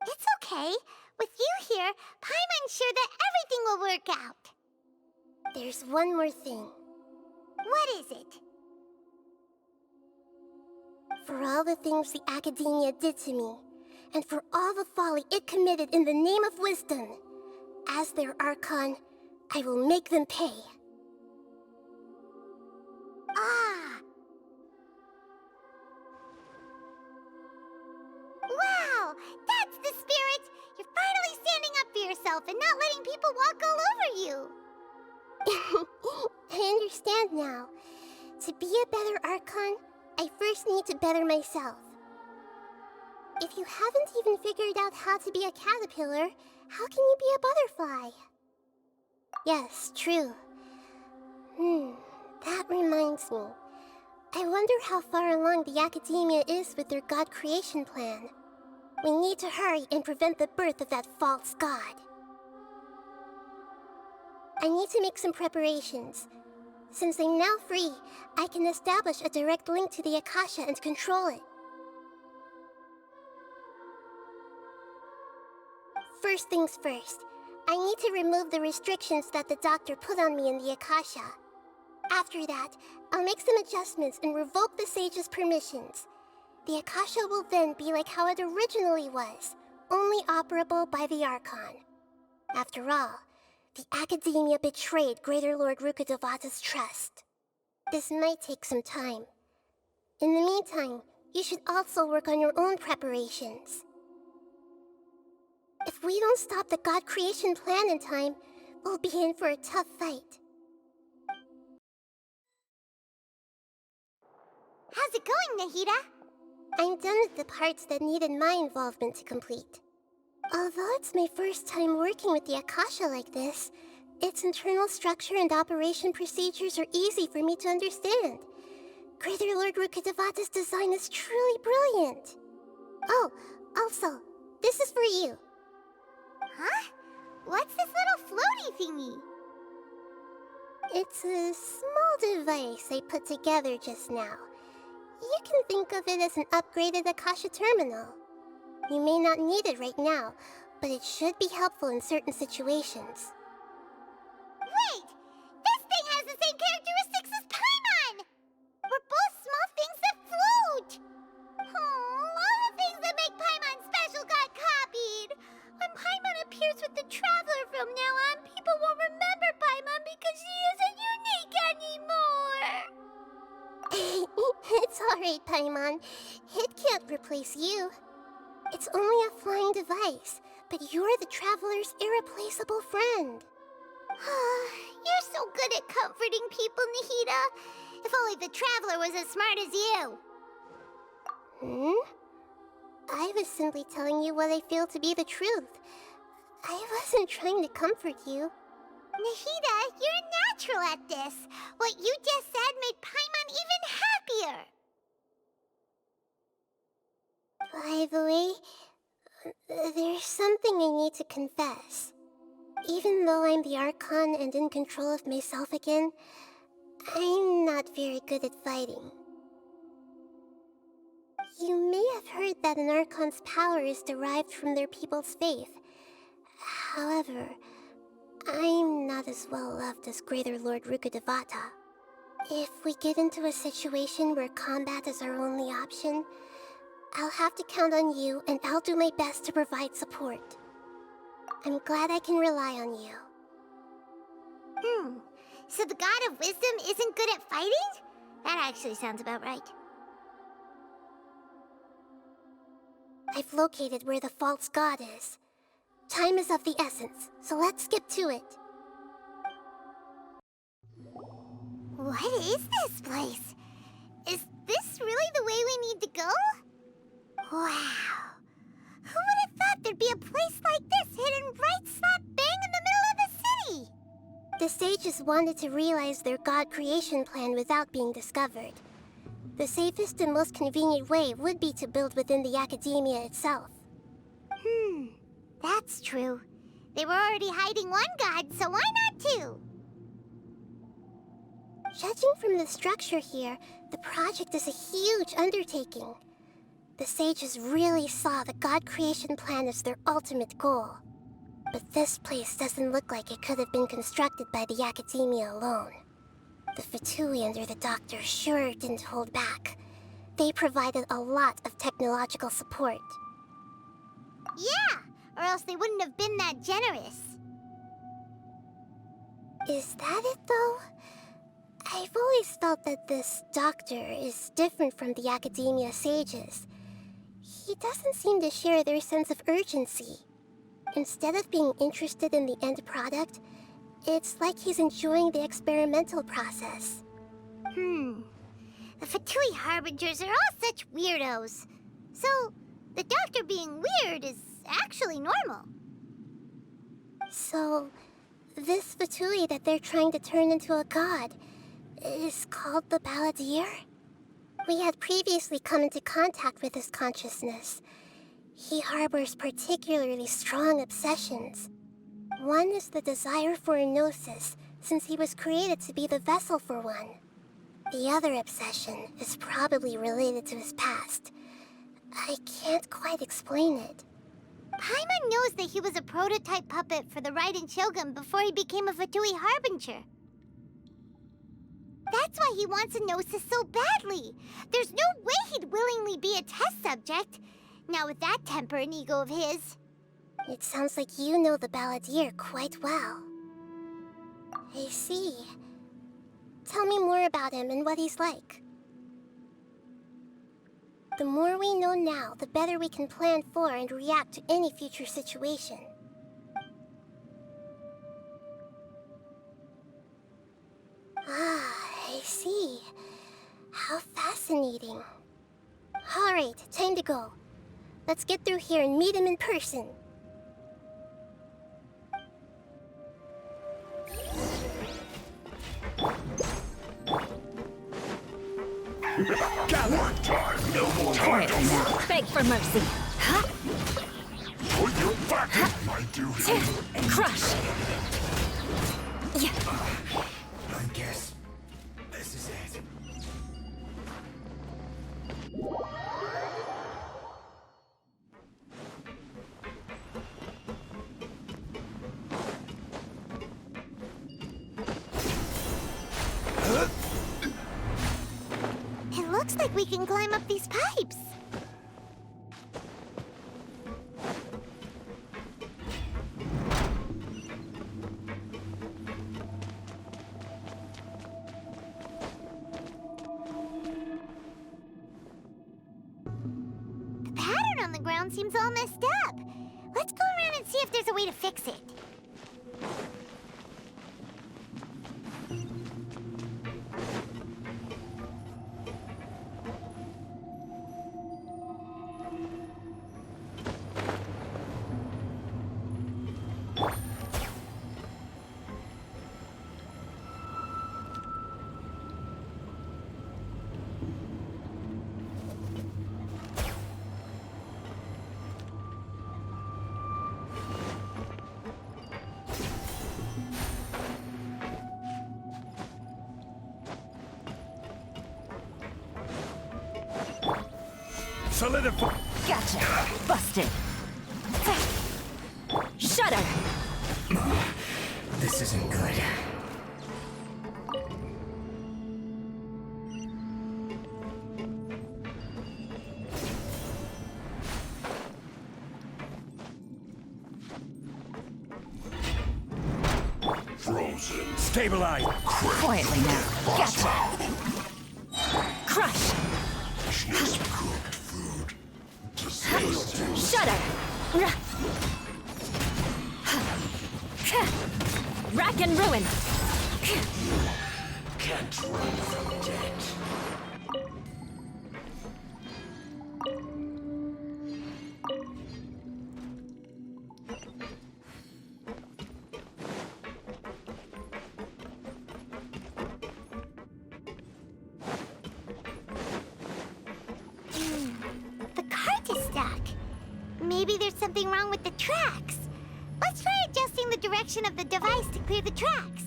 L: It's okay. With you here, Paimon's sure that everything will work out.
A: There's one more thing.
L: What is it?
A: For all the things the Akademiya did to me, and for all the folly it committed in the name of wisdom, as their Archon, I will make them pay.
L: Ah! Wow! That's the spirit! You're finally standing up for yourself and not letting people walk all over you!
A: I understand now. To be a better Archon, I first need to better myself. If you haven't even figured out how to be a caterpillar, how can you be a butterfly? Yes, true. That reminds me. I wonder how far along the Akademiya is with their god creation plan. We need to hurry and prevent the birth of that false god. I need to make some preparations. Since I'm now free, I can establish a direct link to the Akasha and control it. First things first, I need to remove the restrictions that the doctor put on me in the Akasha. After that, I'll make some adjustments and revoke the sage's permissions. The Akasha will then be like how it originally was, only operable by the Archon. After all, the Akademiya betrayed Greater Lord Rukkhadevata's trust. This might take some time. In the meantime, you should also work on your own preparations. If we don't stop the god creation plan in time, we'll be in for a tough fight.
L: How's it going, Nahida?
A: I'm done with the parts that needed my involvement to complete. Although it's my first time working with the Akasha like this, its internal structure and operation procedures are easy for me to understand. Greater Lord Rukkhadevata's design is truly brilliant. Oh, also, this is for you.
L: Huh? What's this little floaty thingy?
A: It's a small device I put together just now. You can think of it as an upgraded Akasha terminal. You may not need it right now, but it should be helpful in certain situations.
L: Wait! This thing has the same characteristics as Paimon! We're both small things that float! Oh, all the things that make Paimon special got copied! When Paimon appears with the Traveler from now on, people won't remember Paimon because she isn't unique anymore!
A: It's alright, Paimon. It can't replace you. It's only a flying device, but you're the Traveler's irreplaceable friend.
L: You're so good at comforting people, Nahida. If only the Traveler was as smart as you.
A: I was simply telling you what I feel to be the truth. I wasn't trying to comfort you.
L: Nahida, you're natural at this. What you just said made Paimon even happier.
A: By the way, there's something I need to confess.
L: Even though I'm the Archon and in control of myself again, I'm not very good at fighting. You may have heard that an Archon's power is derived from their people's faith. However, I'm not as well loved as Greater Lord Rukkhadevata. If we get into a situation where combat is our only option, I'll have to count on you, and I'll do my best to provide support. I'm glad I can rely on you.
A: So the God of Wisdom isn't good at fighting? That actually sounds about right.
L: I've located where the false god is. Time is of the essence, so let's get to it.
A: What is this place? Is this really the way we need to go? Wow. Who would have thought there'd be a place like this hidden right slap bang in the middle of the city?
L: The sages wanted to realize their god creation plan without being discovered. The safest and most convenient way would be to build within the Akademiya itself.
A: That's true. They were already hiding one god, so why not two?
L: Judging from the structure here, the project is a huge undertaking. The sages really saw the god creation plan as their ultimate goal. But this place doesn't look like it could have been constructed by the Akademiya alone. The Fatui under the Doctor sure didn't hold back. They provided a lot of technological support.
A: Yeah, or else they wouldn't have been that generous.
L: Is that it, though? I've always felt that this Doctor is different from the Akademiya sages. He doesn't seem to share their sense of urgency. Instead of being interested in the end product, it's like he's enjoying the experimental process.
A: The Fatui Harbingers are all such weirdos. So, the Doctor being weird is actually normal.
L: So, this Fatui that they're trying to turn into a god is called the Balladeer? We had previously come into contact with his consciousness. He harbors particularly strong obsessions. One is the desire for a gnosis, since he was created to be the vessel for one. The other obsession is probably related to his past. I can't quite explain it.
A: Paimon knows that he was a prototype puppet for the Raiden Shogun before he became a Fatui Harbinger. That's why he wants a gnosis so badly. There's no way he'd willingly be a test subject. Now with that temper and ego of his.
L: It sounds like you know the Balladeer quite well. I see. Tell me more about him and what he's like. The more we know now, the better we can plan for and react to any future situation. I see. How fascinating. Alright, time to go. Let's get through here and meet him in person.
H: Gather time, no more time to work.
B: Beg for mercy. Huh?
H: Put your back in my duty.
B: Crush. Yeah.
H: I guess this is it.
A: It looks like we can climb up these pipes. The pattern on the ground seems all messed up. Let's go around and see if there's a way to fix it.
H: solidify.
D: Gotcha. Busted. Shudder.
K: This isn't good.
H: Frozen. Stabilize.
D: Quietly now. Gotcha. Crush.
H: She's cooked food. Disgusting.
D: Shudder. Rack and ruin.
K: Can't run from death.
A: The cart is stuck. Maybe there's something wrong with the tracks. Let's try adjusting the direction of the device to clear the tracks.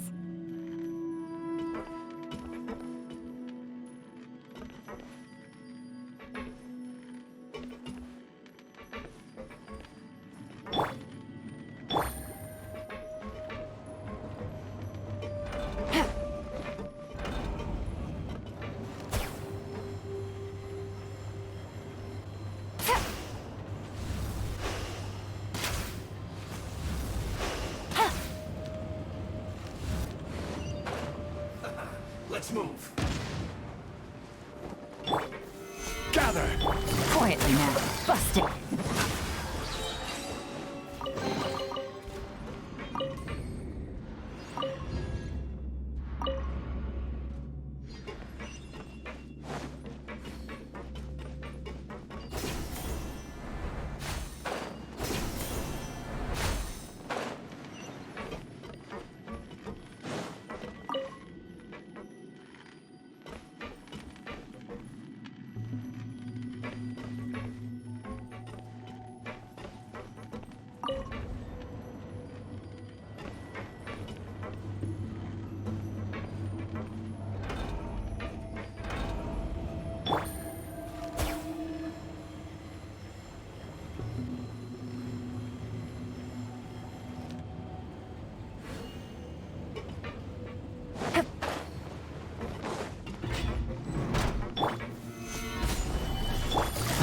K: Let's move.
H: Gather.
D: Quietly now. Busted.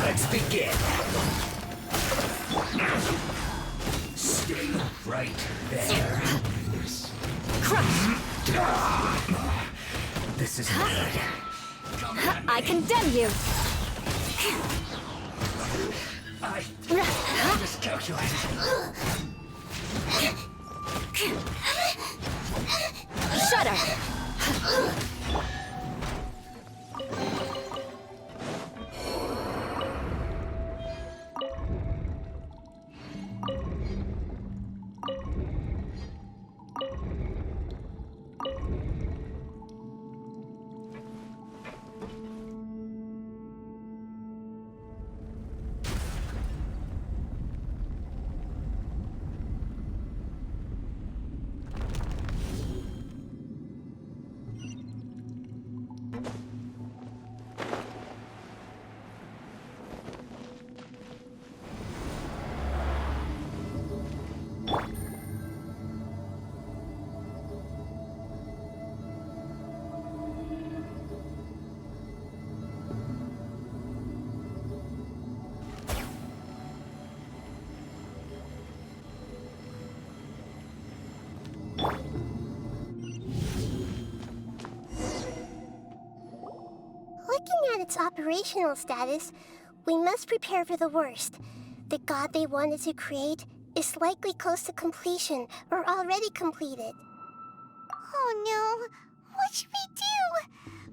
K: Let's begin. Stay right there.
D: Crush.
K: This isn't good.
D: I condemn you.
K: I miscalculated.
D: Shudder.
L: Looking at its operational status, we must prepare for the worst. The god they wanted to create is likely close to completion or already completed.
A: Oh no! What should we do?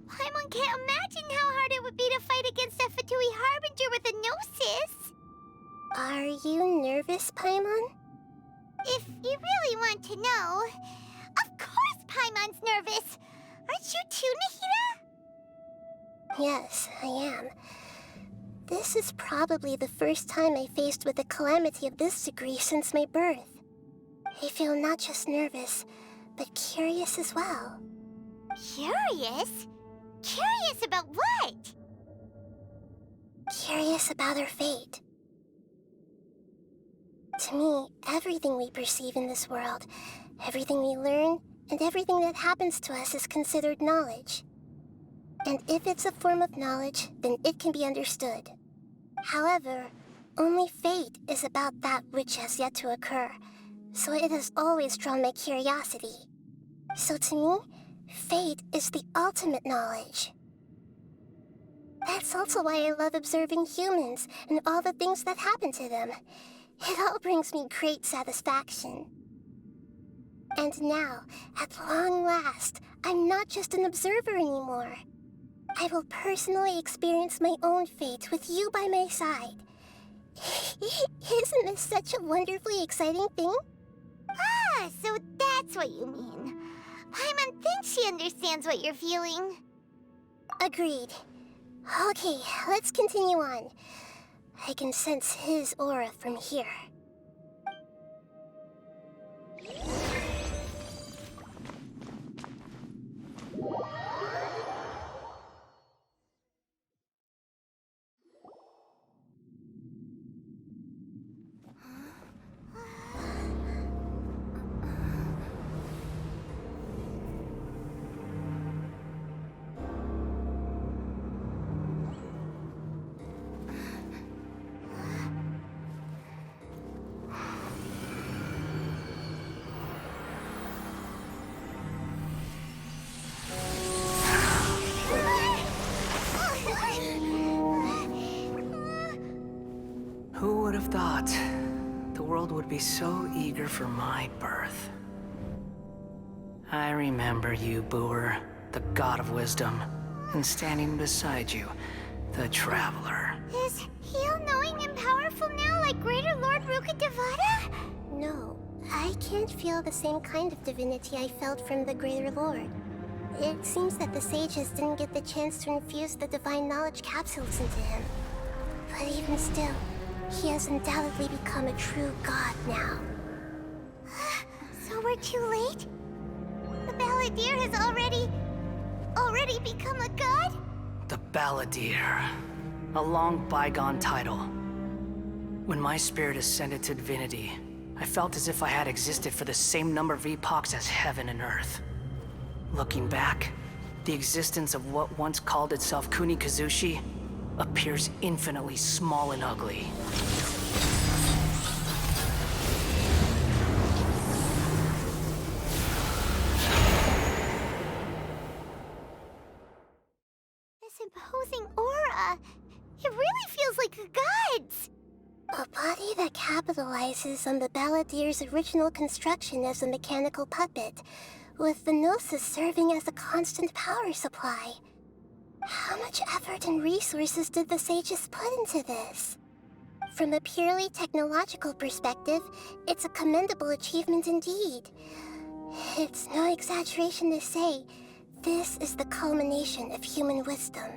A: Paimon can't imagine how hard it would be to fight against a Fatui Harbinger with a Gnosis!
L: Are you nervous, Paimon?
A: If you really want to know, of course Paimon's nervous! Aren't you too, Nahida?
L: Yes, I am. This is probably the first time I faced with a calamity of this degree since my birth. I feel not just nervous, but curious as well.
A: Curious? Curious about what?
L: curious about her fate. To me, everything we perceive in this world, everything we learn, and everything that happens to us is considered knowledge. And if it's a form of knowledge, then it can be understood. However, only fate is about that which has yet to occur, so it has always drawn my curiosity. So to me, fate is the ultimate knowledge. That's also why I love observing humans and all the things that happen to them. It all brings me great satisfaction. And now, at long last, I'm not just an observer anymore. I will personally experience my own fate with you by my side. Isn't this such a wonderfully exciting thing?
A: Ah, so that's what you mean. Paimon thinks she understands what you're feeling.
L: Agreed. Okay, let's continue on. I can sense his aura from here.
E: Who would have thought the world would be so eager for my birth? I remember you, Booer, the god of wisdom, and standing beside you, the traveler.
A: Is he all-knowing and powerful now like Greater Lord Rukkhadevata?
L: No, I can't feel the same kind of divinity I felt from the Greater Lord. It seems that the sages didn't get the chance to infuse the divine knowledge capsules into him. But even still, he has undoubtedly become a true god now.
A: So we're too late? The Balladeer has already become a god?
E: The Balladeer. A long bygone title. When my spirit ascended to divinity, I felt as if I had existed for the same number of epochs as heaven and earth. Looking back, the existence of what once called itself Kunikazushi appears infinitely small and ugly.
A: This imposing aura, it really feels like the gods!
L: A body that capitalizes on the Balladeer's original construction as a mechanical puppet, with the Gnosis serving as a constant power supply. How much effort and resources did the sages put into this? From a purely technological perspective, it's a commendable achievement indeed. It's no exaggeration to say, this is the culmination of human wisdom.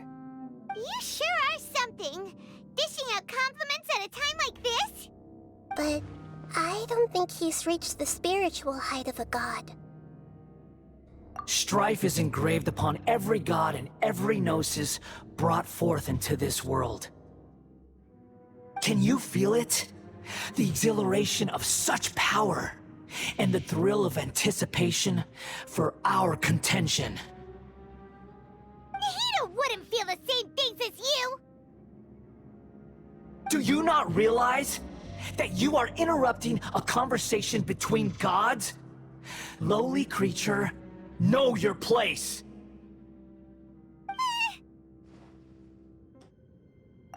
A: You sure are something! Dishing out compliments at a time like this?
L: But I don't think he's reached the spiritual height of a god.
E: Strife is engraved upon every god and every gnosis brought forth into this world. Can you feel it? The exhilaration of such power, and the thrill of anticipation for our contention.
A: Nahida wouldn't feel the same things as you!
E: Do you not realize that you are interrupting a conversation between gods? Lowly creature, know your place!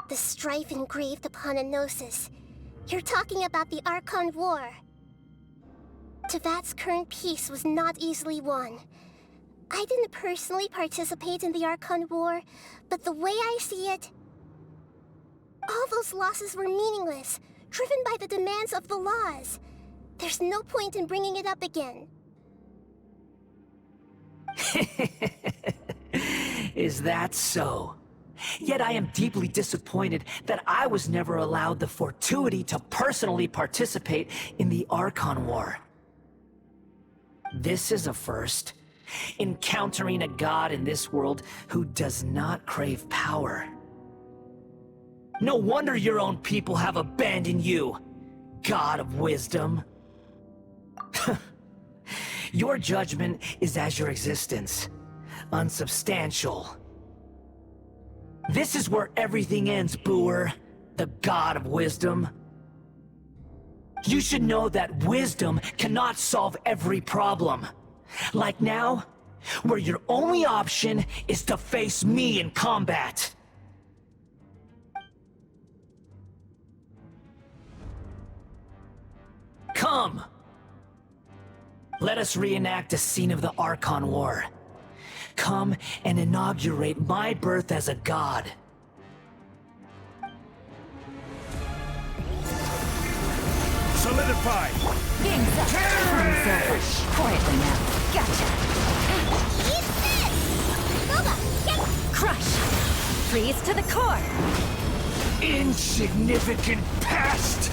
L: The strife engraved upon a Gnosis. You're talking about the Archon War. Tevat's current peace was not easily won. I didn't personally participate in the Archon War, but the way I see it, all those losses were meaningless, driven by the demands of the laws. There's no point in bringing it up again.
E: Is that so? Yet I am deeply disappointed that I was never allowed the fortuity to personally participate in the Archon War. This is a first. Encountering a god in this world who does not crave power.
K: No wonder your own people have abandoned you, God of Wisdom. Your judgment is as your existence, unsubstantial. This is where everything ends, Booer, the God of Wisdom. You should know that wisdom cannot solve every problem. Like now, where your only option is to face me in combat. Come! Let us reenact a scene of the Archon War. Come and inaugurate my birth as a god.
H: Solidify!
B: Game's up. Time's over. Quietly now. Gotcha.
L: Eat this! Boba, get...
B: Crush. Freeze to the core.
K: Insignificant pest!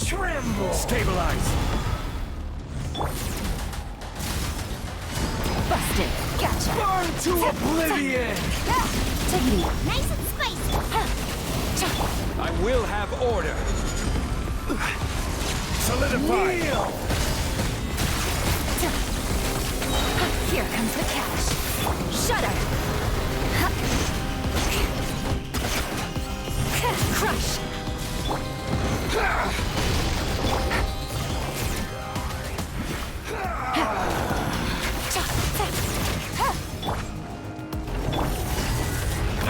K: Tremble!
H: Stabilize!
B: Busted. Gotcha.
K: Burn to oblivion!
B: Take it easy.
L: Nice and spicy!
H: I will have order! Solidify!
K: Kneel!
B: Here comes the cash. Shudder. Crush.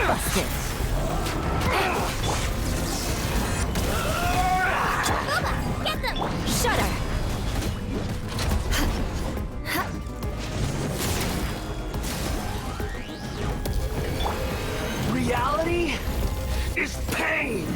B: Busted.
L: Boba, get them!
B: Shudder.
K: Reality is pain!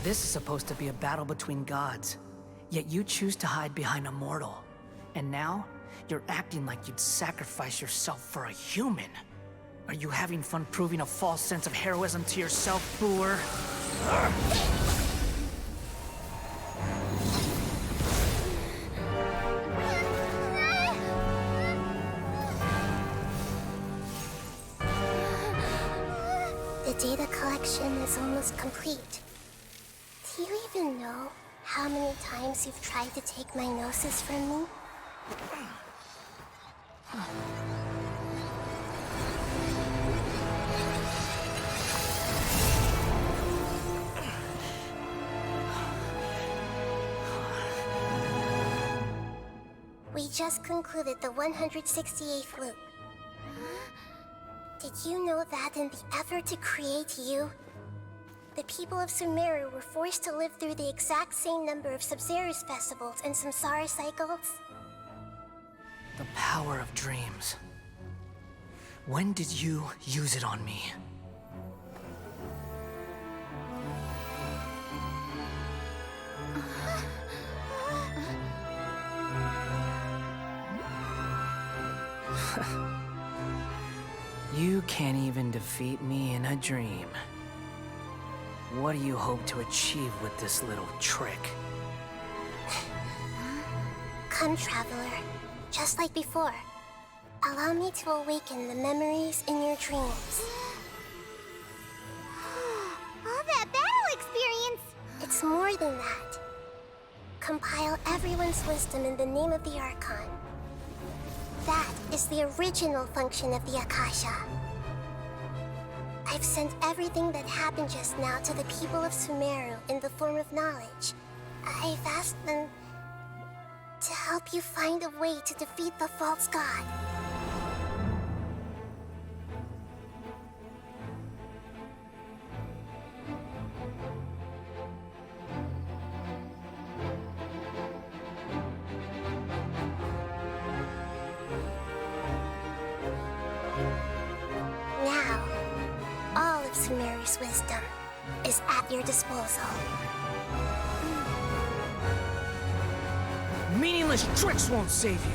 K: This is supposed to be a battle between gods, yet you choose to hide behind a mortal. And now, you're acting like you'd sacrifice yourself for a human. Are you having fun proving a false sense of heroism to yourself, Booer?
L: The data collection is almost complete. Do you even know how many times you've tried to take my gnosis from me? We just concluded the 168th loop. Did you know that in the effort to create you, the people of Sumeru were forced to live through the exact same number of Sub-Zerus festivals and samsara cycles?
K: The power of dreams. When did you use it on me? You can't even defeat me in a dream. What do you hope to achieve with this little trick?
L: Come, Traveler. Just like before. Allow me to awaken the memories in your dreams.
A: All that battle experience!
L: It's more than that. Compile everyone's wisdom in the name of the Archon. That is the original function of the Akasha. I've sent everything that happened just now to the people of Sumeru in the form of knowledge. I've asked them to help you find a way to defeat the false god. Now, all of Sumeru's wisdom is at your disposal.
K: Meaningless tricks won't save you.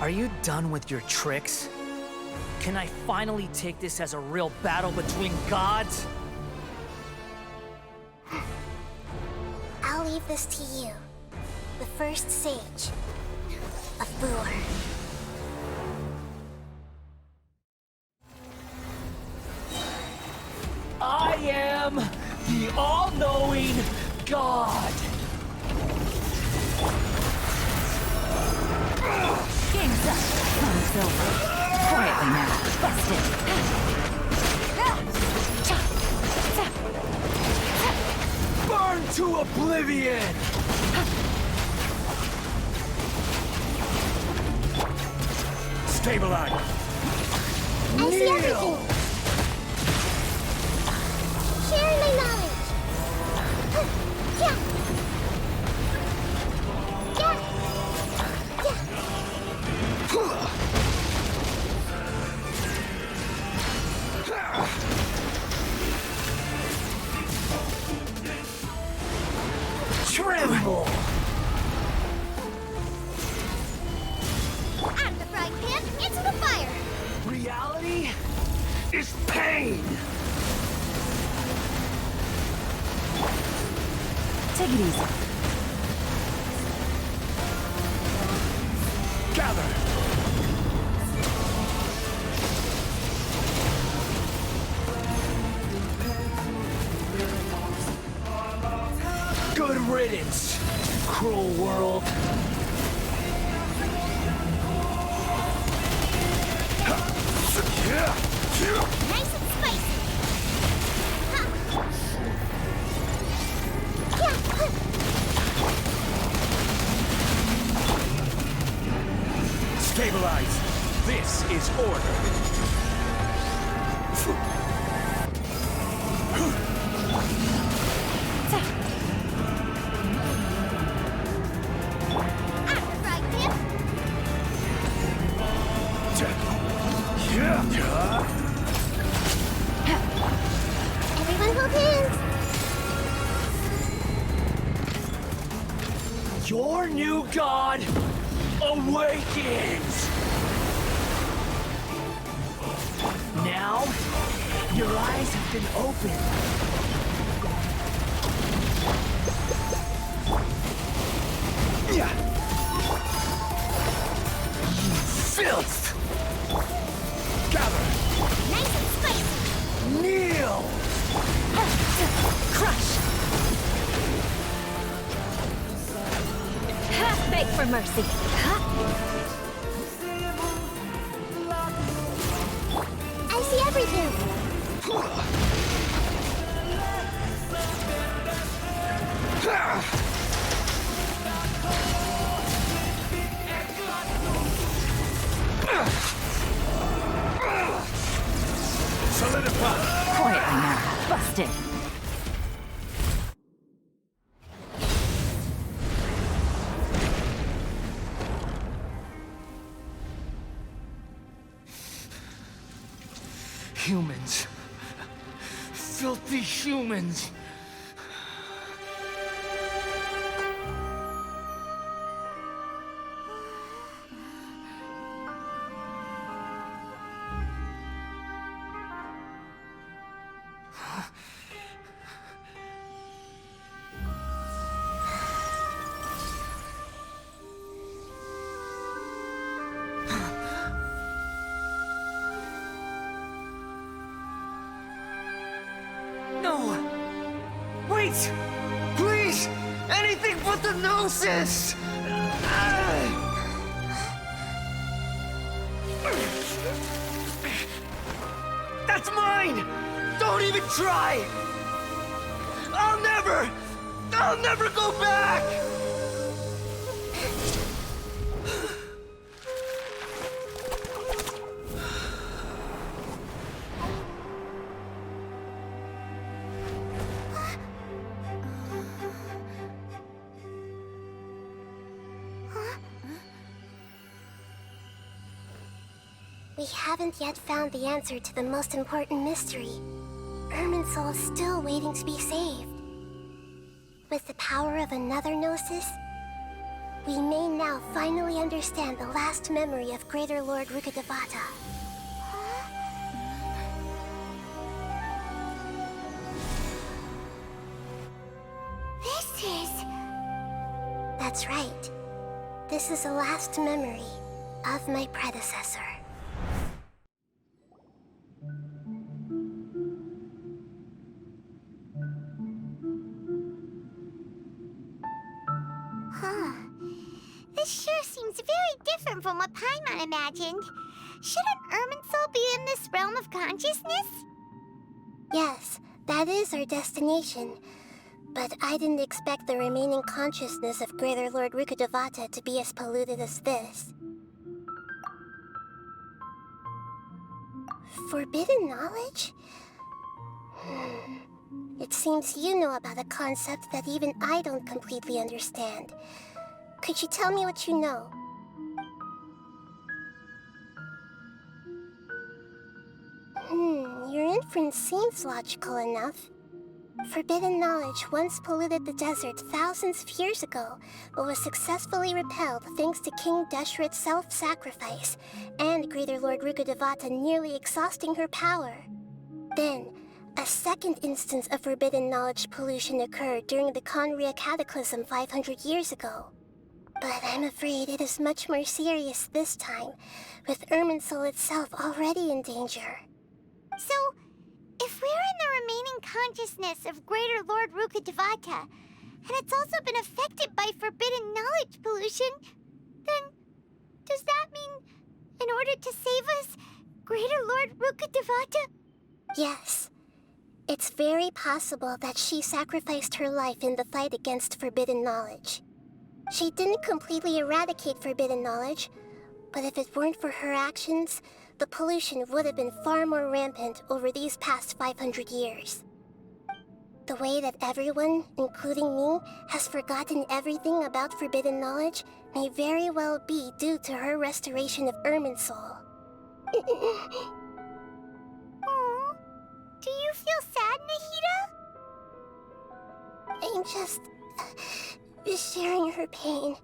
K: Are you done with your tricks? Can I finally take this as a real battle between gods?
L: I'll leave this to you, the first sage of Boor.
K: I am the all-knowing God!
M: Game's up. Fun's over. Quietly now. Busted.
K: Burn to oblivion!
H: Stabilize!
L: I see everything! Sharing my knowledge! Yeah!
K: Tremble!
A: Out of the frying pan, into the fire!
K: Reality is pain!
M: Take it easy.
K: Gather! Good riddance, cruel world.
A: Nice and spicy!
H: Stabilize! This is order!
L: Everyone hold hands!
K: Your new god awakens! Now, your eyes have been opened. You filth! Gather!
A: Nice and spicy!
K: Kneel!
M: Crush! Beg for mercy.
L: I see everything!
M: Quietly now. Busted.
K: Humans. Filthy humans. No! Wait! Please! Anything but the Gnosis! That's mine! Don't even try! I'll never go back!
A: We haven't yet found the answer to the most important mystery. Irminsul is still waiting to be saved. With the power of another Gnosis, we may now finally understand the last memory of Greater Lord Rukkhadevata. That's right. This is the last memory of my predecessor.
L: This sure seems very different from what Paimon imagined. Shouldn't Irminsul be in this realm of consciousness?
A: Yes, that is our destination. But I didn't expect the remaining consciousness of Greater Lord Rukkhadevata to be as polluted as this. Forbidden knowledge? It seems you know about a concept that even I don't completely understand. Could you tell me what you know? Your inference seems logical enough. Forbidden knowledge once polluted the desert thousands of years ago, but was successfully repelled thanks to King Deshret's self-sacrifice, and Greater Lord Rukkhadevata nearly exhausting her power. Then, a second instance of forbidden knowledge pollution occurred during the Conria Cataclysm 500 years ago. But I'm afraid it is much more serious this time, with Irminsul itself already in danger.
L: So, if we're in the remaining consciousness of Greater Lord Rukkhadevata, and it's also been affected by forbidden knowledge pollution, then does that mean, in order to save us, Greater Lord Rukkhadevata?
A: Yes. It's very possible that she sacrificed her life in the fight against forbidden knowledge. She didn't completely eradicate forbidden knowledge, but if it weren't for her actions, the pollution would have been far more rampant over these past 500 years. The way that everyone, including me, has forgotten everything about forbidden knowledge may very well be due to her restoration of Irminsul.
L: Aww. Do you feel sad, Nahida?
A: I'm just sharing her pain.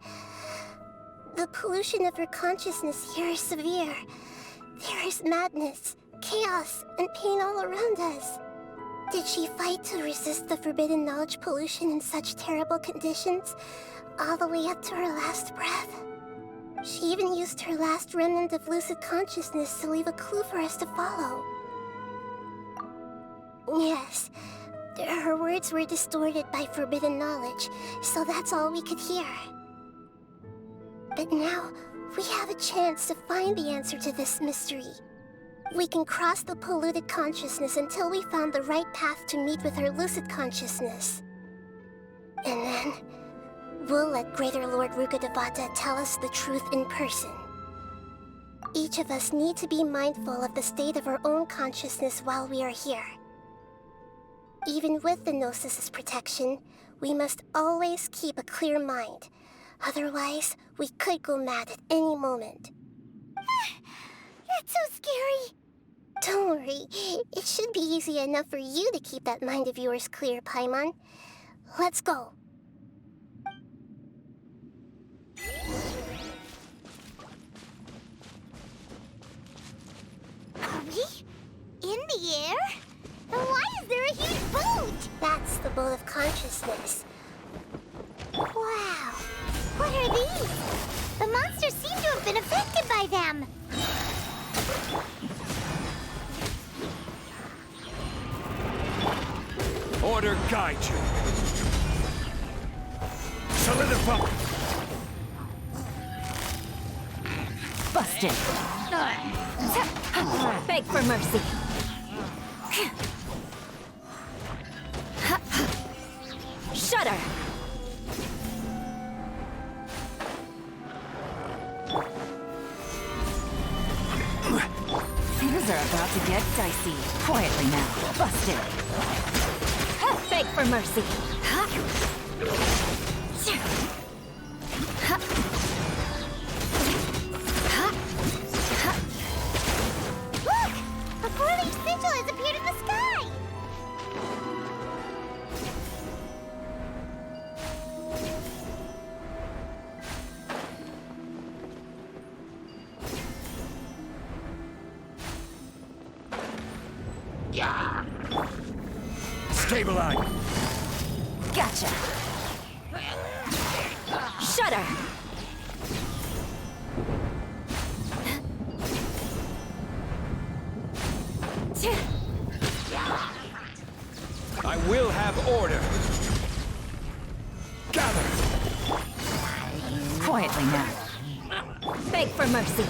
A: The pollution of her consciousness here is severe. There is madness, chaos, and pain all around us. Did she fight to resist the forbidden knowledge pollution in such terrible conditions, all the way up to her last breath? She even used her last remnant of lucid consciousness to leave a clue for us to follow. Yes, her words were distorted by forbidden knowledge, so that's all we could hear. But now, we have a chance to find the answer to this mystery. We can cross the polluted consciousness until we found the right path to meet with her lucid consciousness. And then, we'll let Greater Lord Rukkhadevata tell us the truth in person. Each of us need to be mindful of the state of our own consciousness while we are here. Even with the Gnosis' protection, we must always keep a clear mind. Otherwise, we could go mad at any moment.
L: That's so scary.
A: Don't worry. It should be easy enough for you to keep that mind of yours clear, Paimon. Let's go.
L: Are we? In the air? And why is there a huge boat?
A: That's the boat of consciousness.
L: Wow. What are these? The monsters seem to have been affected by them.
H: Order guide you. Solidify.
M: Busted. Beg for mercy. Shudder. Things are about to get dicey. Quietly now. Busted. Beg for mercy.
L: Look! A four-leaf sigil has appeared in the sky!
H: Stabilize.
M: Gotcha. Shudder.
H: I will have order. Gather.
M: Quietly now. Beg for mercy.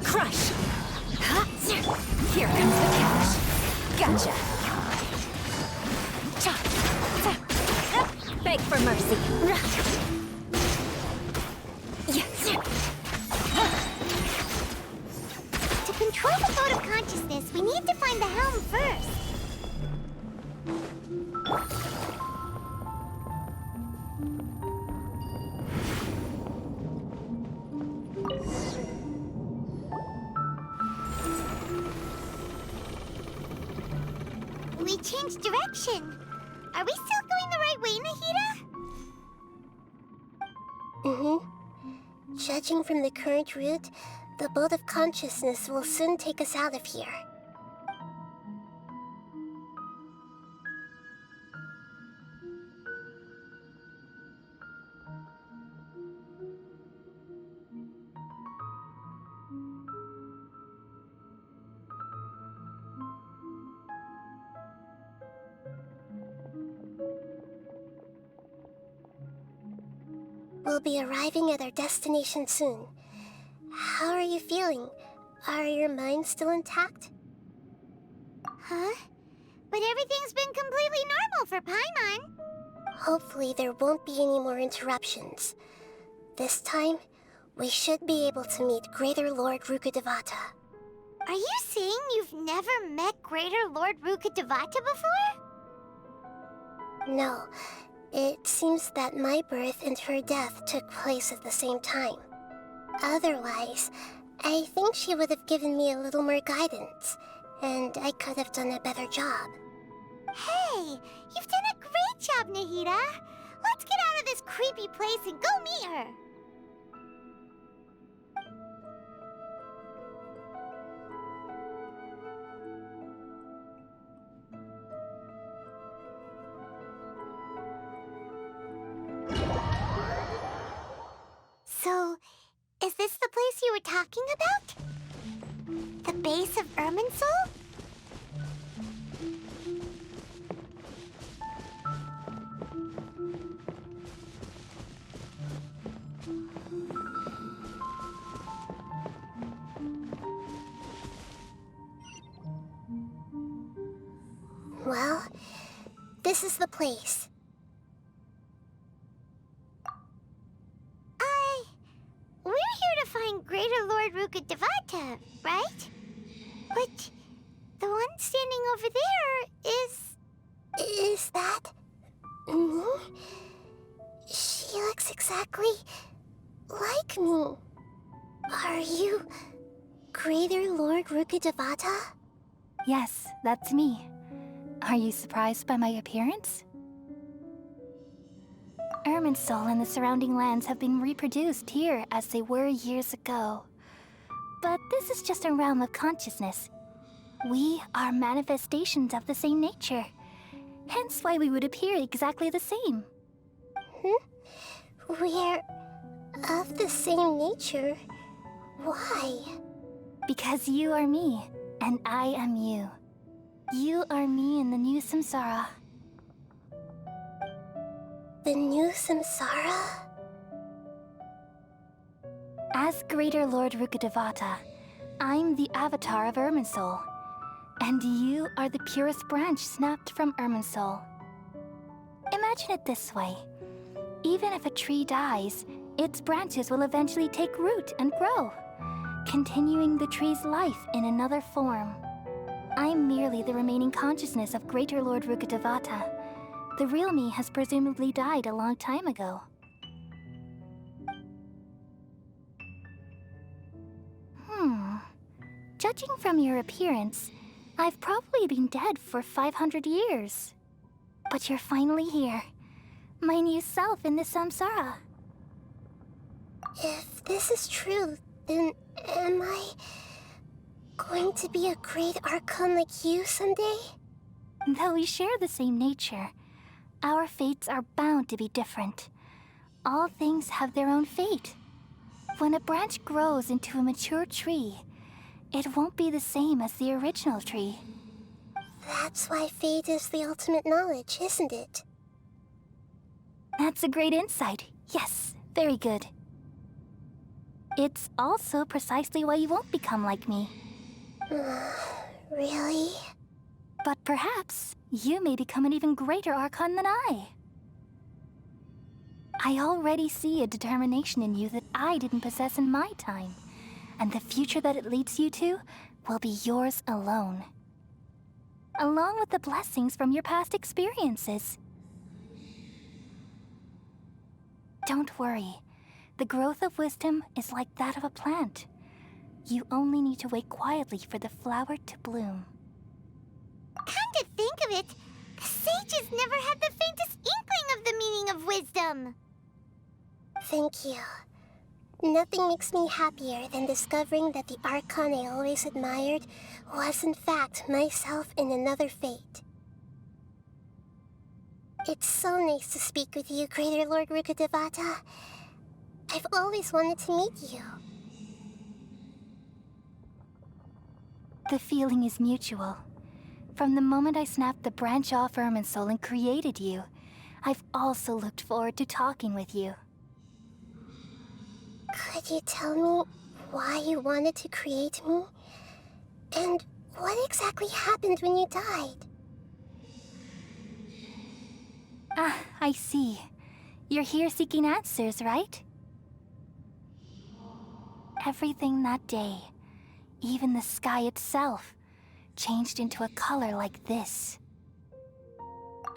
M: Crush. Here comes the cash. Gotcha. Beg for mercy.
L: To control the boat of consciousness, we need to find the helm first. We changed direction. Are we still going the right way, Nahida?
A: Judging from the current route, the boat of consciousness will soon take us out of here. We'll be arriving at our destination soon. How are you feeling? Are your minds still intact?
L: Huh? But everything's been completely normal for Paimon.
A: Hopefully there won't be any more interruptions. This time, we should be able to meet Greater Lord Rukkhadevata.
L: Are you saying you've never met Greater Lord Rukkhadevata before?
A: No. It seems that my birth and her death took place at the same time. Otherwise, I think she would have given me a little more guidance, and I could have done a better job.
L: Hey, you've done a great job, Nahida. Let's get out of this creepy place and go meet her. So, is this the place you were talking about? The base of Irminsul?
A: Well, this is the place. right? But the one standing over there is...
L: Is that... me? She looks exactly like me. Are you Greater Lord Rukkhadevata?
R: Yes, that's me. Are you surprised by my appearance? Irminsul and the surrounding lands have been reproduced here as they were years ago. But this is just a realm of consciousness. We are manifestations of the same nature. Hence why we would appear exactly the same.
L: We're of the same nature? Why?
R: Because you are me, and I am you. You are me in the new samsara.
L: The new samsara?
R: As Greater Lord Rukkhadevata, I'm the avatar of Irminsul, and you are the purest branch snapped from Irminsul. Imagine it this way. Even if a tree dies, its branches will eventually take root and grow, continuing the tree's life in another form. I'm merely the remaining consciousness of Greater Lord Rukkhadevata. The real me has presumably died a long time ago. Judging from your appearance, I've probably been dead for 500 years. But you're finally here. My new self in the samsara.
L: If this is true, then am I going to be a great Archon like you someday?
R: Though we share the same nature, our fates are bound to be different. All things have their own fate. When a branch grows into a mature tree, it won't be the same as the original tree.
L: That's why fate is the ultimate knowledge, isn't it?
R: That's a great insight. Yes, very good. It's also precisely why you won't become like me.
L: Really?
R: But perhaps you may become an even greater Archon than I. I already see a determination in you that I didn't possess in my time, and the future that it leads you to will be yours alone. Along with the blessings from your past experiences. Don't worry. The growth of wisdom is like that of a plant. You only need to wait quietly for the flower to bloom.
A: Come to think of it, the sages never had the faintest inkling of the meaning of wisdom.
L: Thank you. Nothing makes me happier than discovering that the Archon I always admired was in fact myself in another fate. It's so nice to speak with you, Greater Lord Rukkhadevata. I've always wanted to meet you.
R: The feeling is mutual. From the moment I snapped the branch off Irminsul and created you, I've also looked forward to talking with you.
L: Could you tell me why you wanted to create me? And what exactly happened when you died?
R: Ah, I see. You're here seeking answers, right? Everything that day, even the sky itself, changed into a color like this.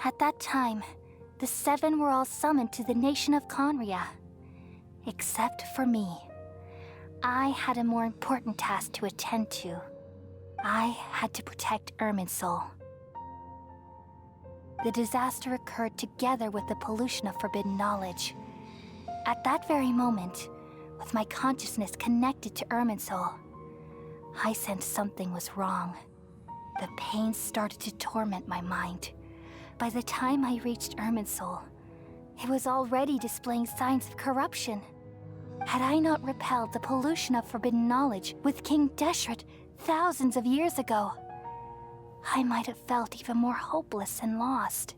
R: At that time, the seven were all summoned to the nation of Conria. Except for me. I had a more important task to attend to. I had to protect Irminsul. The disaster occurred together with the pollution of forbidden knowledge. At that very moment, with my consciousness connected to Irminsul, I sensed something was wrong. The pain started to torment my mind. By the time I reached Irminsul, it was already displaying signs of corruption. Had I not repelled the pollution of forbidden knowledge with King Deshret thousands of years ago, I might have felt even more hopeless and lost.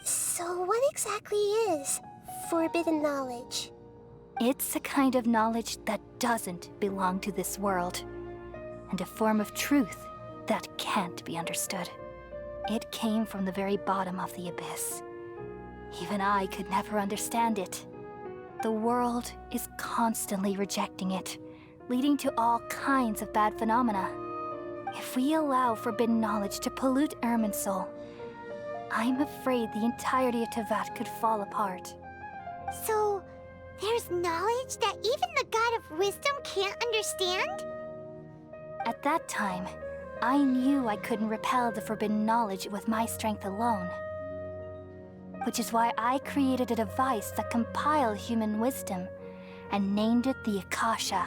L: So what exactly is forbidden knowledge?
R: It's a kind of knowledge that doesn't belong to this world, and a form of truth that can't be understood. It came from the very bottom of the abyss. Even I could never understand it. The world is constantly rejecting it,
C: leading to all kinds of bad phenomena. If we allow forbidden knowledge to pollute Irminsul, I'm afraid the entirety of Tevat could fall apart.
L: So, there's knowledge that even the God of Wisdom can't understand?
C: At that time, I knew I couldn't repel the forbidden knowledge with my strength alone. Which is why I created a device that compiled human wisdom and named it the Akasha.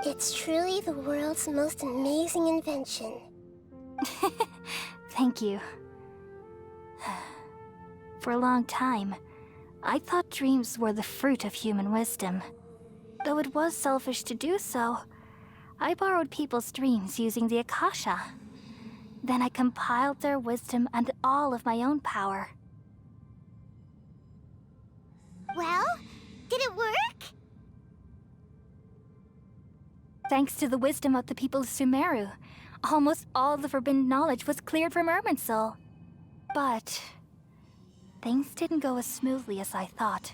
L: It's truly the world's most amazing invention.
C: Thank you. For a long time, I thought dreams were the fruit of human wisdom. Though it was selfish to do so, I borrowed people's dreams using the Akasha. Then I compiled their wisdom and all of my own power.
L: Well, did it work?
C: Thanks to the wisdom of the people of Sumeru, almost all the forbidden knowledge was cleared from Irminsul. But things didn't go as smoothly as I thought.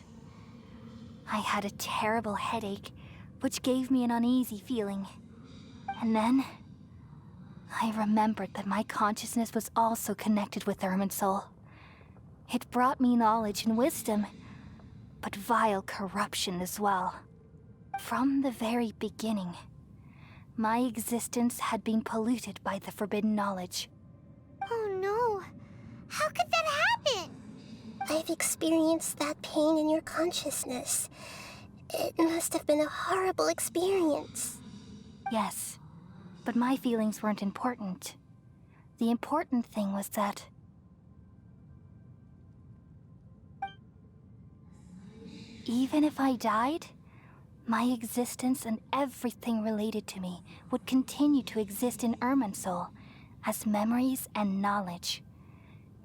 C: I had a terrible headache, which gave me an uneasy feeling. And then, I remembered that my consciousness was also connected with Irminsul. It brought me knowledge and wisdom, but vile corruption as well. From the very beginning, my existence had been polluted by the forbidden knowledge.
L: Oh no, how could that happen? I've experienced that pain in your consciousness. It must have been a horrible experience.
C: Yes, but my feelings weren't important. The important thing was that even if I died, my existence and everything related to me would continue to exist in Irminsul as memories and knowledge,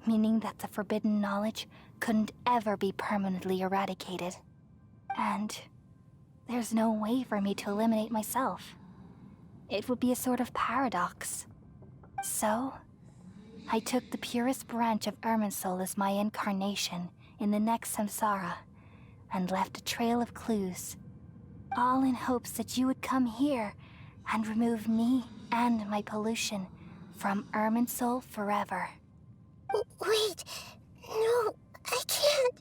C: meaning that the forbidden knowledge couldn't ever be permanently eradicated. And there's no way for me to eliminate myself. It would be a sort of paradox. So, I took the purest branch of Irminsul as my incarnation in the next samsara, and left a trail of clues, all in hopes that you would come here and remove me and my pollution from Irminsul forever.
L: Wait, no, I can't.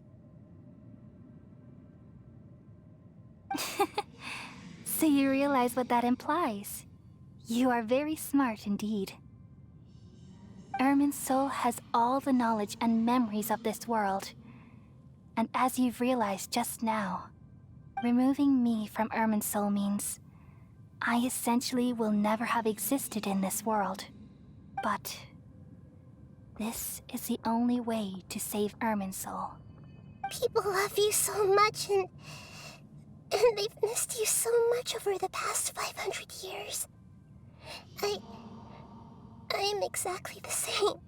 C: So you realize what that implies? You are very smart indeed. Irminsul has all the knowledge and memories of this world. And as you've realized just now, removing me from Irminsul means I essentially will never have existed in this world. But this is the only way to save Irminsul.
L: People love you so much, and they've missed you so much over the past 500 years. I am exactly the same.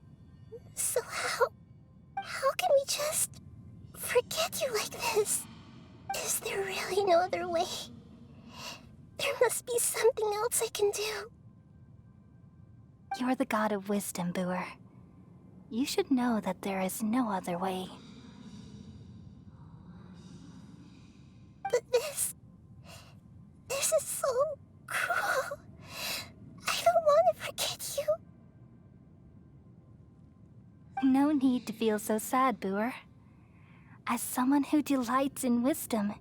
L: So how can we just forget you like this? Is there really no other way? There must be something else I can do.
C: You're the god of wisdom, Boer. You should know that there is no other way.
L: But this is so cruel. I don't want to forget you.
C: No need to feel so sad, Boer. As someone who delights in wisdom,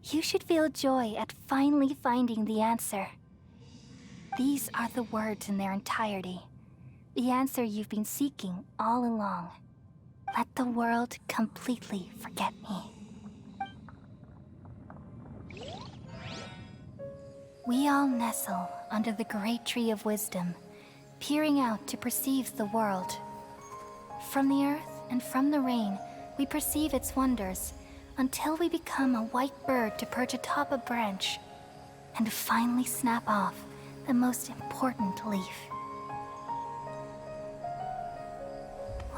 C: you should feel joy at finally finding the answer. These are the words in their entirety. The answer you've been seeking all along. Let the world completely forget me. We all nestle under the great tree of wisdom, peering out to perceive the world. From the earth and from the rain, we perceive its wonders, until we become a white bird to perch atop a branch, and finally snap off the most important leaf.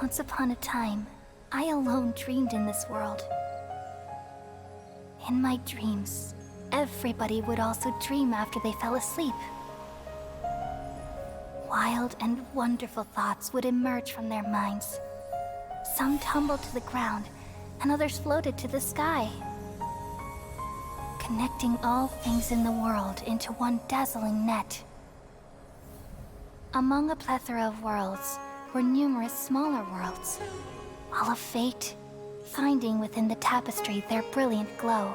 C: Once upon a time, I alone dreamed in this world. In my dreams, everybody would also dream after they fell asleep. Wild and wonderful thoughts would emerge from their minds. Some tumbled to the ground, and others floated to the sky. connecting all things in the world into one dazzling net. Among a plethora of worlds were numerous smaller worlds, all of fate, finding within the tapestry their brilliant glow.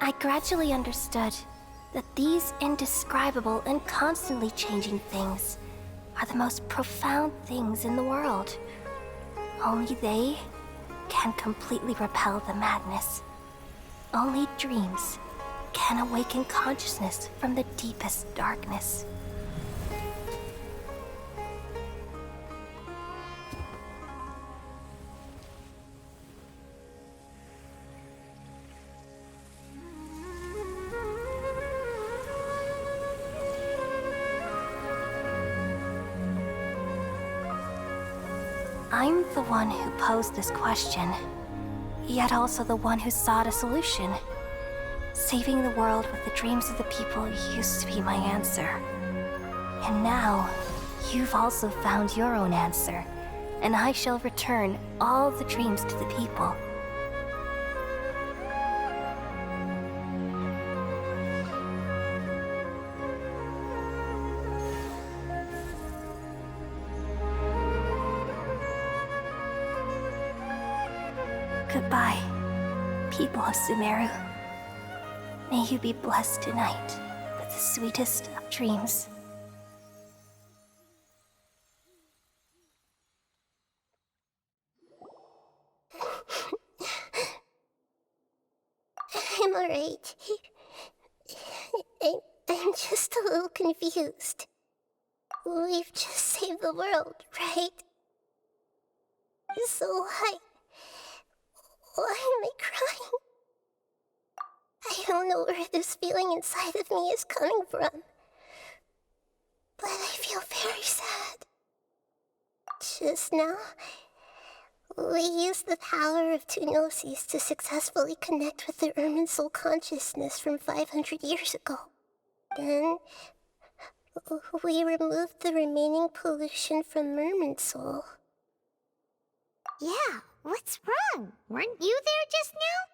C: I gradually understood that these indescribable and constantly changing things are the most profound things in the world. Only they can completely repel the madness. Only dreams can awaken consciousness from the deepest darkness. I'm the one who posed this question, yet also the one who sought a solution. Saving the world with the dreams of the people used to be my answer. And now, you've also found your own answer, and I shall return all the dreams to the people. Goodbye, people of Sumeru. May you be blessed tonight with the sweetest of dreams.
L: I'm alright. I'm just a little confused. We've just saved the world, right? So why am I crying? I don't know where this feeling inside of me is coming from, but I feel very sad. Just now, we used the power of two gnosis to successfully connect with the Irminsul consciousness from 500 years ago. Then, we removed the remaining pollution from Irminsul.
A: Yeah, what's wrong? Weren't you there just now?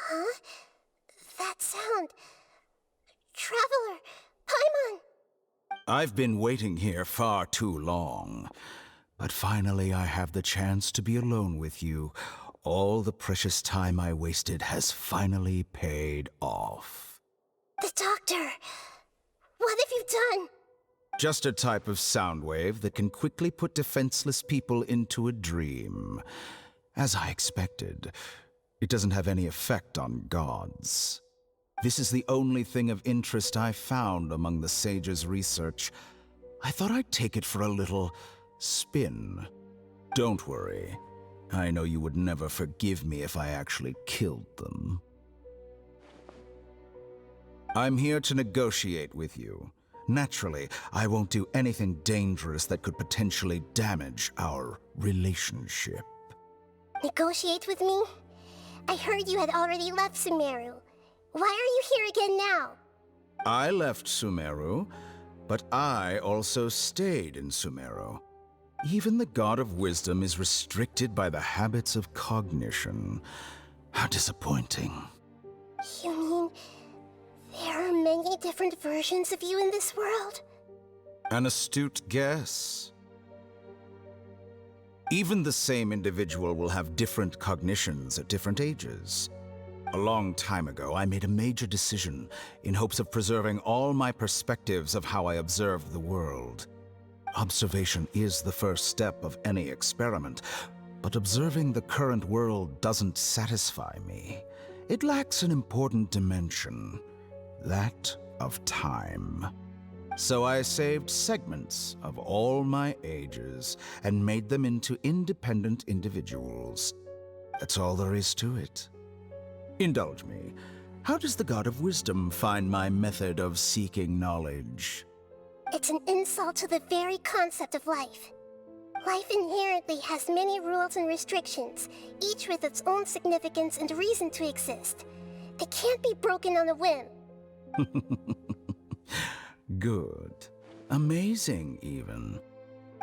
L: Huh? That sound. Traveler! Paimon!
N: I've been waiting here far too long. But finally I have the chance to be alone with you. All the precious time I wasted has finally paid off.
L: The doctor! What have you done?
N: Just a type of sound wave that can quickly put defenseless people into a dream. As I expected, it doesn't have any effect on gods. This is the only thing of interest I found among the sage's research. I thought I'd take it for a little spin. Don't worry. I know you would never forgive me if I actually killed them. I'm here to negotiate with you. Naturally, I won't do anything dangerous that could potentially damage our relationship.
L: Negotiate with me? I heard you had already left Sumeru. Why are you here again now?
N: I left Sumeru, but I also stayed in Sumeru. Even the God of Wisdom is restricted by the habits of cognition. How disappointing.
L: You mean there are many different versions of you in this world?
N: An astute guess. Even the same individual will have different cognitions at different ages. A long time ago, I made a major decision in hopes of preserving all my perspectives of how I observe the world. Observation is the first step of any experiment, but observing the current world doesn't satisfy me. It lacks an important dimension. That of time. So I saved segments of all my ages and made them into independent individuals. That's all there is to it. Indulge me. How does the God of Wisdom find my method of seeking knowledge?
L: It's an insult to the very concept of life. Life inherently has many rules and restrictions, each with its own significance and reason to exist. They can't be broken on a whim.
N: Good. Amazing, even.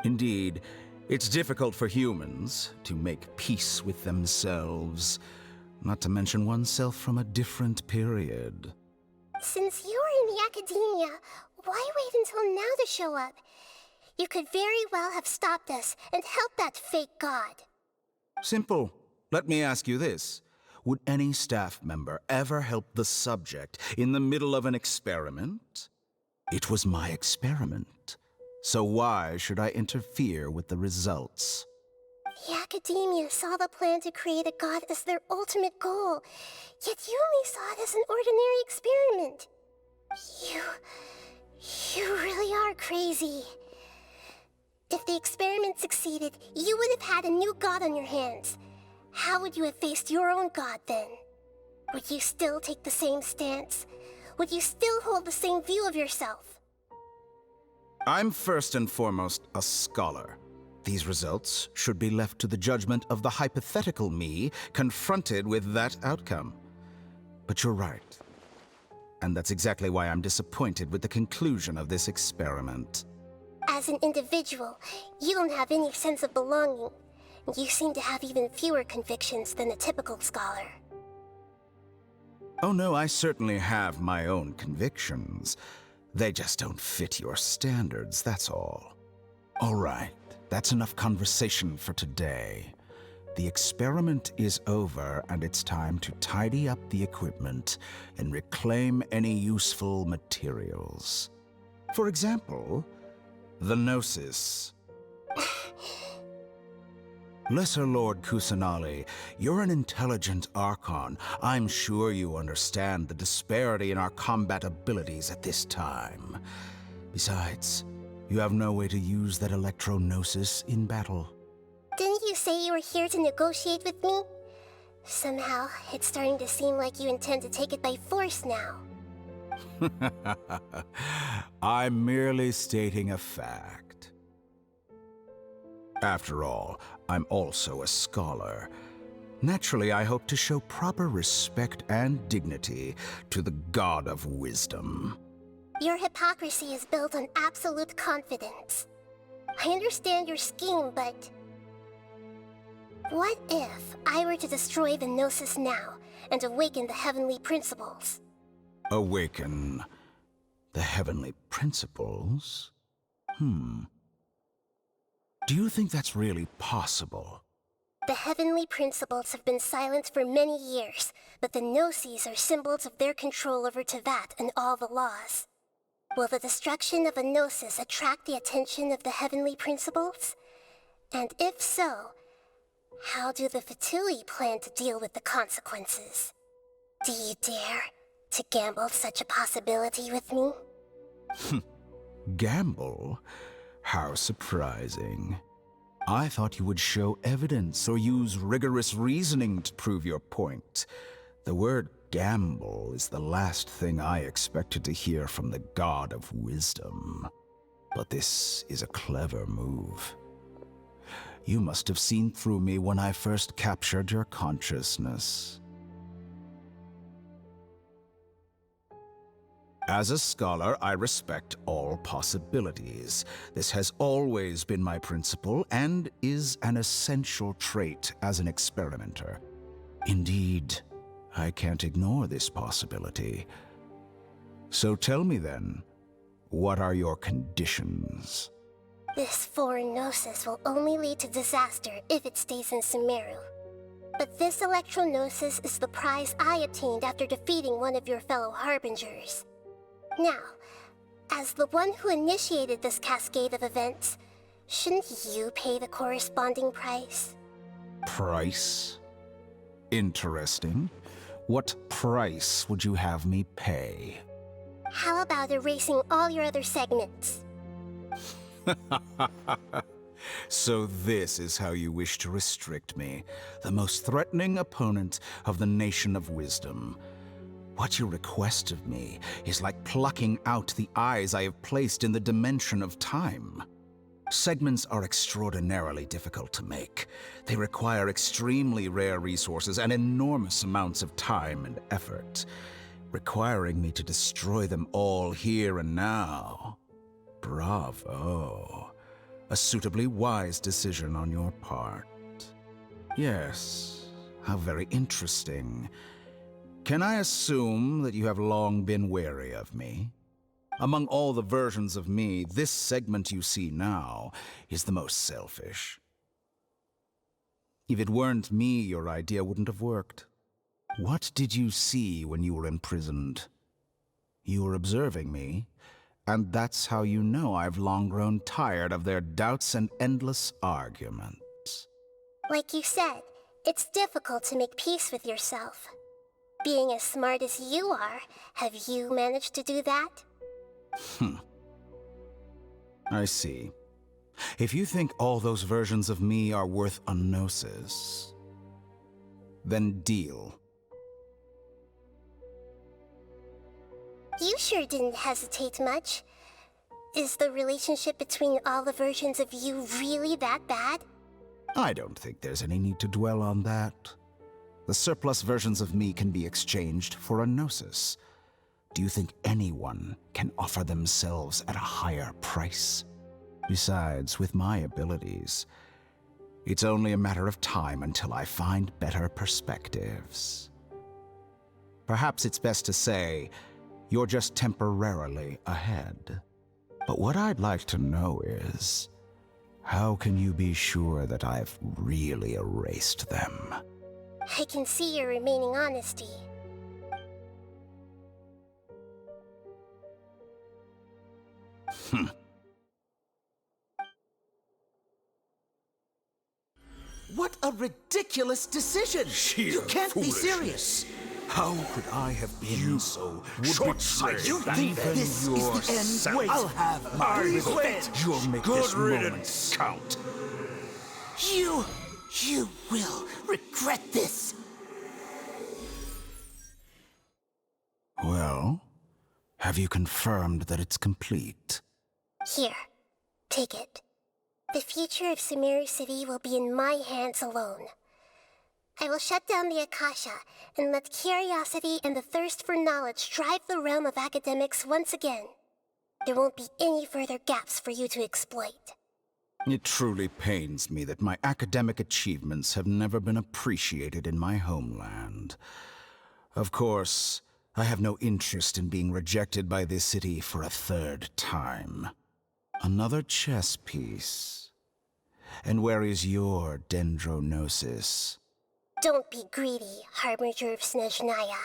N: Indeed, it's difficult for humans to make peace with themselves, not to mention oneself from a different period.
L: Since you're in the Akademiya, why wait until now to show up? You could very well have stopped us and helped that fake god.
N: Simple. Let me ask you this. Would any staff member ever help the subject in the middle of an experiment? It was my experiment. So why should I interfere with the results?
L: The Akademiya saw the plan to create a god as their ultimate goal, yet you only saw it as an ordinary experiment. You really are crazy. If the experiment succeeded, you would have had a new god on your hands. How would you have faced your own god then? Would you still take the same stance? Would you still hold the same view of yourself?
N: I'm first and foremost a scholar. These results should be left to the judgment of the hypothetical me confronted with that outcome. But you're right. And that's exactly why I'm disappointed with the conclusion of this experiment.
L: As an individual, you don't have any sense of belonging. You seem to have even fewer convictions than a typical scholar.
N: Oh no, I certainly have my own convictions. They just don't fit your standards, that's all. All right, that's enough conversation for today. The experiment is over, and it's time to tidy up the equipment and reclaim any useful materials. For example, the Gnosis. Lesser Lord Kusanali, you're an intelligent Archon. I'm sure you understand the disparity in our combat abilities at this time. Besides, you have no way to use that Electro-Gnosis in battle.
L: Didn't you say you were here to negotiate with me? Somehow, it's starting to seem like you intend to take it by force now.
N: I'm merely stating a fact. After all, I'm also a scholar. Naturally, I hope to show proper respect and dignity to the God of Wisdom.
L: Your hypocrisy is built on absolute confidence. I understand your scheme, but... what if I were to destroy the Gnosis now and awaken the heavenly principles?
N: Awaken the heavenly principles? Do you think that's really possible?
L: The heavenly principles have been silent for many years, but the Gnosis are symbols of their control over Tevat and all the laws. Will the destruction of a Gnosis attract the attention of the heavenly principles? And if so, how do the Fatui plan to deal with the consequences? Do you dare to gamble such a possibility with me?
N: Gamble? How surprising. I thought you would show evidence or use rigorous reasoning to prove your point. The word gamble is the last thing I expected to hear from the God of Wisdom. But this is a clever move. You must have seen through me when I first captured your consciousness. As a scholar, I respect all possibilities. This has always been my principle and is an essential trait as an experimenter. Indeed, I can't ignore this possibility. So tell me then, what are your conditions?
L: This foreign Gnosis will only lead to disaster if it stays in Sumeru. But this Electro-Gnosis is the prize I obtained after defeating one of your fellow Harbingers. Now, as the one who initiated this cascade of events, shouldn't you pay the corresponding price?
N: Price? Interesting. What price would you have me pay?
L: How about erasing all your other segments?
N: So this is how you wish to restrict me, the most threatening opponent of the Nation of Wisdom. What you request of me is like plucking out the eyes I have placed in the dimension of time. Segments are extraordinarily difficult to make. They require extremely rare resources and enormous amounts of time and effort. Requiring me to destroy them all here and now. Bravo. A suitably wise decision on your part. Yes, how very interesting. Can I assume that you have long been wary of me? Among all the versions of me, this segment you see now is the most selfish. If it weren't me, your idea wouldn't have worked. What did you see when you were imprisoned? You were observing me, and that's how you know I've long grown tired of their doubts and endless arguments.
L: Like you said, it's difficult to make peace with yourself. Being as smart as you are, have you managed to do that?
N: I see. If you think all those versions of me are worth a gnosis, then deal.
L: You sure didn't hesitate much. Is the relationship between all the versions of you really that bad?
N: I don't think there's any need to dwell on that. The surplus versions of me can be exchanged for a gnosis. Do you think anyone can offer themselves at a higher price? Besides, with my abilities, it's only a matter of time until I find better perspectives. Perhaps it's best to say, you're just temporarily ahead. But what I'd like to know is, how can you be sure that I've really erased them?
L: I can see your remaining honesty.
K: What a ridiculous decision! You can't be serious!
N: How could I have been so
K: short-sighted? You think this is the end? Wait, I'll have my revenge!
N: You'll make this moment count.
K: You will regret this!
N: Well, have you confirmed that it's complete?
L: Here, take it. The future of Sumeru City will be in my hands alone. I will shut down the Akasha and let curiosity and the thirst for knowledge drive the realm of academics once again. There won't be any further gaps for you to exploit.
N: It truly pains me that my academic achievements have never been appreciated in my homeland. Of course, I have no interest in being rejected by this city for a third time. Another chess piece. And where is your dendronosis?
L: Don't be greedy, Harbinger of Snezhnaya.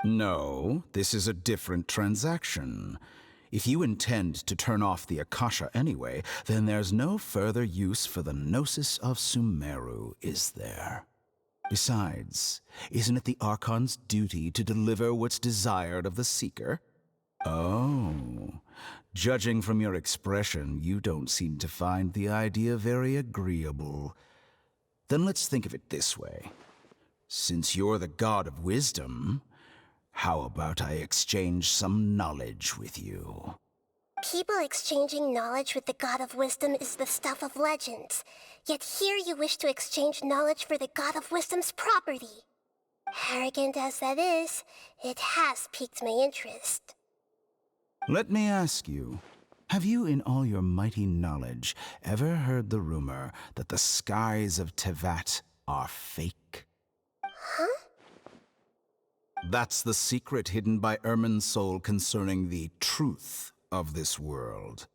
N: No, this is a different transaction. If you intend to turn off the Akasha anyway, then there's no further use for the Gnosis of Sumeru, is there? Besides, isn't it the Archon's duty to deliver what's desired of the Seeker? Oh, judging from your expression, you don't seem to find the idea very agreeable. Then let's think of it this way. Since you're the god of wisdom, how about I exchange some knowledge with you?
L: People exchanging knowledge with the god of wisdom is the stuff of legends. Yet here you wish to exchange knowledge for the god of wisdom's property. Arrogant as that is, it has piqued my interest.
N: Let me ask you, have you in all your mighty knowledge ever heard the rumor that the skies of Tevat are fake?
L: Huh?
N: That's the secret hidden by Irminsul concerning the truth of this world.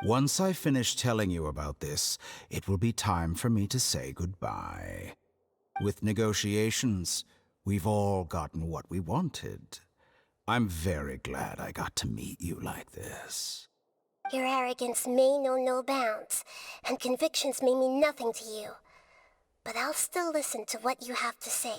N: Once I finish telling you about this, it will be time for me to say goodbye. With negotiations, we've all gotten what we wanted. I'm very glad I got to meet you like this.
L: Your arrogance may know no bounds, and convictions may mean nothing to you. But I'll still listen to what you have to say.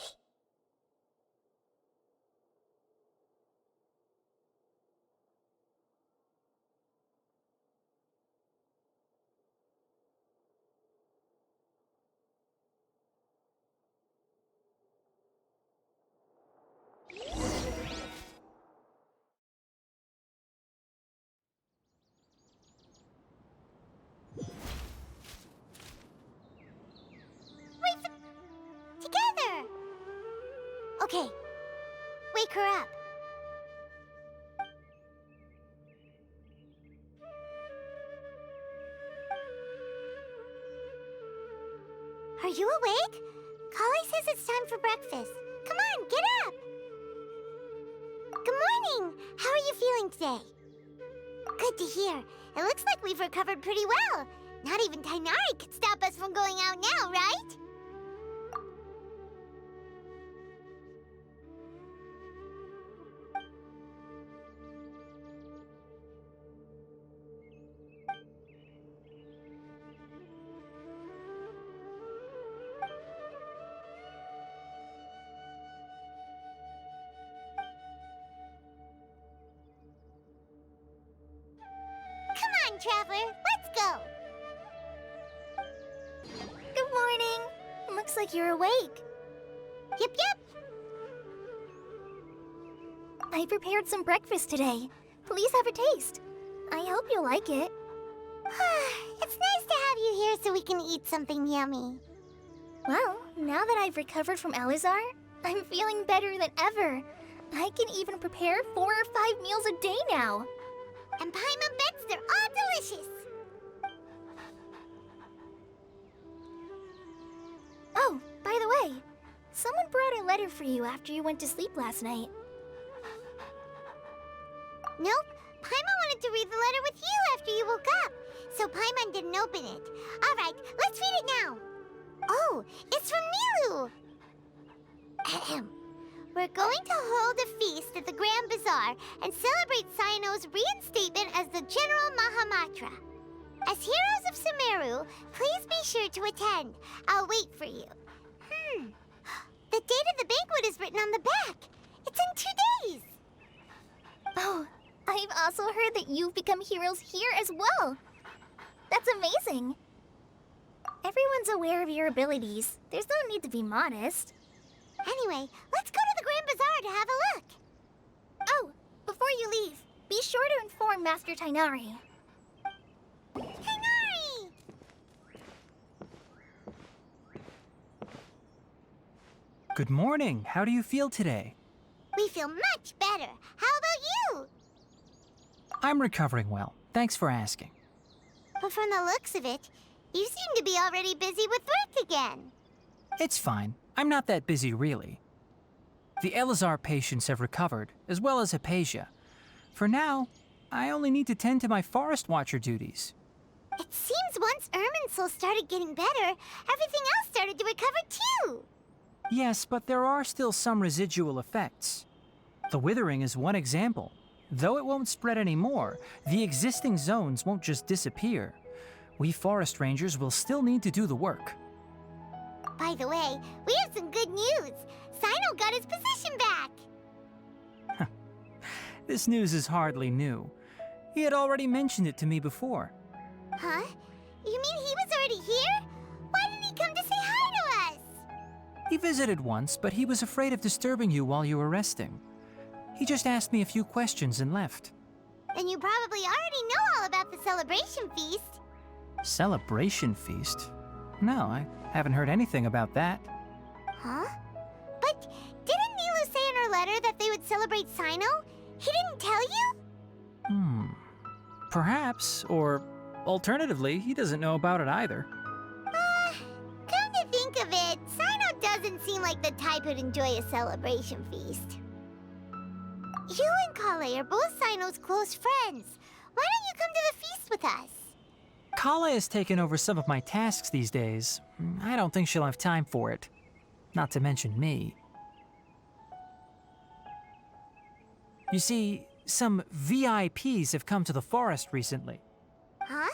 L: Okay. Wake her up. Are you awake? Kale says it's time for breakfast. Come on, get up! Good morning! How are you feeling today? Good to hear. It looks like we've recovered pretty well. Not even Tighnari could stop us from going out now, right? Come on, Traveler, let's go!
R: Good morning. Looks like you're awake.
L: Yep, yep.
R: I prepared some breakfast today. Please have a taste. I hope you'll like it.
L: It's nice to have you here so we can eat something yummy.
R: Well, now that I've recovered from Elazar, I'm feeling better than ever. I can even prepare 4 or 5 meals a day now.
L: And Paimon bets they're all delicious.
R: Oh, by the way, someone brought a letter for you after you went to sleep last night.
L: Nope. Paimon wanted to read the letter with you after you woke up, so Paimon didn't open it. All right, let's read it now. Oh, it's from Milu. Ahem. We're going to hold a feast at the Grand Bazaar and celebrate Cyano's reinstatement as the General Mahamatra. As heroes of Sumeru, please be sure to attend. I'll wait for you. The date of the banquet is written on the back. It's in 2 days.
R: Oh, I've also heard that you've become heroes here as well. That's amazing. Everyone's aware of your abilities. There's no need to be modest.
L: Anyway, let's go to the Grand Bazaar to have a look.
R: Oh, before you leave, be sure to inform Master Tighnari.
L: Tighnari!
P: Good morning. How do you feel today?
L: We feel much better. How about you?
P: I'm recovering well. Thanks for asking.
L: But from the looks of it, you seem to be already busy with work again.
P: It's fine. I'm not that busy, really. The Elazar patients have recovered, as well as Hypatia. For now, I only need to tend to my Forest Watcher duties.
L: It seems once Irminsul started getting better, everything else started to recover too.
P: Yes, but there are still some residual effects. The withering is one example. Though it won't spread anymore, the existing zones won't just disappear. We forest rangers will still need to do the work.
L: By the way, we have some good news. Cyno got his position back.
P: This news is hardly new. He had already mentioned it to me before.
L: Huh? You mean he was already here? Why didn't he come to say hi to us?
P: He visited once, but he was afraid of disturbing you while you were resting. He just asked me a few questions and left.
L: Then you probably already know all about the celebration feast.
P: Celebration feast? No, I haven't heard anything about that.
L: Huh? But didn't Nilu say in her letter that they would celebrate Cyno? He didn't tell you?
P: Perhaps, or alternatively, he doesn't know about it either.
L: Come to think of it, Cyno doesn't seem like the type who'd enjoy a celebration feast. You and Kale are both Cyno's close friends. Why don't you come to the feast with us?
P: Kale has taken over some of my tasks these days. I don't think she'll have time for it. Not to mention me. You see, some VIPs have come to the forest recently.
L: Huh?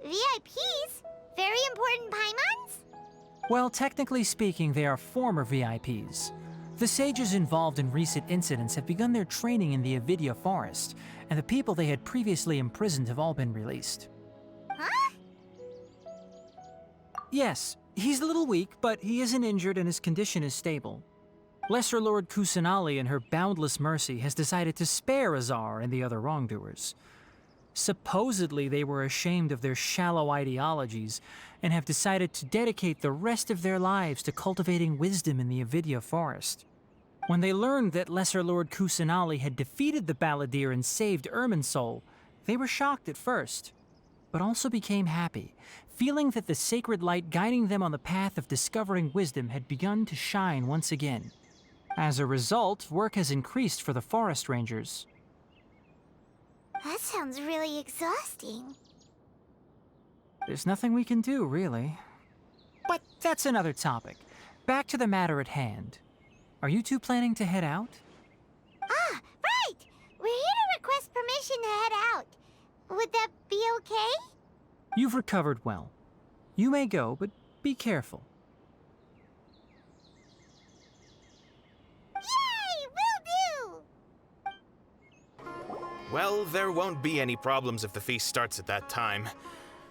L: VIPs? Very important Paimons?
P: Well, technically speaking, they are former VIPs. The sages involved in recent incidents have begun their training in the Avidya forest, and the people they had previously imprisoned have all been released.
L: Huh?
P: Yes, he's a little weak, but he isn't injured and his condition is stable. Lesser Lord Kusanali, in her boundless mercy, has decided to spare Azar and the other wrongdoers. Supposedly, they were ashamed of their shallow ideologies and have decided to dedicate the rest of their lives to cultivating wisdom in the Avidya forest. When they learned that Lesser Lord Kusanali had defeated the Balladeer and saved Irminsul, they were shocked at first, but also became happy, feeling that the sacred light guiding them on the path of discovering wisdom had begun to shine once again. As a result, work has increased for the forest rangers.
A: That sounds really exhausting.
P: There's nothing we can do, really. But that's another topic. Back to the matter at hand. Are you two planning to head out?
A: Ah, right! We're here to request permission to head out. Would that be okay?
P: You've recovered well. You may go, but be careful.
A: Yay! Will do!
G: Well, there won't be any problems if the feast starts at that time.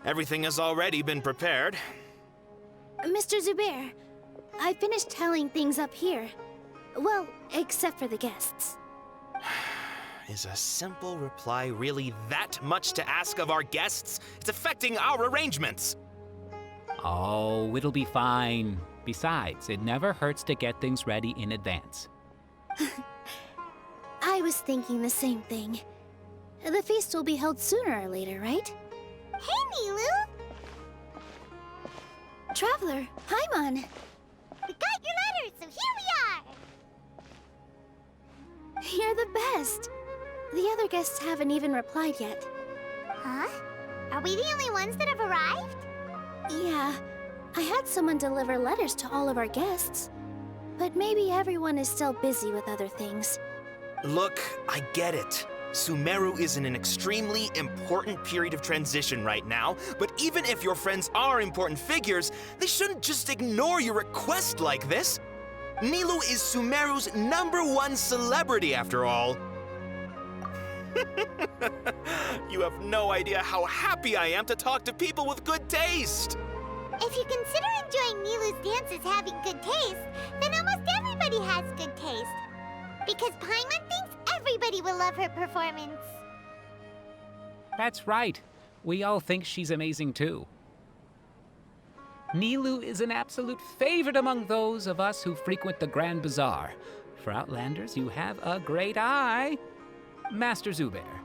G: Everything has already been prepared.
R: Mr. Zubair, I finished tallying things up here. Well, except for the guests.
G: Is a simple reply really that much to ask of our guests? It's affecting our arrangements.
Q: Oh, it'll be fine. Besides, it never hurts to get things ready in advance.
R: I was thinking the same thing. The feast will be held sooner or later, right?
A: Hey, Nilou!
R: Traveler, Paimon!
A: We got your letters, so here we are!
R: You're the best! The other guests haven't even replied yet.
A: Huh? Are we the only ones that have arrived?
R: Yeah, I had someone deliver letters to all of our guests. But maybe everyone is still busy with other things.
G: Look, I get it. Sumeru is in an extremely important period of transition right now, but even if your friends are important figures, they shouldn't just ignore your request like this. Nilou is Sumeru's #1 celebrity, after all. You have no idea how happy I am to talk to people with good taste.
A: If you consider enjoying Nilou's dance as having good taste, then almost everybody has good taste. Because Paimon thinks everybody will love her performance.
Q: That's right. We all think she's amazing too. Nilou is an absolute favorite among those of us who frequent the Grand Bazaar. For Outlanders, you have a great eye. Master Zubair,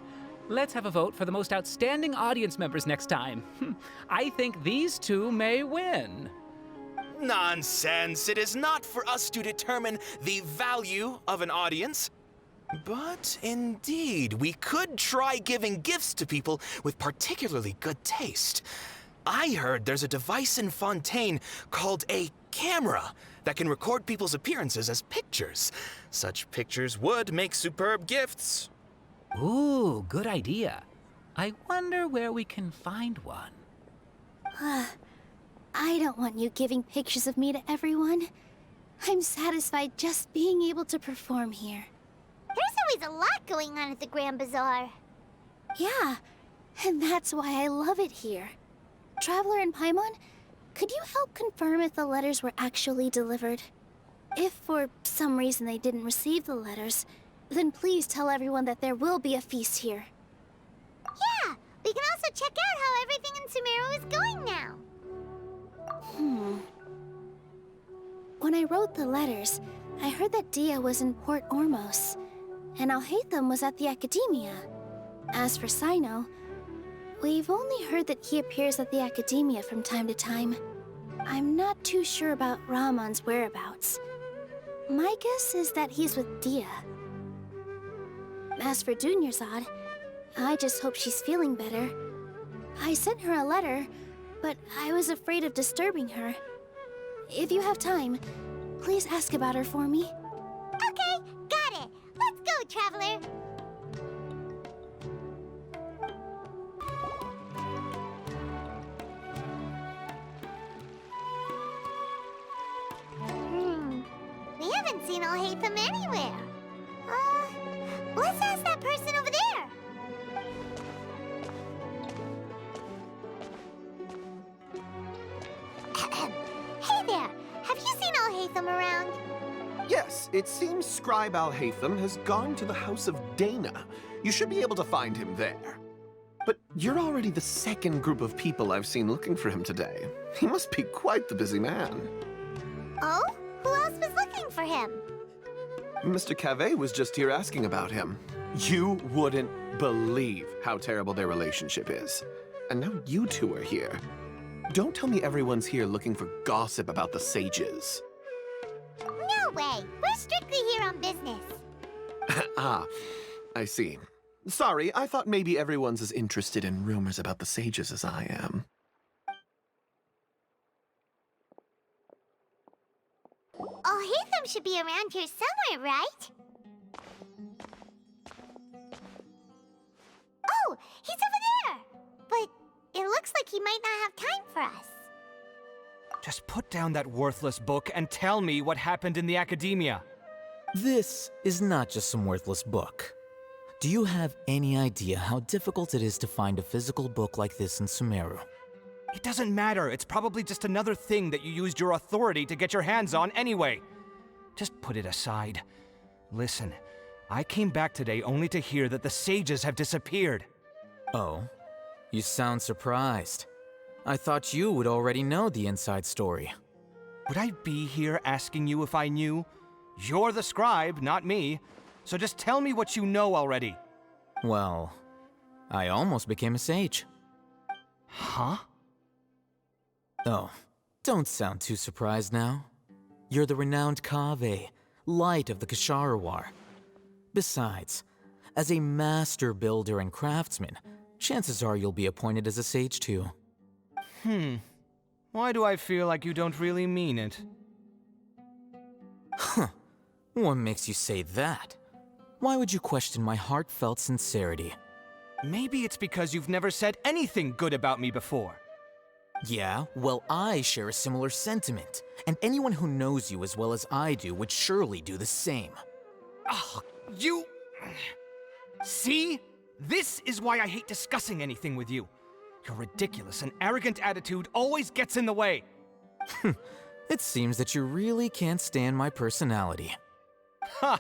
Q: let's have a vote for the most outstanding audience members next time. I think these two may win.
G: Nonsense! It is not for us to determine the value of an audience. But indeed, we could try giving gifts to people with particularly good taste. I heard there's a device in Fontaine called a camera that can record people's appearances as pictures. Such pictures would make superb gifts.
Q: Ooh, good idea. I wonder where we can find one.
R: I don't want you giving pictures of me to everyone. I'm satisfied just being able to perform here.
A: There's always a lot going on at the Grand Bazaar.
R: Yeah, and that's why I love it here. Traveler and Paimon, could you help confirm if the letters were actually delivered? If for some reason they didn't receive the letters, then please tell everyone that there will be a feast here.
A: Yeah, we can also check out how everything in Sumeru is going now.
R: When I wrote the letters, I heard that Dia was in Port Ormos, and Alhaitham was at the Akademiya. As for Sino, we've only heard that he appears at the Akademiya from time to time. I'm not too sure about Rahman's whereabouts. My guess is that he's with Dia. As for Dunyarzad, I just hope she's feeling better. I sent her a letter, but I was afraid of disturbing her. If you have time, please ask about her for me.
A: Okay, got it. Let's go, Traveler. We haven't seen Alhaitham anywhere. Let's ask that person over there. Hey there, have you seen Alhaitham around?
U: Yes, it seems Scribe Alhaitham has gone to the House of Dana. You should be able to find him there. But you're already the second group of people I've seen looking for him today. He must be quite the busy man.
A: Oh? Who else was looking for him?
U: Mr. Cavey was just here asking about him. You wouldn't believe how terrible their relationship is. And now you two are here. Don't tell me everyone's here looking for gossip about the sages.
L: No way! We're strictly here on business.
U: Ah, I see. Sorry, I thought maybe everyone's as interested in rumors about the sages as I am.
L: Hatham should be around here somewhere, right? Oh, he's over there! But it looks like he might not have time for us.
I: Just put down that worthless book and tell me what happened in the Akademiya.
T: This is not just some worthless book. Do you have any idea how difficult it is to find a physical book like this in Sumeru?
I: It doesn't matter. It's probably just another thing that you used your authority to get your hands on anyway. Just put it aside. Listen, I came back today only to hear that the sages have disappeared.
T: Oh, you sound surprised. I thought you would already know the inside story.
I: Would I be here asking you if I knew? You're the scribe, not me. So just tell me what you know already.
T: Well, I almost became a sage.
I: Huh?
T: Oh, don't sound too surprised now. You're the renowned Kaveh, light of the Ksharawar. Besides, as a master builder and craftsman, chances are you'll be appointed as a sage too.
I: Why do I feel like you don't really mean it?
T: Huh. What makes you say that? Why would you question my heartfelt sincerity?
I: Maybe it's because you've never said anything good about me before.
T: Yeah, well, I share a similar sentiment, and anyone who knows you as well as I do would surely do the same.
I: Oh, you... See? This is why I hate discussing anything with you. Your ridiculous and arrogant attitude always gets in the way.
T: It seems that you really can't stand my personality.
I: Ha!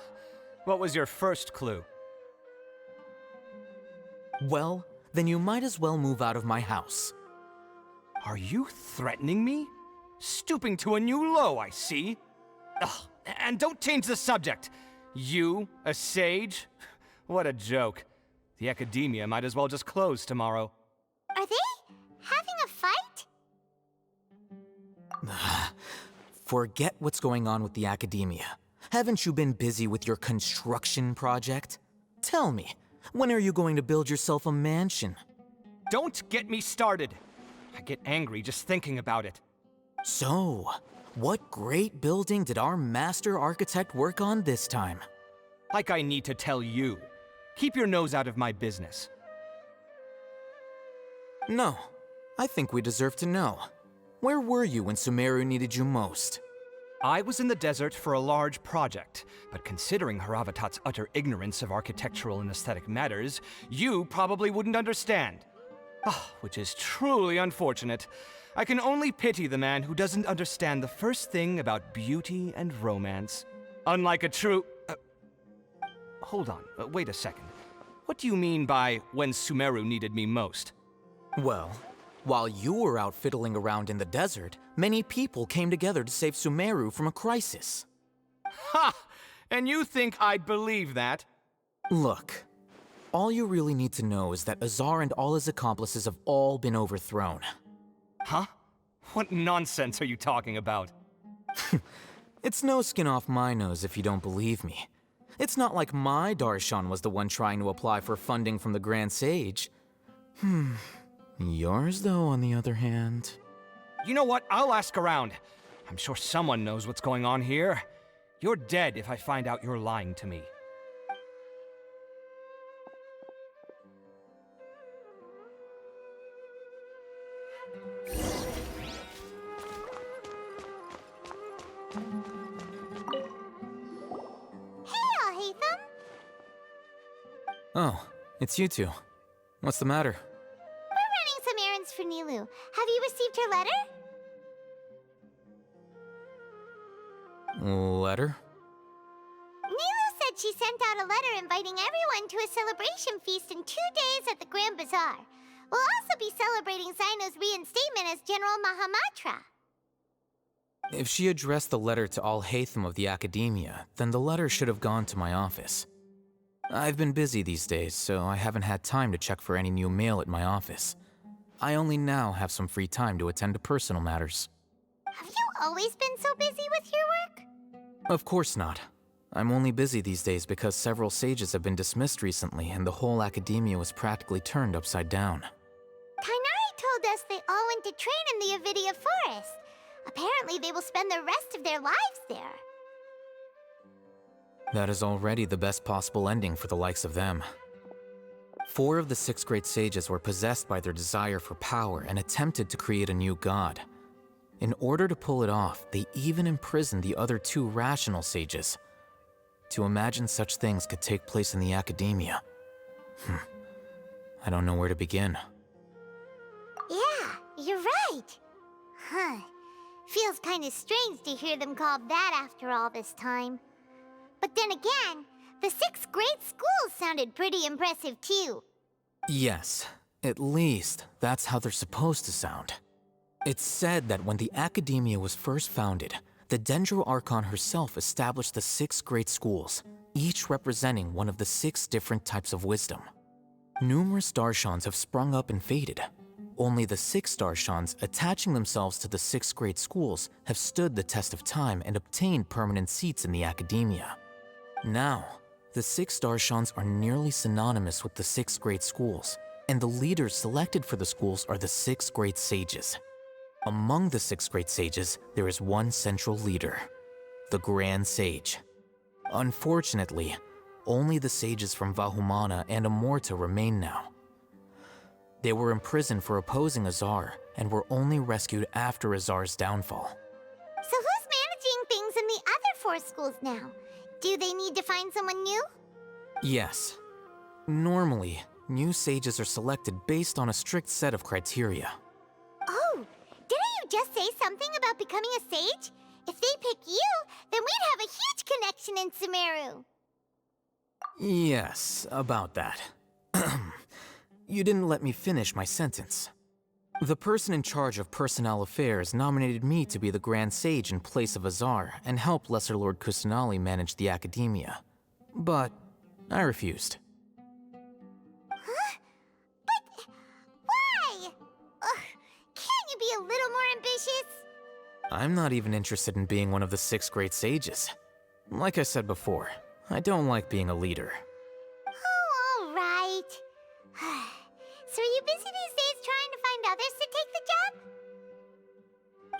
I: What was your first clue?
T: Well, then you might as well move out of my house.
I: Are you threatening me? Stooping to a new low, I see. Ugh, and don't change the subject. You, a sage? What a joke. The Akademiya might as well just close tomorrow.
L: Are they having a fight?
T: Forget what's going on with the Akademiya. Haven't you been busy with your construction project? Tell me, when are you going to build yourself a mansion?
I: Don't get me started. I get angry just thinking about it.
T: So, what great building did our master architect work on this time?
I: Like I need to tell you. Keep your nose out of my business.
T: No, I think we deserve to know. Where were you when Sumeru needed you most?
I: I was in the desert for a large project, but considering Haravatat's utter ignorance of architectural and aesthetic matters, you probably wouldn't understand. Which is truly unfortunate. I can only pity the man who doesn't understand the first thing about beauty and romance. Unlike a true... hold on, wait a second. What do you mean by when Sumeru needed me most?
T: Well, while you were out fiddling around in the desert, many people came together to save Sumeru from a crisis.
I: Ha! And you think I'd believe that?
T: Look, all you really need to know is that Azar and all his accomplices have all been overthrown.
I: Huh? What nonsense are you talking about?
T: It's no skin off my nose if you don't believe me. It's not like my Darshan was the one trying to apply for funding from the Grand Sage. Yours, though, on the other hand...
I: You know what? I'll ask around. I'm sure someone knows what's going on here. You're dead if I find out you're lying to me.
T: Oh, it's you two. What's the matter?
L: We're running some errands for Nilu. Have you received her letter?
T: Letter?
L: Nilu said she sent out a letter inviting everyone to a celebration feast in 2 days at the Grand Bazaar. We'll also be celebrating Zaino's reinstatement as General Mahamatra.
T: If she addressed the letter to all Haytham of the Akademiya, then the letter should have gone to my office. I've been busy these days, so I haven't had time to check for any new mail at my office. I only now have some free time to attend to personal matters.
A: Have you always been so busy with your work?
T: Of course not. I'm only busy these days because several sages have been dismissed recently and the whole Akademiya was practically turned upside down.
A: Tighnari told us they all went to train in the Avidia Forest. Apparently they will spend the rest of their lives there.
T: That is already the best possible ending for the likes of them. 4 of the 6 great sages were possessed by their desire for power and attempted to create a new god. In order to pull it off, they even imprisoned the other 2 rational sages. To imagine such things could take place in the Akademiya. I don't know where to begin.
A: Yeah, you're right. Huh. Feels kind of strange to hear them called that after all this time. But then again, the 6 great schools sounded pretty impressive too.
T: Yes, at least that's how they're supposed to sound. It's said that when the Akademiya was first founded, the Dendro Archon herself established the 6 great schools, each representing one of the 6 different types of wisdom. Numerous Darshans have sprung up and faded. Only the 6 Darshans attaching themselves to the 6 great schools have stood the test of time and obtained permanent seats in the Akademiya. Now, the 6 Darshans are nearly synonymous with the 6 great schools, and the leaders selected for the schools are the 6 great sages. Among the 6 great sages, there is one central leader, the Grand Sage. Unfortunately, only the sages from Vahumana and Amorta remain now. They were imprisoned for opposing Azar and were only rescued after Azar's downfall.
A: So who's managing things in the other 4 schools now? Do they need to find someone new?
T: Yes. Normally, new sages are selected based on a strict set of criteria.
A: Oh, didn't you just say something about becoming a sage? If they pick you, then we'd have a huge connection in Sumeru.
T: Yes, about that. You didn't let me finish my sentence. The person in charge of personnel affairs nominated me to be the Grand Sage in place of Azar and help Lesser Lord Kusanali manage the Akademiya. But I refused.
A: Huh? But why? Can't you be a little more ambitious?
T: I'm not even interested in being one of the 6 great sages. Like I said before, I don't like being a leader.
A: Oh, all right. So are you busy these days trying to find others to take the job?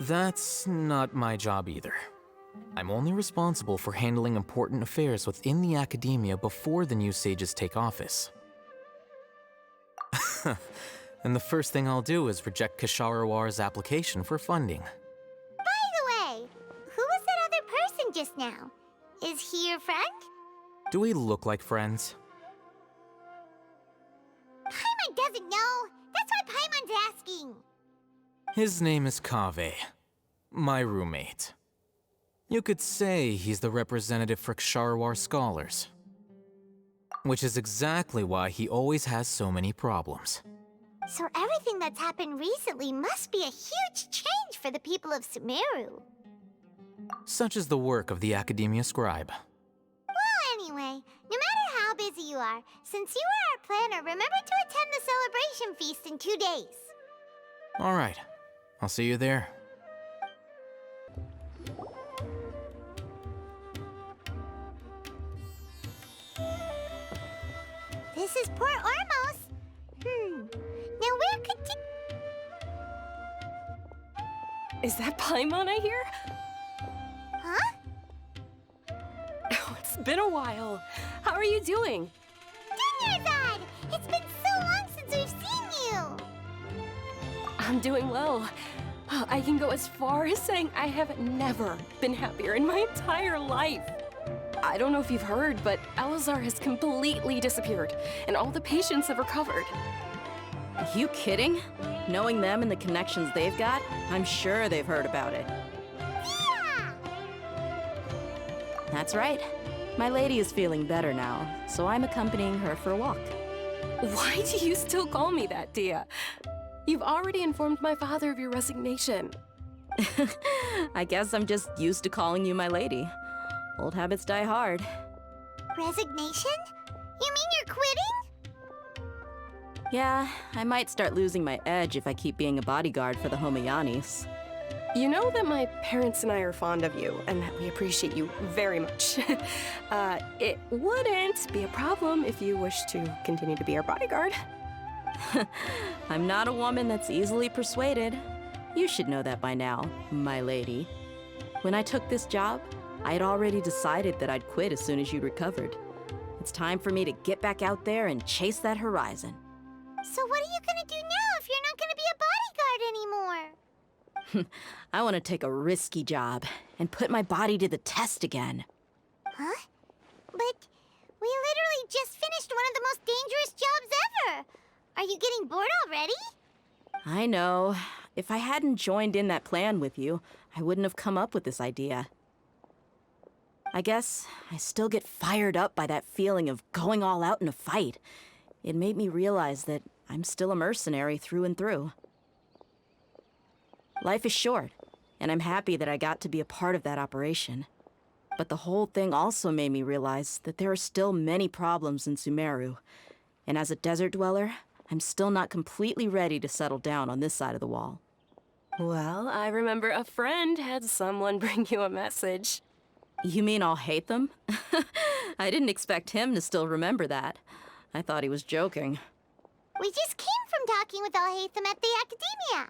T: That's not my job either. I'm only responsible for handling important affairs within the Akademiya before the new sages take office. And the first thing I'll do is reject Kasharawar's application for funding.
A: By the way, who was that other person just now? Is he your friend?
T: Do we look like friends?
A: Paimon doesn't know. That's why Paimon's asking.
T: His name is Kaveh, my roommate. You could say he's the representative for Ksharawar scholars. Which is exactly why he always has so many problems.
A: So everything that's happened recently must be a huge change for the people of Sumeru.
T: Such is the work of the Akademiya scribe.
A: Well, anyway, no matter how busy you are, since you are our planner, remember to attend the celebration feast in 2 days.
T: Alright, I'll see you there.
A: This is Port Ormos. Now where could
J: Is that Paimon I hear?
A: Huh?
J: Oh, it's been a while. How are you doing?
A: Dinyarzad! It's been so long since we've seen you!
J: I'm doing well. I can go as far as saying I have never been happier in my entire life. I don't know if you've heard, but Elazar has completely disappeared, and all the patients have recovered.
D: Are you kidding? Knowing them and the connections they've got, I'm sure they've heard about it.
A: Yeah!
D: That's right. My lady is feeling better now, so I'm accompanying her for a walk.
J: Why do you still call me that, Dia? You've already informed my father of your resignation.
D: I guess I'm just used to calling you my lady. Old habits die hard.
L: Resignation? You mean you're quitting?
D: Yeah, I might start losing my edge if I keep being a bodyguard for the Homayanis.
J: You know that my parents and I are fond of you, and that we appreciate you very much. It wouldn't be a problem if you wish to continue to be our bodyguard.
D: I'm not a woman that's easily persuaded. You should know that by now, my lady. When I took this job, I had already decided that I'd quit as soon as you'd recovered. It's time for me to get back out there and chase that horizon.
L: So what are you gonna do now if you're not gonna be a bodyguard anymore?
D: I want to take a risky job and put my body to the test again.
L: Huh? But we literally just finished one of the most dangerous jobs ever! Are you getting bored already?
D: I know. If I hadn't joined in that plan with you, I wouldn't have come up with this idea. I guess I still get fired up by that feeling of going all out in a fight. It made me realize that I'm still a mercenary through and through. Life is short, and I'm happy that I got to be a part of that operation. But the whole thing also made me realize that there are still many problems in Sumeru. And as a desert dweller, I'm still not completely ready to settle down on this side of the wall.
J: Well, I remember a friend had someone bring you a message.
D: You mean I'll hate them? I didn't expect him to still remember that. I thought he was joking.
L: We just came from talking with Alhaitham at the Akademiya.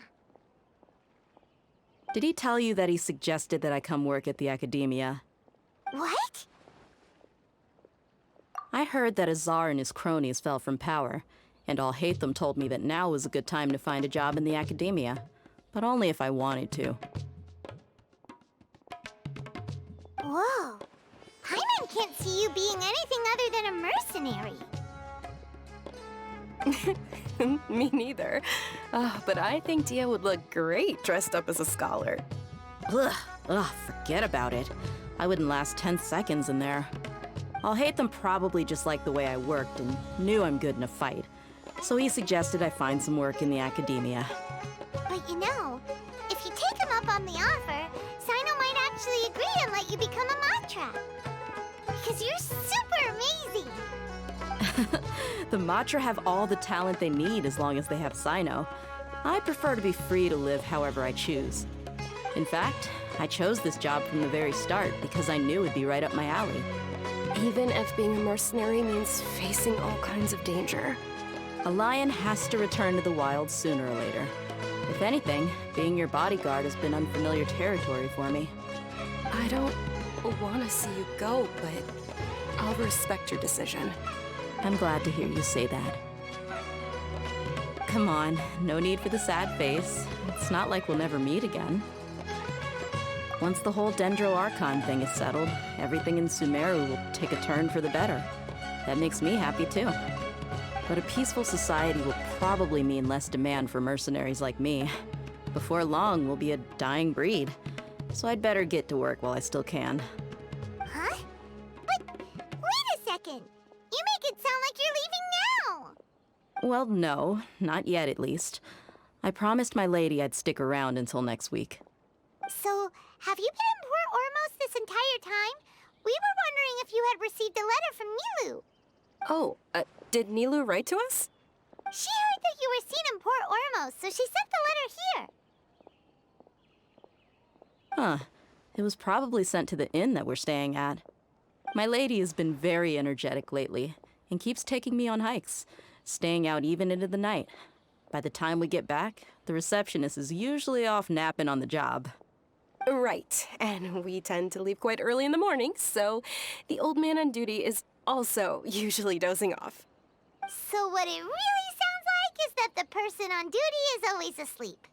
D: Did he tell you that he suggested that I come work at the Akademiya?
L: What?
D: I heard that Azar and his cronies fell from power, and Alhaitham told me that now was a good time to find a job in the Akademiya, but only if I wanted to.
L: Whoa. Paimon can't see you being anything other than a mercenary.
J: Me neither. But I think Dia would look great dressed up as a scholar.
D: Ugh, forget about it. I wouldn't last 10 seconds in there. Alhaitham probably just liked the way I worked and knew I'm good in a fight. So he suggested I find some work in the Akademiya.
L: But you know, if you take him up on the offer, Sino might actually agree and let you become a Matra. Because you're super amazing!
D: The Matra have all the talent they need as long as they have Sino. I prefer to be free to live however I choose. In fact, I chose this job from the very start because I knew it'd be right up my alley.
J: Even if being a mercenary means facing all kinds of danger.
D: A lion has to return to the wild sooner or later. If anything, being your bodyguard has been unfamiliar territory for me.
J: I don't want to see you go, but I'll respect your decision.
D: I'm glad to hear you say that. Come on, no need for the sad face. It's not like we'll never meet again. Once the whole Dendro Archon thing is settled, everything in Sumeru will take a turn for the better. That makes me happy too. But a peaceful society will probably mean less demand for mercenaries like me. Before long, we'll be a dying breed. So I'd better get to work while I still can.
L: Huh? But wait a second! You make it sound like you're leaving now!
D: Well, no, not yet at least. I promised my lady I'd stick around until next week.
L: So, have you been in Port Ormos this entire time? We were wondering if you had received a letter from Nilou.
J: Oh, did Nilou write to us?
L: She heard that you were seen in Port Ormos, so she sent the letter here.
D: Huh. It was probably sent to the inn that we're staying at. My lady has been very energetic lately and keeps taking me on hikes, staying out even into the night. By the time we get back, the receptionist is usually off napping on the job.
J: Right, and we tend to leave quite early in the morning, so the old man on duty is also usually dozing off.
L: So what it really sounds like is that the person on duty is always asleep.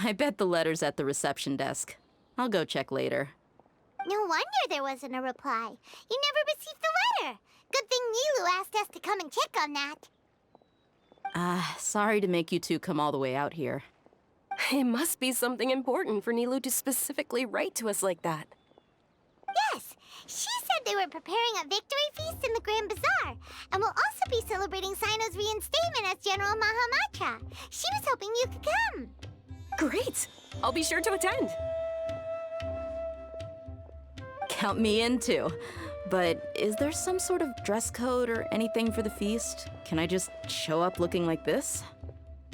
D: I bet the letter's at the reception desk. I'll go check later.
L: No wonder there wasn't a reply. You never received the letter. Good thing Nilou asked us to come and check on that.
D: Sorry to make you two come all the way out here.
J: It must be something important for Nilou to specifically write to us like that.
L: Yes, she said they were preparing a victory feast in the Grand Bazaar, and will also be celebrating Sino's reinstatement as General Mahamatra. She was hoping you could come.
J: Great! I'll be sure to attend.
D: Count me in too. But is there some sort of dress code or anything for the feast? Can I just show up looking like this?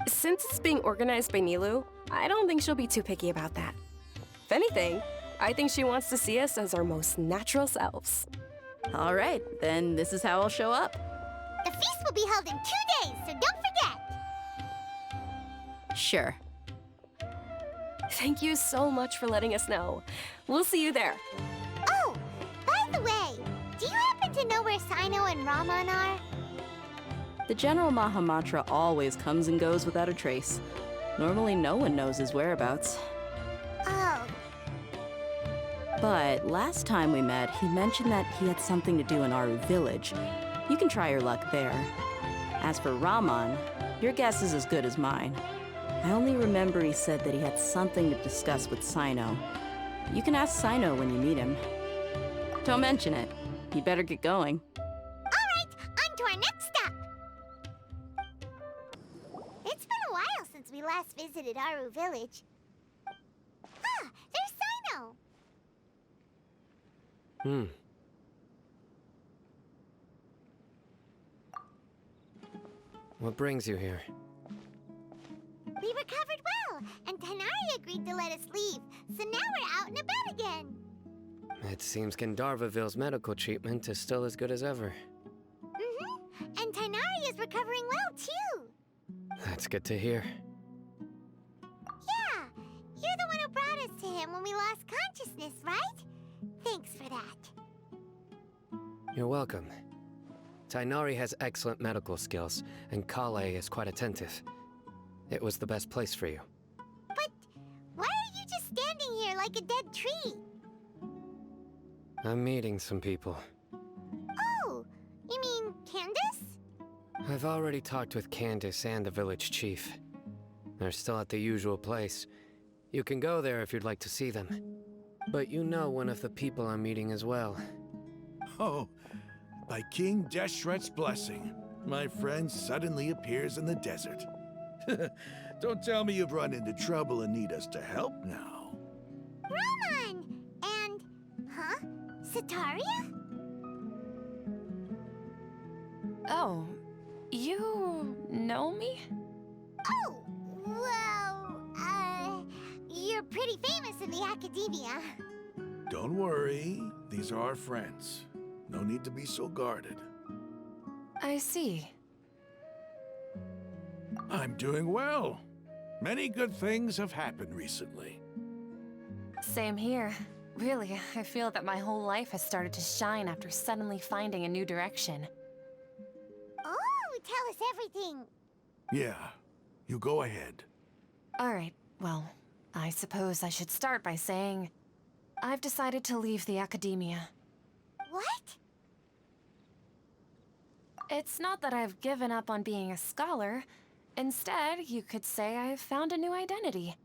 J: Since it's being organized by Nilu, I don't think she'll be too picky about that. If anything, I think she wants to see us as our most natural selves.
D: All right, then this is how I'll show up.
L: The feast will be held in 2 days, so don't forget!
D: Sure.
J: Thank you so much for letting us know. We'll see you there.
L: Oh, by the way, do you happen to know where Sino and Raman are?
D: The General Mahamatra always comes and goes without a trace. Normally no one knows his whereabouts.
L: Oh.
D: But last time we met, he mentioned that he had something to do in Aru village. You can try your luck there. As for Raman, your guess is as good as mine. I only remember he said that he had something to discuss with Sino. You can ask Sino when you meet him. Don't mention it. You better get going.
L: Alright, on to our next stop! It's been a while since we last visited Aru village. Ah, there's Sino!
E: What brings you here?
L: We recovered well, and Tanari agreed to let us leave, so now we're out and about again.
E: It seems Gandharvaville's medical treatment is still as good as ever.
L: And Tanari is recovering well, too.
E: That's good to hear.
L: Yeah, you're the one who brought us to him when we lost consciousness, right? Thanks for that.
E: You're welcome. Tainari has excellent medical skills, and Kale is quite attentive. It was the best place for you.
L: But why are you just standing here like a dead tree?
E: I'm meeting some people.
L: Oh, you mean Candace?
E: I've already talked with Candace and the village chief. They're still at the usual place. You can go there if you'd like to see them. But you know one of the people I'm meeting as well.
F: Oh, by King Deshret's blessing, my friend suddenly appears in the desert. Don't tell me you've run into trouble and need us to help now.
L: Raman! And... huh? Sataria?
J: Oh, you know me?
L: Oh, well, you're pretty famous in the Akademiya.
F: Don't worry, these are our friends. No need to be so guarded.
J: I see.
F: I'm doing well. Many good things have happened recently.
J: Same here. Really, I feel that my whole life has started to shine after suddenly finding a new direction.
L: Oh, tell us everything.
F: Yeah, you go ahead.
J: Alright, well, I suppose I should start by saying I've decided to leave the Akademiya.
L: What?
J: It's not that I've given up on being a scholar. Instead, you could say I've found a new identity.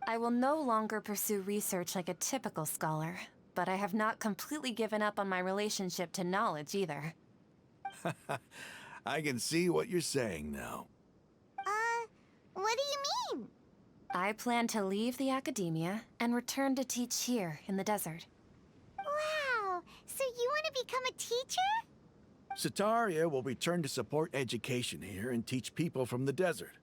J: I will no longer pursue research like a typical scholar, but I have not completely given up on my relationship to knowledge either.
F: I can see what you're saying now.
L: What do you mean?
J: I plan to leave the Akademiya and return to teach here in the desert.
L: Wow, so you want to become a teacher?
F: Sataria will return to support education here and teach people from the desert.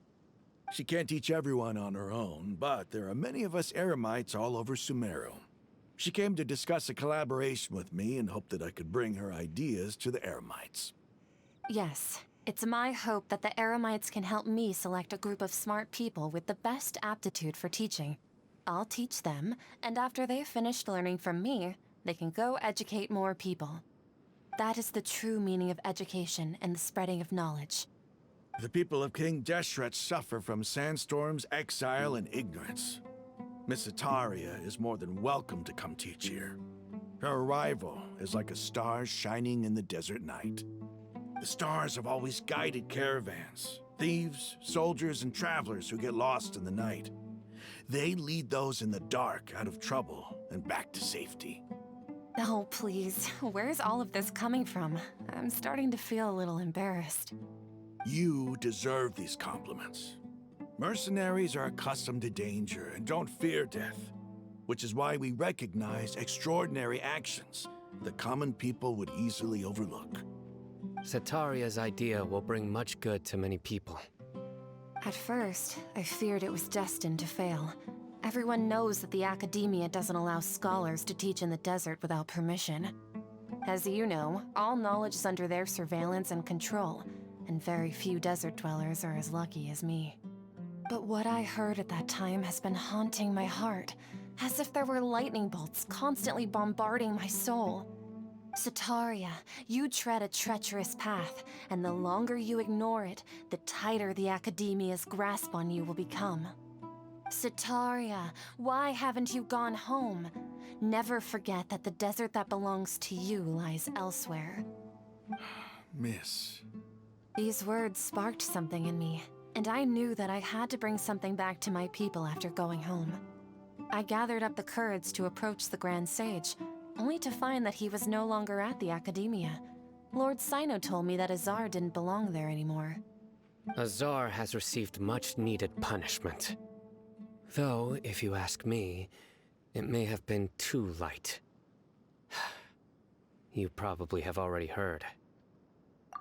F: She can't teach everyone on her own, but there are many of us Eremites all over Sumeru. She came to discuss a collaboration with me and hoped that I could bring her ideas to the Eremites.
J: Yes, it's my hope that the Eremites can help me select a group of smart people with the best aptitude for teaching. I'll teach them, and after they've finished learning from me, they can go educate more people. That is the true meaning of education and the spreading of knowledge.
F: The people of King Deshret suffer from sandstorms, exile, and ignorance. Miss Sataria is more than welcome to come teach here. Her arrival is like a star shining in the desert night. The stars have always guided caravans, thieves, soldiers, and travelers who get lost in the night. They lead those in the dark out of trouble and back to safety.
J: Oh, please. Where's all of this coming from? I'm starting to feel a little embarrassed.
F: You deserve these compliments. Mercenaries are accustomed to danger and don't fear death, which is why we recognize extraordinary actions that common people would easily overlook.
E: Setaria's idea will bring much good to many people.
B: At first, I feared it was destined to fail. Everyone knows that the Akademiya doesn't allow scholars to teach in the desert without permission. As you know, all knowledge is under their surveillance and control, and very few desert dwellers are as lucky as me. But what I heard at that time has been haunting my heart, as if there were lightning bolts constantly bombarding my soul. Setaria, you tread a treacherous path, and the longer you ignore it, the tighter the Akademiya's grasp on you will become. Setaria, why haven't you gone home? Never forget that the desert that belongs to you lies elsewhere.
F: Miss.
B: These words sparked something in me, and I knew that I had to bring something back to my people after going home. I gathered up the courage to approach the Grand Sage, only to find that he was no longer at the Akademiya. Lord Sino told me that Azar didn't belong there anymore.
E: Azar has received much-needed punishment. Though, if you ask me, it may have been too light. You probably have already heard.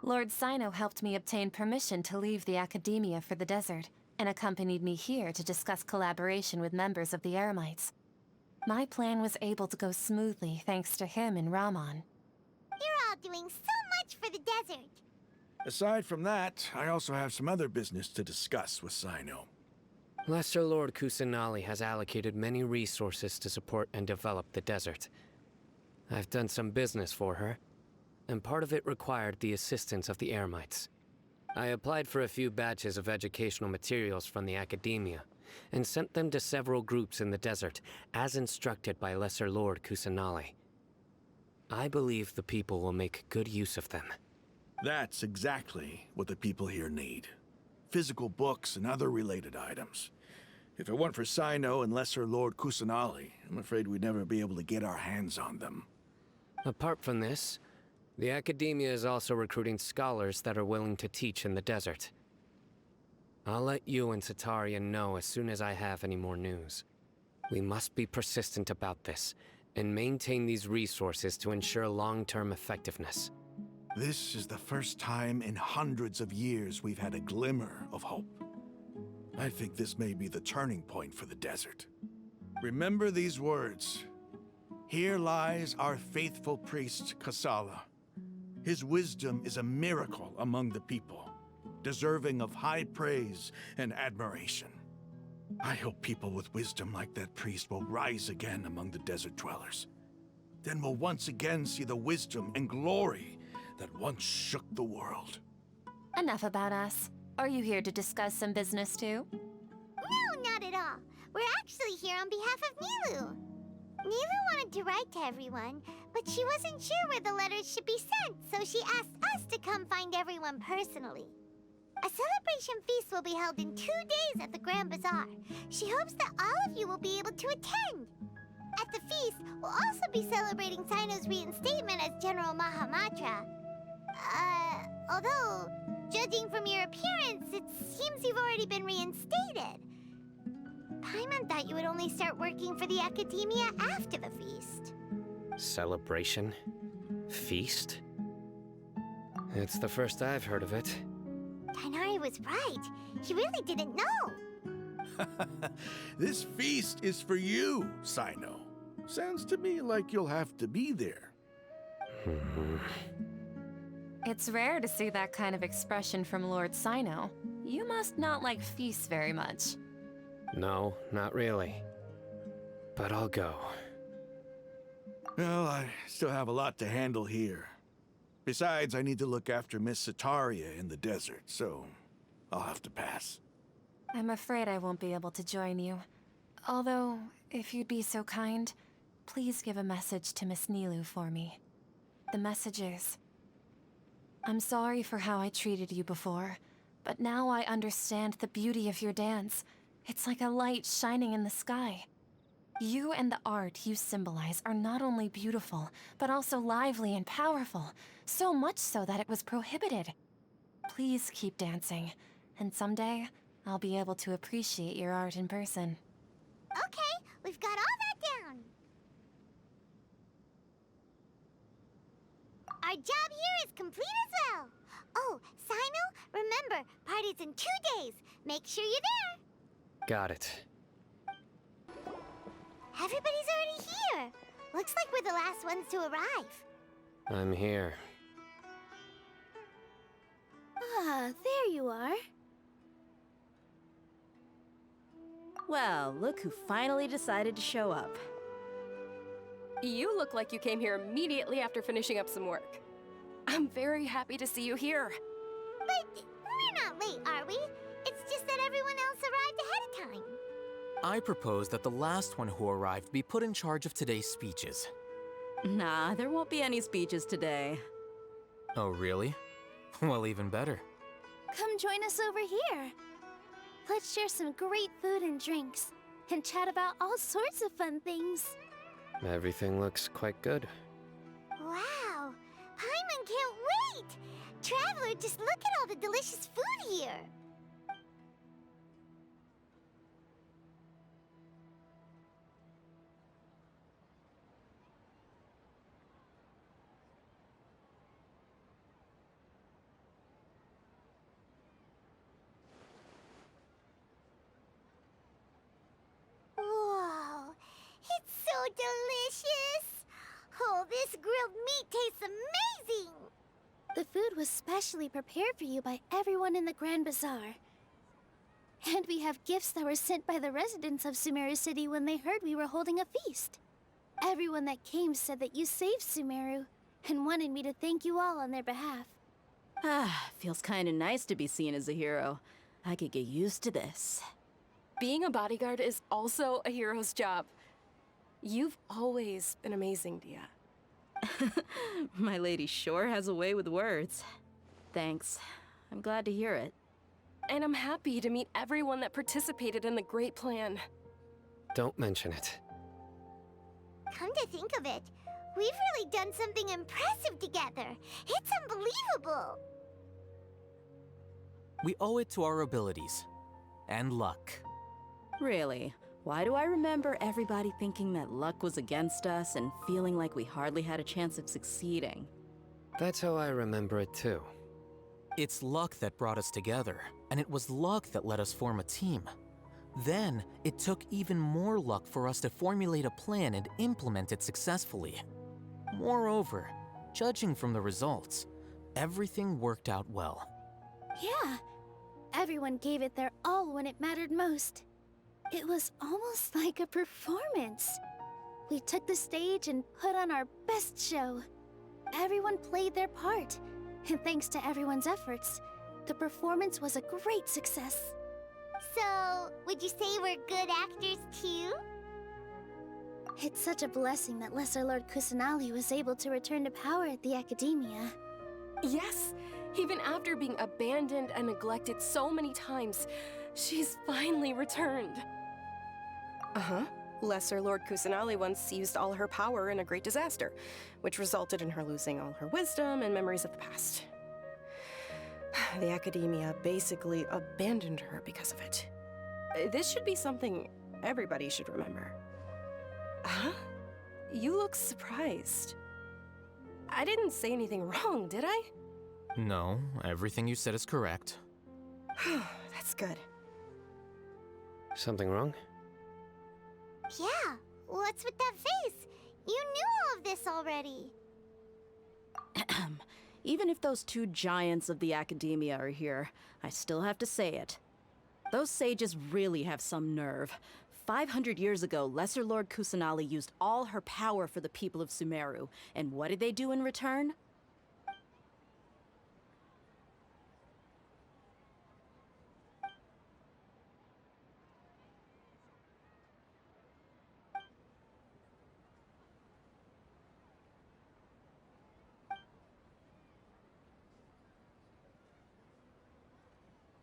B: Lord Sino helped me obtain permission to leave the Akademiya for the desert, and accompanied me here to discuss collaboration with members of the Eremites. My plan was able to go smoothly thanks to him and Rahman.
L: You're all doing so much for the desert.
F: Aside from that, I also have some other business to discuss with Sino.
E: Lesser Lord Kusanali has allocated many resources to support and develop the desert. I've done some business for her, and part of it required the assistance of the Eremites. I applied for a few batches of educational materials from the Akademiya, and sent them to several groups in the desert, as instructed by Lesser Lord Kusanali. I believe the people will make good use of them.
F: That's exactly what the people here need. Physical books and other related items. If it weren't for Sino and Lesser Lord Kusanali, I'm afraid we'd never be able to get our hands on them.
E: Apart from this, the Akademiya is also recruiting scholars that are willing to teach in the desert. I'll let you and Setaria know as soon as I have any more news. We must be persistent about this, and maintain these resources to ensure long-term effectiveness.
F: This is the first time in hundreds of years we've had a glimmer of hope. I think this may be the turning point for the desert. Remember these words. Here lies our faithful priest, Kasala. His wisdom is a miracle among the people, deserving of high praise and admiration. I hope people with wisdom like that priest will rise again among the desert dwellers. Then we'll once again see the wisdom and glory that once shook the world.
B: Enough about us. Are you here to discuss some business too?
L: No, not at all. We're actually here on behalf of Nilu. Nilu wanted to write to everyone, but she wasn't sure where the letters should be sent, so she asked us to come find everyone personally. A celebration feast will be held in 2 days at the Grand Bazaar. She hopes that all of you will be able to attend. At the feast, we'll also be celebrating Sino's reinstatement as General Mahamatra. Although, judging from your appearance, it seems you've already been reinstated. Paimon thought you would only start working for the Akademiya after the feast.
E: Celebration? Feast? It's the first I've heard of it.
L: Tighnari was right. He really didn't know.
F: This feast is for you, Sino. Sounds to me like you'll have to be there.
B: It's rare to see that kind of expression from Lord Sino. You must not like feasts very much.
E: No, not really. But I'll go.
F: Well, I still have a lot to handle here. Besides, I need to look after Miss Setaria in the desert, so I'll have to pass.
B: I'm afraid I won't be able to join you. Although, if you'd be so kind, please give a message to Miss Nilu for me. The message is, I'm sorry for how I treated you before, but now I understand the beauty of your dance. It's like a light shining in the sky. You and the art you symbolize are not only beautiful, but also lively and powerful, so much so that it was prohibited. Please keep dancing, and someday, I'll be able to appreciate your art in person.
L: Okay, we've got all that down. Our job here is complete as well. Oh, Sino, remember, party's in 2 days. Make sure you're there.
E: Got it.
L: Everybody's already here. Looks like we're the last ones to arrive.
E: I'm here.
R: Ah, there you are.
D: Well, look who finally decided to show up.
J: You look like you came here immediately after finishing up some work. I'm very happy to see you here.
L: But we're not late, are we? It's just that everyone else arrived ahead of time.
T: I propose that the last one who arrived be put in charge of today's speeches.
D: Nah, there won't be any speeches today.
T: Oh, really? Well, even better.
R: Come join us over here. Let's share some great food and drinks, and chat about all sorts of fun things.
E: Everything looks quite good.
L: Wow, Paimon can't wait! Traveler, just look at all the delicious food here. Whoa, it's so delicious! Oh, this grilled meat tastes amazing!
R: The food was specially prepared for you by everyone in the Grand Bazaar. And we have gifts that were sent by the residents of Sumeru City when they heard we were holding a feast. Everyone that came said that you saved Sumeru, and wanted me to thank you all on their behalf.
D: Ah, feels kinda nice to be seen as a hero. I could get used to this.
J: Being a bodyguard is also a hero's job. You've always been amazing, Dia.
D: My lady sure has a way with words. Thanks. I'm glad to hear it.
J: And I'm happy to meet everyone that participated in the great plan.
E: Don't mention it.
L: Come to think of it, we've really done something impressive together. It's unbelievable.
T: We owe it to our abilities. And luck.
D: Really? Why do I remember everybody thinking that luck was against us and feeling like we hardly had a chance of succeeding?
E: That's how I remember it too.
T: It's luck that brought us together, and it was luck that let us form a team. Then, it took even more luck for us to formulate a plan and implement it successfully. Moreover, judging from the results, everything worked out well.
R: Yeah, everyone gave it their all when it mattered most. It was almost like a performance. We took the stage and put on our best show. Everyone played their part, and thanks to everyone's efforts, the performance was a great success.
L: So, would you say we're good actors too?
R: It's such a blessing that Lesser Lord Kusanali was able to return to power at the Akademiya.
J: Yes, even after being abandoned and neglected so many times, she's finally returned. Uh-huh. Lesser Lord Kusanali once used all her power in a great disaster, which resulted in her losing all her wisdom and memories of the past. The Akademiya basically abandoned her because of it. This should be something everybody should remember. Huh? You look surprised. I didn't say anything wrong, did I?
T: No, everything you said is correct.
J: That's good.
E: Something wrong?
L: Yeah, what's with that face? You knew all of this already.
D: Even if those two giants of the Akademiya are here, I still have to say it. Those sages really have some nerve. 500 years ago, Lesser Lord Kusanali used all her power for the people of Sumeru, and what did they do in return?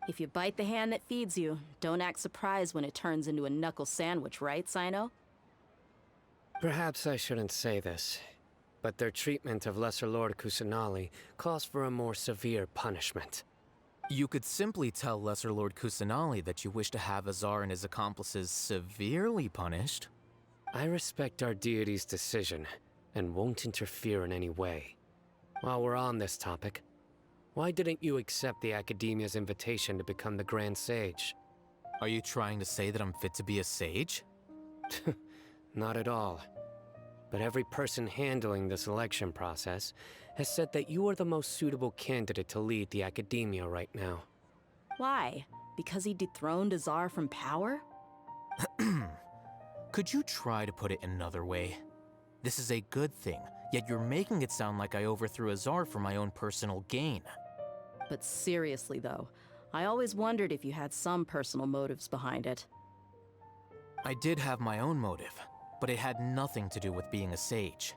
D: If you bite the hand that feeds you, don't act surprised when it turns into a knuckle sandwich, right, Sino?
E: Perhaps I shouldn't say this, but their treatment of Lesser Lord Kusanali calls for a more severe punishment.
T: You could simply tell Lesser Lord Kusanali that you wish to have Azar and his accomplices severely punished.
E: I respect our deity's decision, and won't interfere in any way. While we're on this topic, why didn't you accept the Akademiya's invitation to become the Grand Sage?
T: Are you trying to say that I'm fit to be a sage?
E: Not at all. But every person handling the selection process has said that you are the most suitable candidate to lead the Akademiya right now.
D: Why? Because he dethroned Azar from power?
T: Could you try to put it another way? This is a good thing, yet you're making it sound like I overthrew Azar for my own personal gain.
D: But seriously though, I always wondered if you had some personal motives behind it.
T: I did have my own motive, but it had nothing to do with being a sage.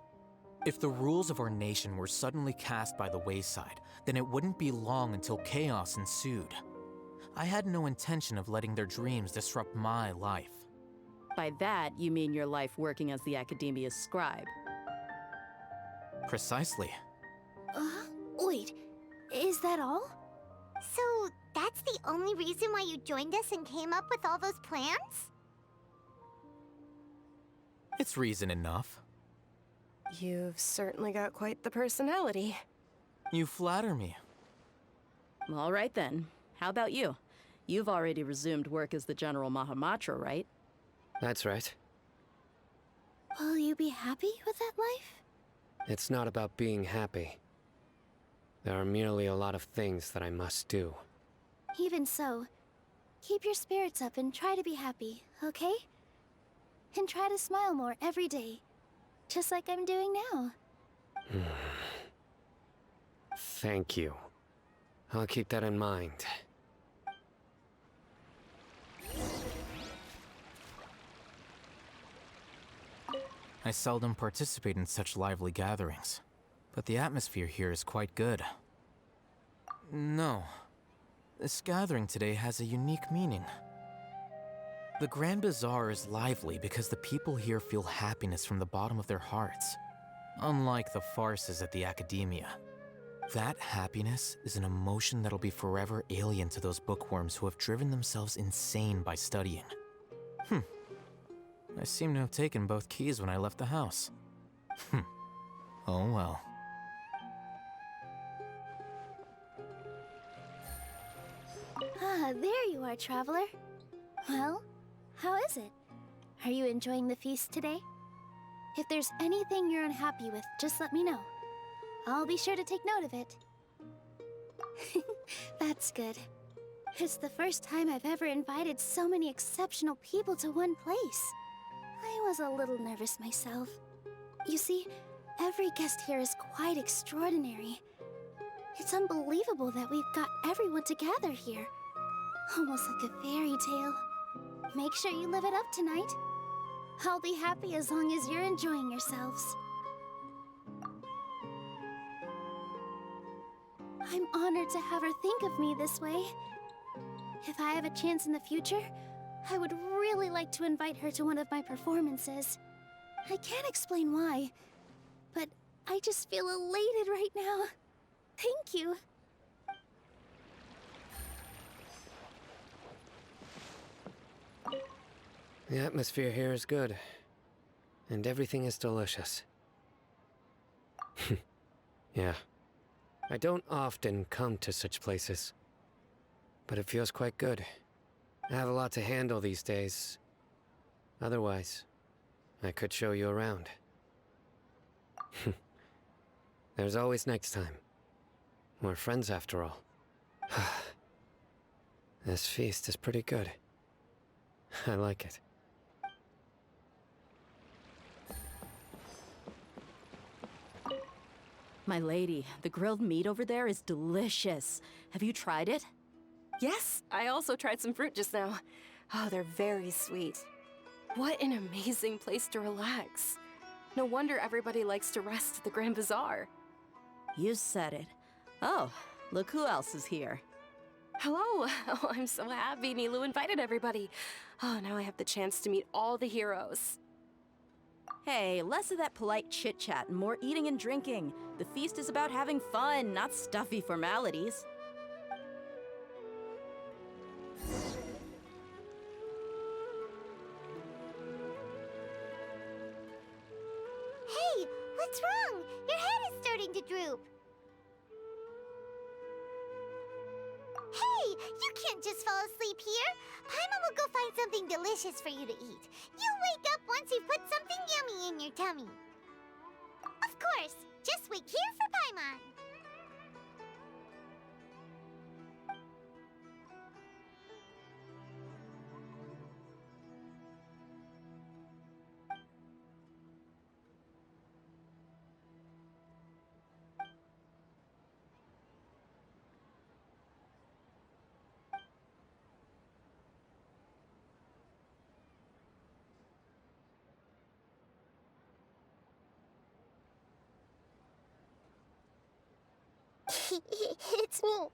T: If the rules of our nation were suddenly cast by the wayside, then it wouldn't be long until chaos ensued. I had no intention of letting their dreams disrupt my life.
D: By that, you mean your life working as the Akademiya's scribe.
T: Precisely.
R: Wait, is that all?
L: So, that's the only reason why you joined us and came up with all those plans?
T: It's reason enough.
J: You've certainly got quite the personality.
T: You flatter me.
D: All right then. How about you? You've already resumed work as the General Mahamatra, right?
E: That's right.
R: Will you be happy with that life?
E: It's not about being happy. There are merely a lot of things that I must do.
R: Even so, keep your spirits up and try to be happy, okay? And try to smile more every day, just like I'm doing now.
E: Thank you. I'll keep that in mind.
T: I seldom participate in such lively gatherings, but the atmosphere here is quite good. No, this gathering today has a unique meaning. The Grand Bazaar is lively because the people here feel happiness from the bottom of their hearts, unlike the farces at the Akademiya. That happiness is an emotion that'll be forever alien to those bookworms who have driven themselves insane by studying. I seem to have taken both keys when I left the house. Oh well.
R: Ah, there you are, traveler. Well, how is it? Are you enjoying the feast today? If there's anything you're unhappy with, just let me know. I'll be sure to take note of it. That's good. It's the first time I've ever invited so many exceptional people to one place. I was a little nervous myself. You see, every guest here is quite extraordinary. It's unbelievable that we've got everyone together here. Almost like a fairy tale. Make sure you live it up tonight. I'll be happy as long as you're enjoying yourselves. I'm honored to have her think of me this way. If I have a chance in the future, I would really like to invite her to one of my performances. I can't explain why, but I just feel elated right now. Thank you.
E: The atmosphere here is good, and everything is delicious. Yeah. I don't often come to such places, but it feels quite good. I have a lot to handle these days. Otherwise, I could show you around. There's always next time. We're friends after all. This feast is pretty good. I like it.
D: My lady, the grilled meat over there is delicious. Have you tried it?
J: Yes, I also tried some fruit just now. Oh, they're very sweet. What an amazing place to relax. No wonder everybody likes to rest at the Grand Bazaar.
D: You said it. Oh, look who else is here.
J: Hello! Oh, I'm so happy Nilu invited everybody. Oh, now I have the chance to meet all the heroes.
D: Hey, less of that polite chit-chat and more eating and drinking. The feast is about having fun, not stuffy formalities.
A: What's wrong? Your head is starting to droop. Hey, you can't just fall asleep here. Paimon will go find something delicious for you to eat. You'll wake up once you've put something yummy in your tummy. Of course, just wait here for Paimon. It's me.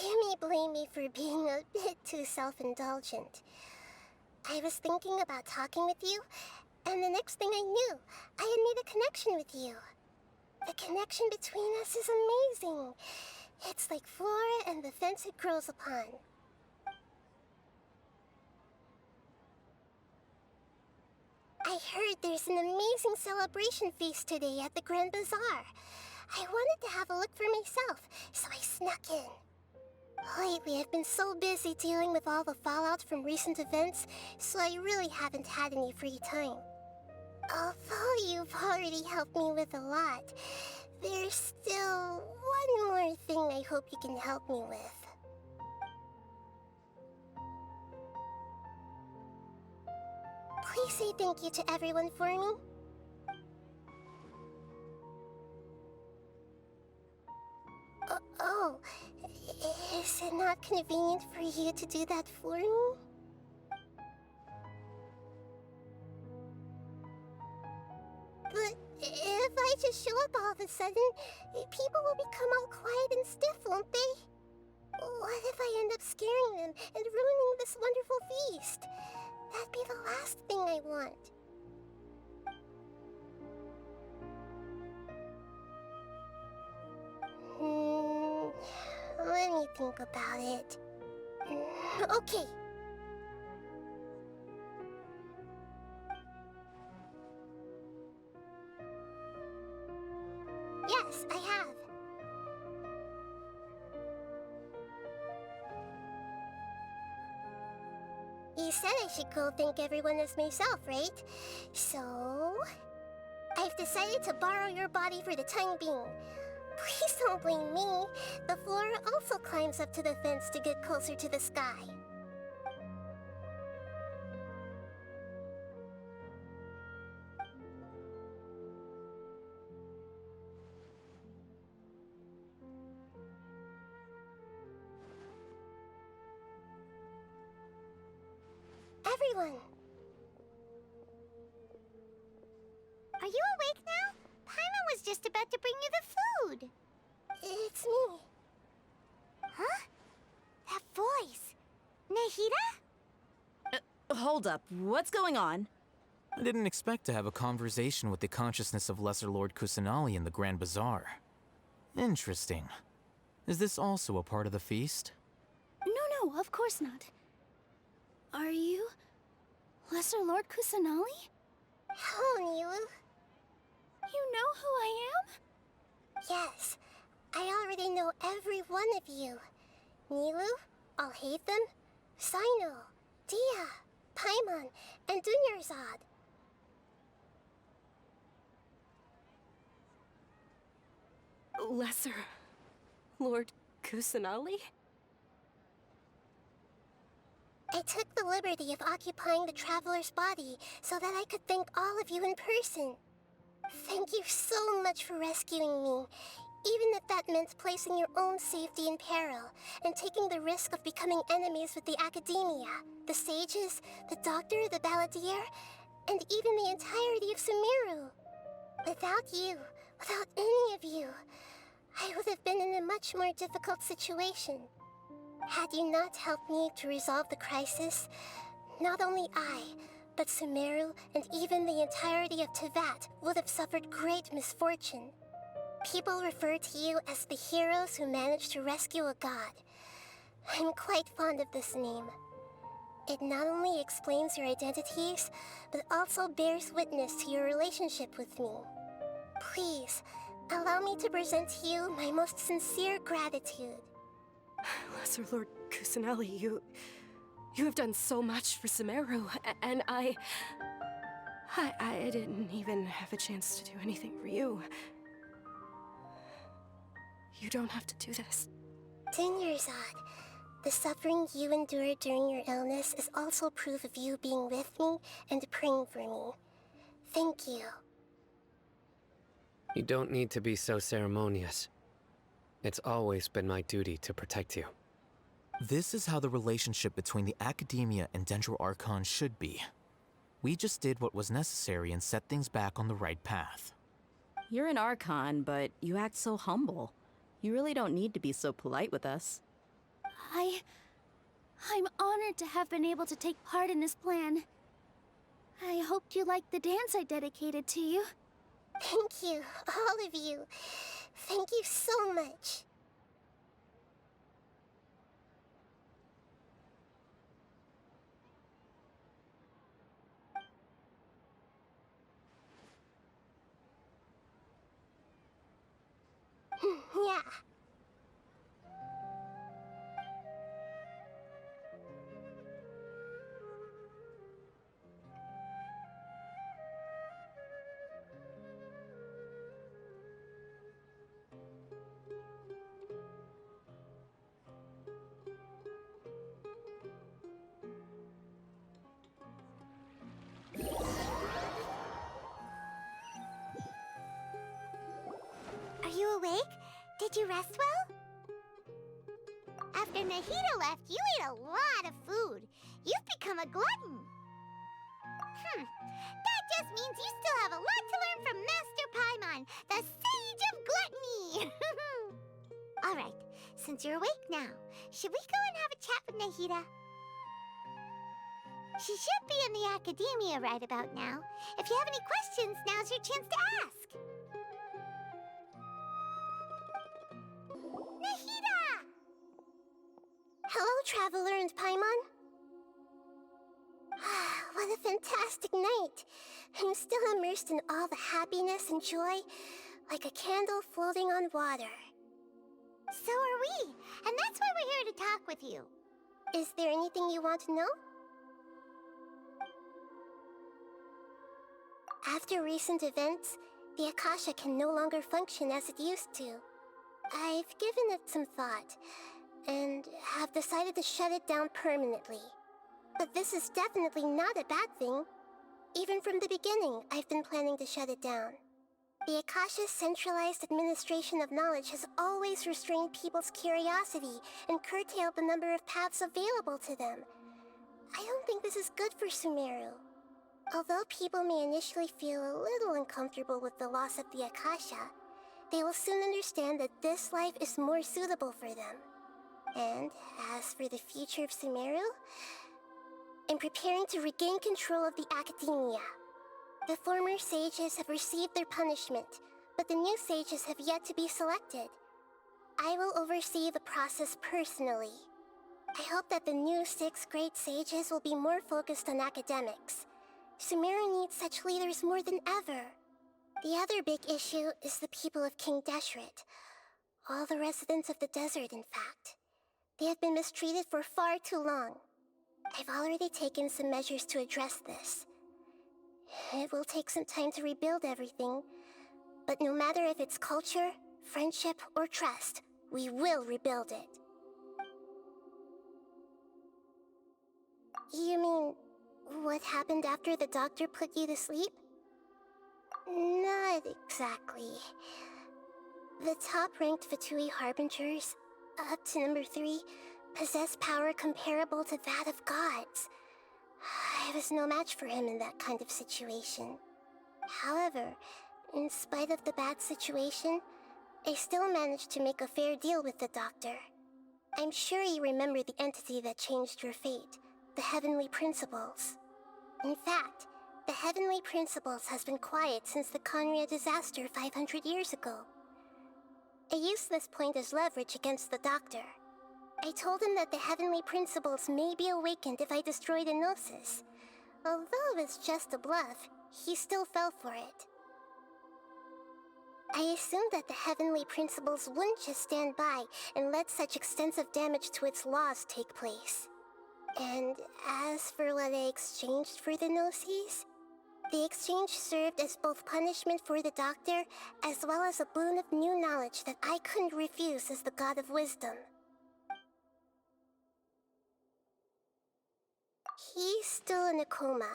A: You may blame me for being a bit too self-indulgent. I was thinking about talking with you, and the next thing I knew, I had made a connection with you. The connection between us is amazing. It's like flora and the fence it grows upon. I heard there's an amazing celebration feast today at the Grand Bazaar. I wanted to have a look for myself, so I snuck in. Lately, I've been so busy dealing with all the fallout from recent events, so I really haven't had any free time. Although you've already helped me with a lot, there's still one more thing I hope you can help me with. Please say thank you to everyone for me. Oh, is it not convenient for you to do that for me? But if I just show up all of a sudden, people will become all quiet and stiff, won't they? What if I end up scaring them and ruining this wonderful feast? That'd be the last thing I want. Let me think about it. Okay. Yes, I have. You said I should go thank everyone as myself, right? So... I've decided to borrow your body for the time being. Please don't blame me. The flora also climbs up to the fence to get closer to the sky. Everyone! Are you awake now? Paimon was just about to bring you the food. It's me. Huh? That voice. Nahida?
D: Hold up. What's going on? I didn't expect to have a conversation with the consciousness of Lesser Lord Kusanali in the Grand Bazaar. Interesting. Is this also a part of the feast?
R: No, of course not. Are you... Lesser Lord Kusanali?
A: Hello, Nilu.
R: You know who I am?
A: Yes, I already know every one of you. Nilu, Alhaitham, Sino, Dia, Paimon, and Dunyarzad.
J: Lesser Lord Kusanali?
A: I took the liberty of occupying the traveler's body so that I could thank all of you in person. Thank you so much for rescuing me, even if that meant placing your own safety in peril and taking the risk of becoming enemies with the Akademiya, the sages, the doctor, the balladeer, and even the entirety of Sumeru. Without you, without any of you, I would have been in a much more difficult situation. Had you not helped me to resolve the crisis, not only I, but Sumeru and even the entirety of Teyvat would have suffered great misfortune. People refer to you as the heroes who managed to rescue a god.
L: I'm quite fond of this name. It not only explains your identities, but also bears witness to your relationship with me. Please, allow me to present to you my most sincere gratitude.
J: Lesser Lord Kusanali, you have done so much for Sumeru, and I didn't even have a chance to do anything for you. You don't have to do this.
L: Dingerzad, the suffering you endured during your illness is also proof of you being with me and praying for me. Thank you.
E: You don't need to be so ceremonious. It's always been my duty to protect you.
T: This is how the relationship between the Akademiya and Dendro Archon should be. We just did what was necessary and set things back on the right path.
D: You're an Archon, but you act so humble. You really don't need to be so polite with us.
R: I'm honored to have been able to take part in this plan. I hoped you liked the dance I dedicated to you.
L: Thank you, all of you. Thank you so much. Yeah. Are you awake? Did you rest well? After Nahida left, you ate a lot of food. You've become a glutton. That just means you still have a lot to learn from Master Paimon, the Sage of Gluttony! Alright, since you're awake now, should we go and have a chat with Nahida? She should be in the Akademiya right about now. If you have any questions, now's your chance to ask. Nahida! Hello, Traveler and Paimon. What a fantastic night. I'm still immersed in all the happiness and joy, like a candle floating on water. So are we, and that's why we're here to talk with you. Is there anything you want to know? After recent events, the Akasha can no longer function as it used to. I've given it some thought, and have decided to shut it down permanently. But this is definitely not a bad thing. Even from the beginning, I've been planning to shut it down. The Akasha's centralized administration of knowledge has always restrained people's curiosity and curtailed the number of paths available to them. I don't think this is good for Sumeru. Although people may initially feel a little uncomfortable with the loss of the Akasha, they will soon understand that this life is more suitable for them. And as for the future of Sumeru, I'm preparing to regain control of the Akademiya. The former sages have received their punishment, but the new sages have yet to be selected. I will oversee the process personally. I hope that the new 6 great sages will be more focused on academics. Sumeru needs such leaders more than ever. The other big issue is the people of King Deshret. All the residents of the desert, in fact. They have been mistreated for far too long. I've already taken some measures to address this. It will take some time to rebuild everything, but no matter if it's culture, friendship, or trust, we will rebuild it. You mean, what happened after the doctor put you to sleep? Not exactly. The top-ranked Fatui Harbingers, up to number 3, possess power comparable to that of gods. I was no match for him in that kind of situation. However, in spite of the bad situation, I still managed to make a fair deal with the doctor. I'm sure you remember the entity that changed your fate, the Heavenly Principles. In fact, the Heavenly Principles has been quiet since the Conria disaster 500 years ago. I used this point as leverage against the doctor. I told him that the heavenly principles may be awakened if I destroy the Gnosis. Although it was just a bluff, he still fell for it. I assumed that the heavenly principles wouldn't just stand by and let such extensive damage to its laws take place. And as for what I exchanged for the Gnosis, the exchange served as both punishment for the doctor as well as a boon of new knowledge that I couldn't refuse as the god of wisdom. He's still in a coma.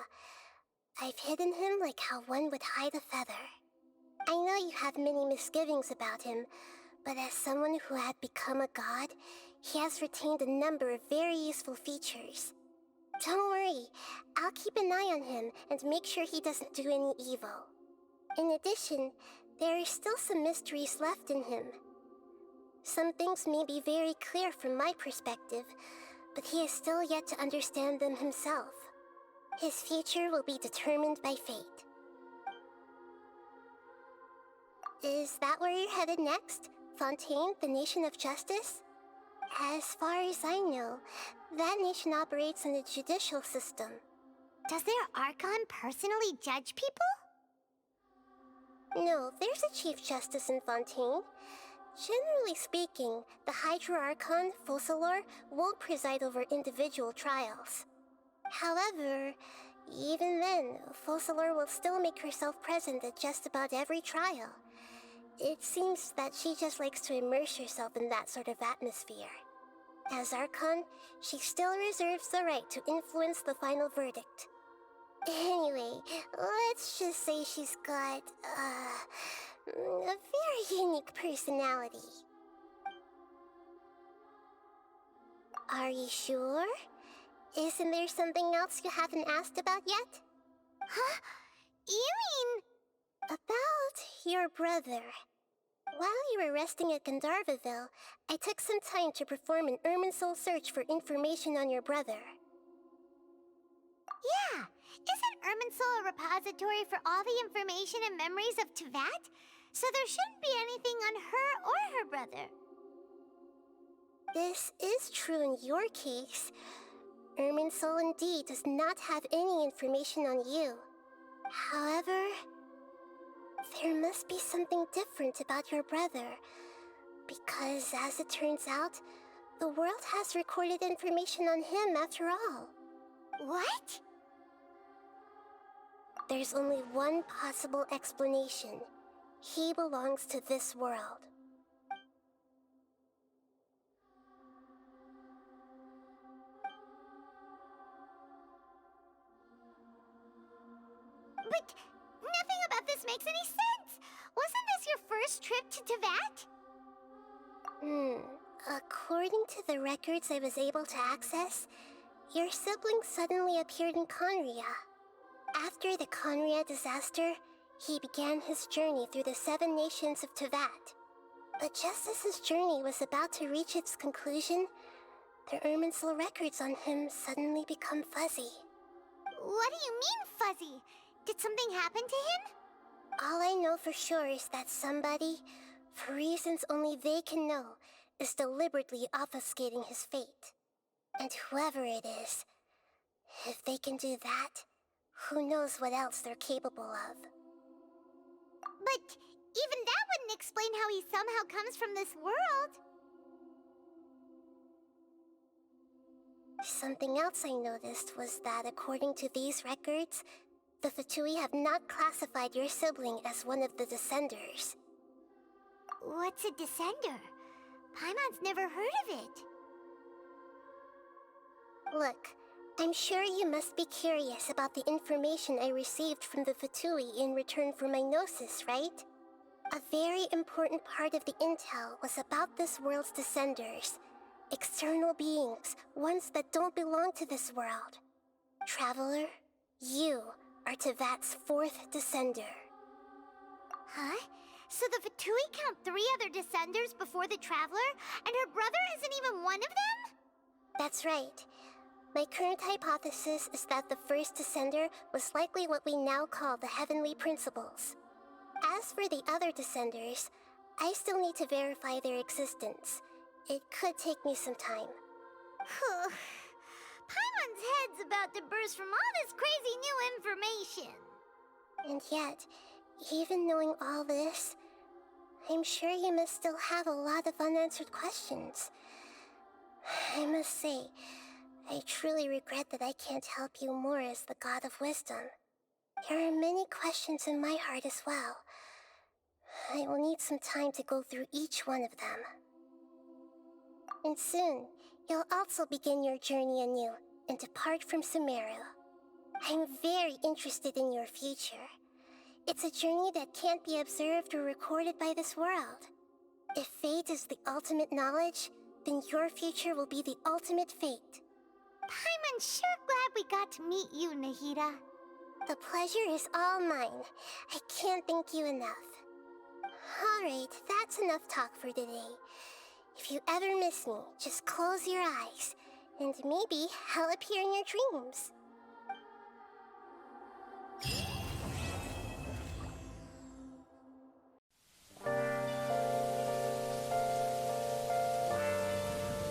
L: I've hidden him like how one would hide a feather. I know you have many misgivings about him, but as someone who had become a god, he has retained a number of very useful features. Don't worry, I'll keep an eye on him and make sure he doesn't do any evil. In addition, there are still some mysteries left in him. Some things may be very clear from my perspective, but he is still yet to understand them himself. His future will be determined by fate. Is that where you're headed next? Fontaine, the Nation of Justice? As far as I know, that nation operates in a judicial system.
A: Does their Archon personally judge people?
L: No, there's a Chief Justice in Fontaine. Generally speaking, the Hydra Archon, Focalor, won't preside over individual trials. However, even then, Focalor will still make herself present at just about every trial. It seems that she just likes to immerse herself in that sort of atmosphere. As Archon, she still reserves the right to influence the final verdict. Anyway, let's just say she's got, a very unique personality. Are you sure? Isn't there something else you haven't asked about yet?
A: Huh? You mean...
L: About your brother. While you were resting at Gandharvaville, I took some time to perform an Irminsul search for information on your brother.
A: Yeah! Isn't Irminsul a repository for all the information and memories of Teyvat? So there shouldn't be anything on her or her brother.
L: This is true in your case. Irminsul indeed does not have any information on you. However, there must be something different about your brother. Because as it turns out, the world has recorded information on him after all.
A: What?
L: There's only one possible explanation. He belongs to this world.
A: But nothing about this makes any sense! Wasn't this your first trip to Teyvat?
L: According to the records I was able to access, your sibling suddenly appeared in Conria. After the Conria disaster, he began his journey through the 7 nations of Teyvat. But just as his journey was about to reach its conclusion, the Irminsul records on him suddenly become fuzzy.
A: What do you mean, fuzzy? Did something happen to him?
L: All I know for sure is that somebody, for reasons only they can know, is deliberately obfuscating his fate. And whoever it is, if they can do that, who knows what else they're capable of.
A: But even that wouldn't explain how he somehow comes from this world.
L: Something else I noticed was that according to these records, the Fatui have not classified your sibling as one of the Descenders.
A: What's a Descender? Paimon's never heard of it.
L: Look, I'm sure you must be curious about the information I received from the Fatui in return for my Gnosis, right? A very important part of the intel was about this world's Descenders. External beings, ones that don't belong to this world. Traveler, you are Teyvat's 4th Descender.
A: Huh? So the Fatui count 3 other Descenders before the Traveler, and her brother isn't even one of them?
L: That's right. My current hypothesis is that the first Descender was likely what we now call the Heavenly Principles. As for the other Descenders, I still need to verify their existence. it could take me some time.
A: Paimon's head's about to burst from all this crazy new information.
L: And yet, even knowing all this, I'm sure you must still have a lot of unanswered questions. I must say, I truly regret that I can't help you more as the God of Wisdom. There are many questions in my heart as well. I will need some time to go through each one of them. And soon, you'll also begin your journey anew and depart from Sumeru. I'm very interested in your future. It's a journey that can't be observed or recorded by this world. If fate is the ultimate knowledge, then your future will be the ultimate fate.
A: Paimon's sure glad we got to meet you, Nahida.
L: The pleasure is all mine. I can't thank you enough. Alright, that's enough talk for today. If you ever miss me, just close your eyes, and maybe I'll appear in your dreams.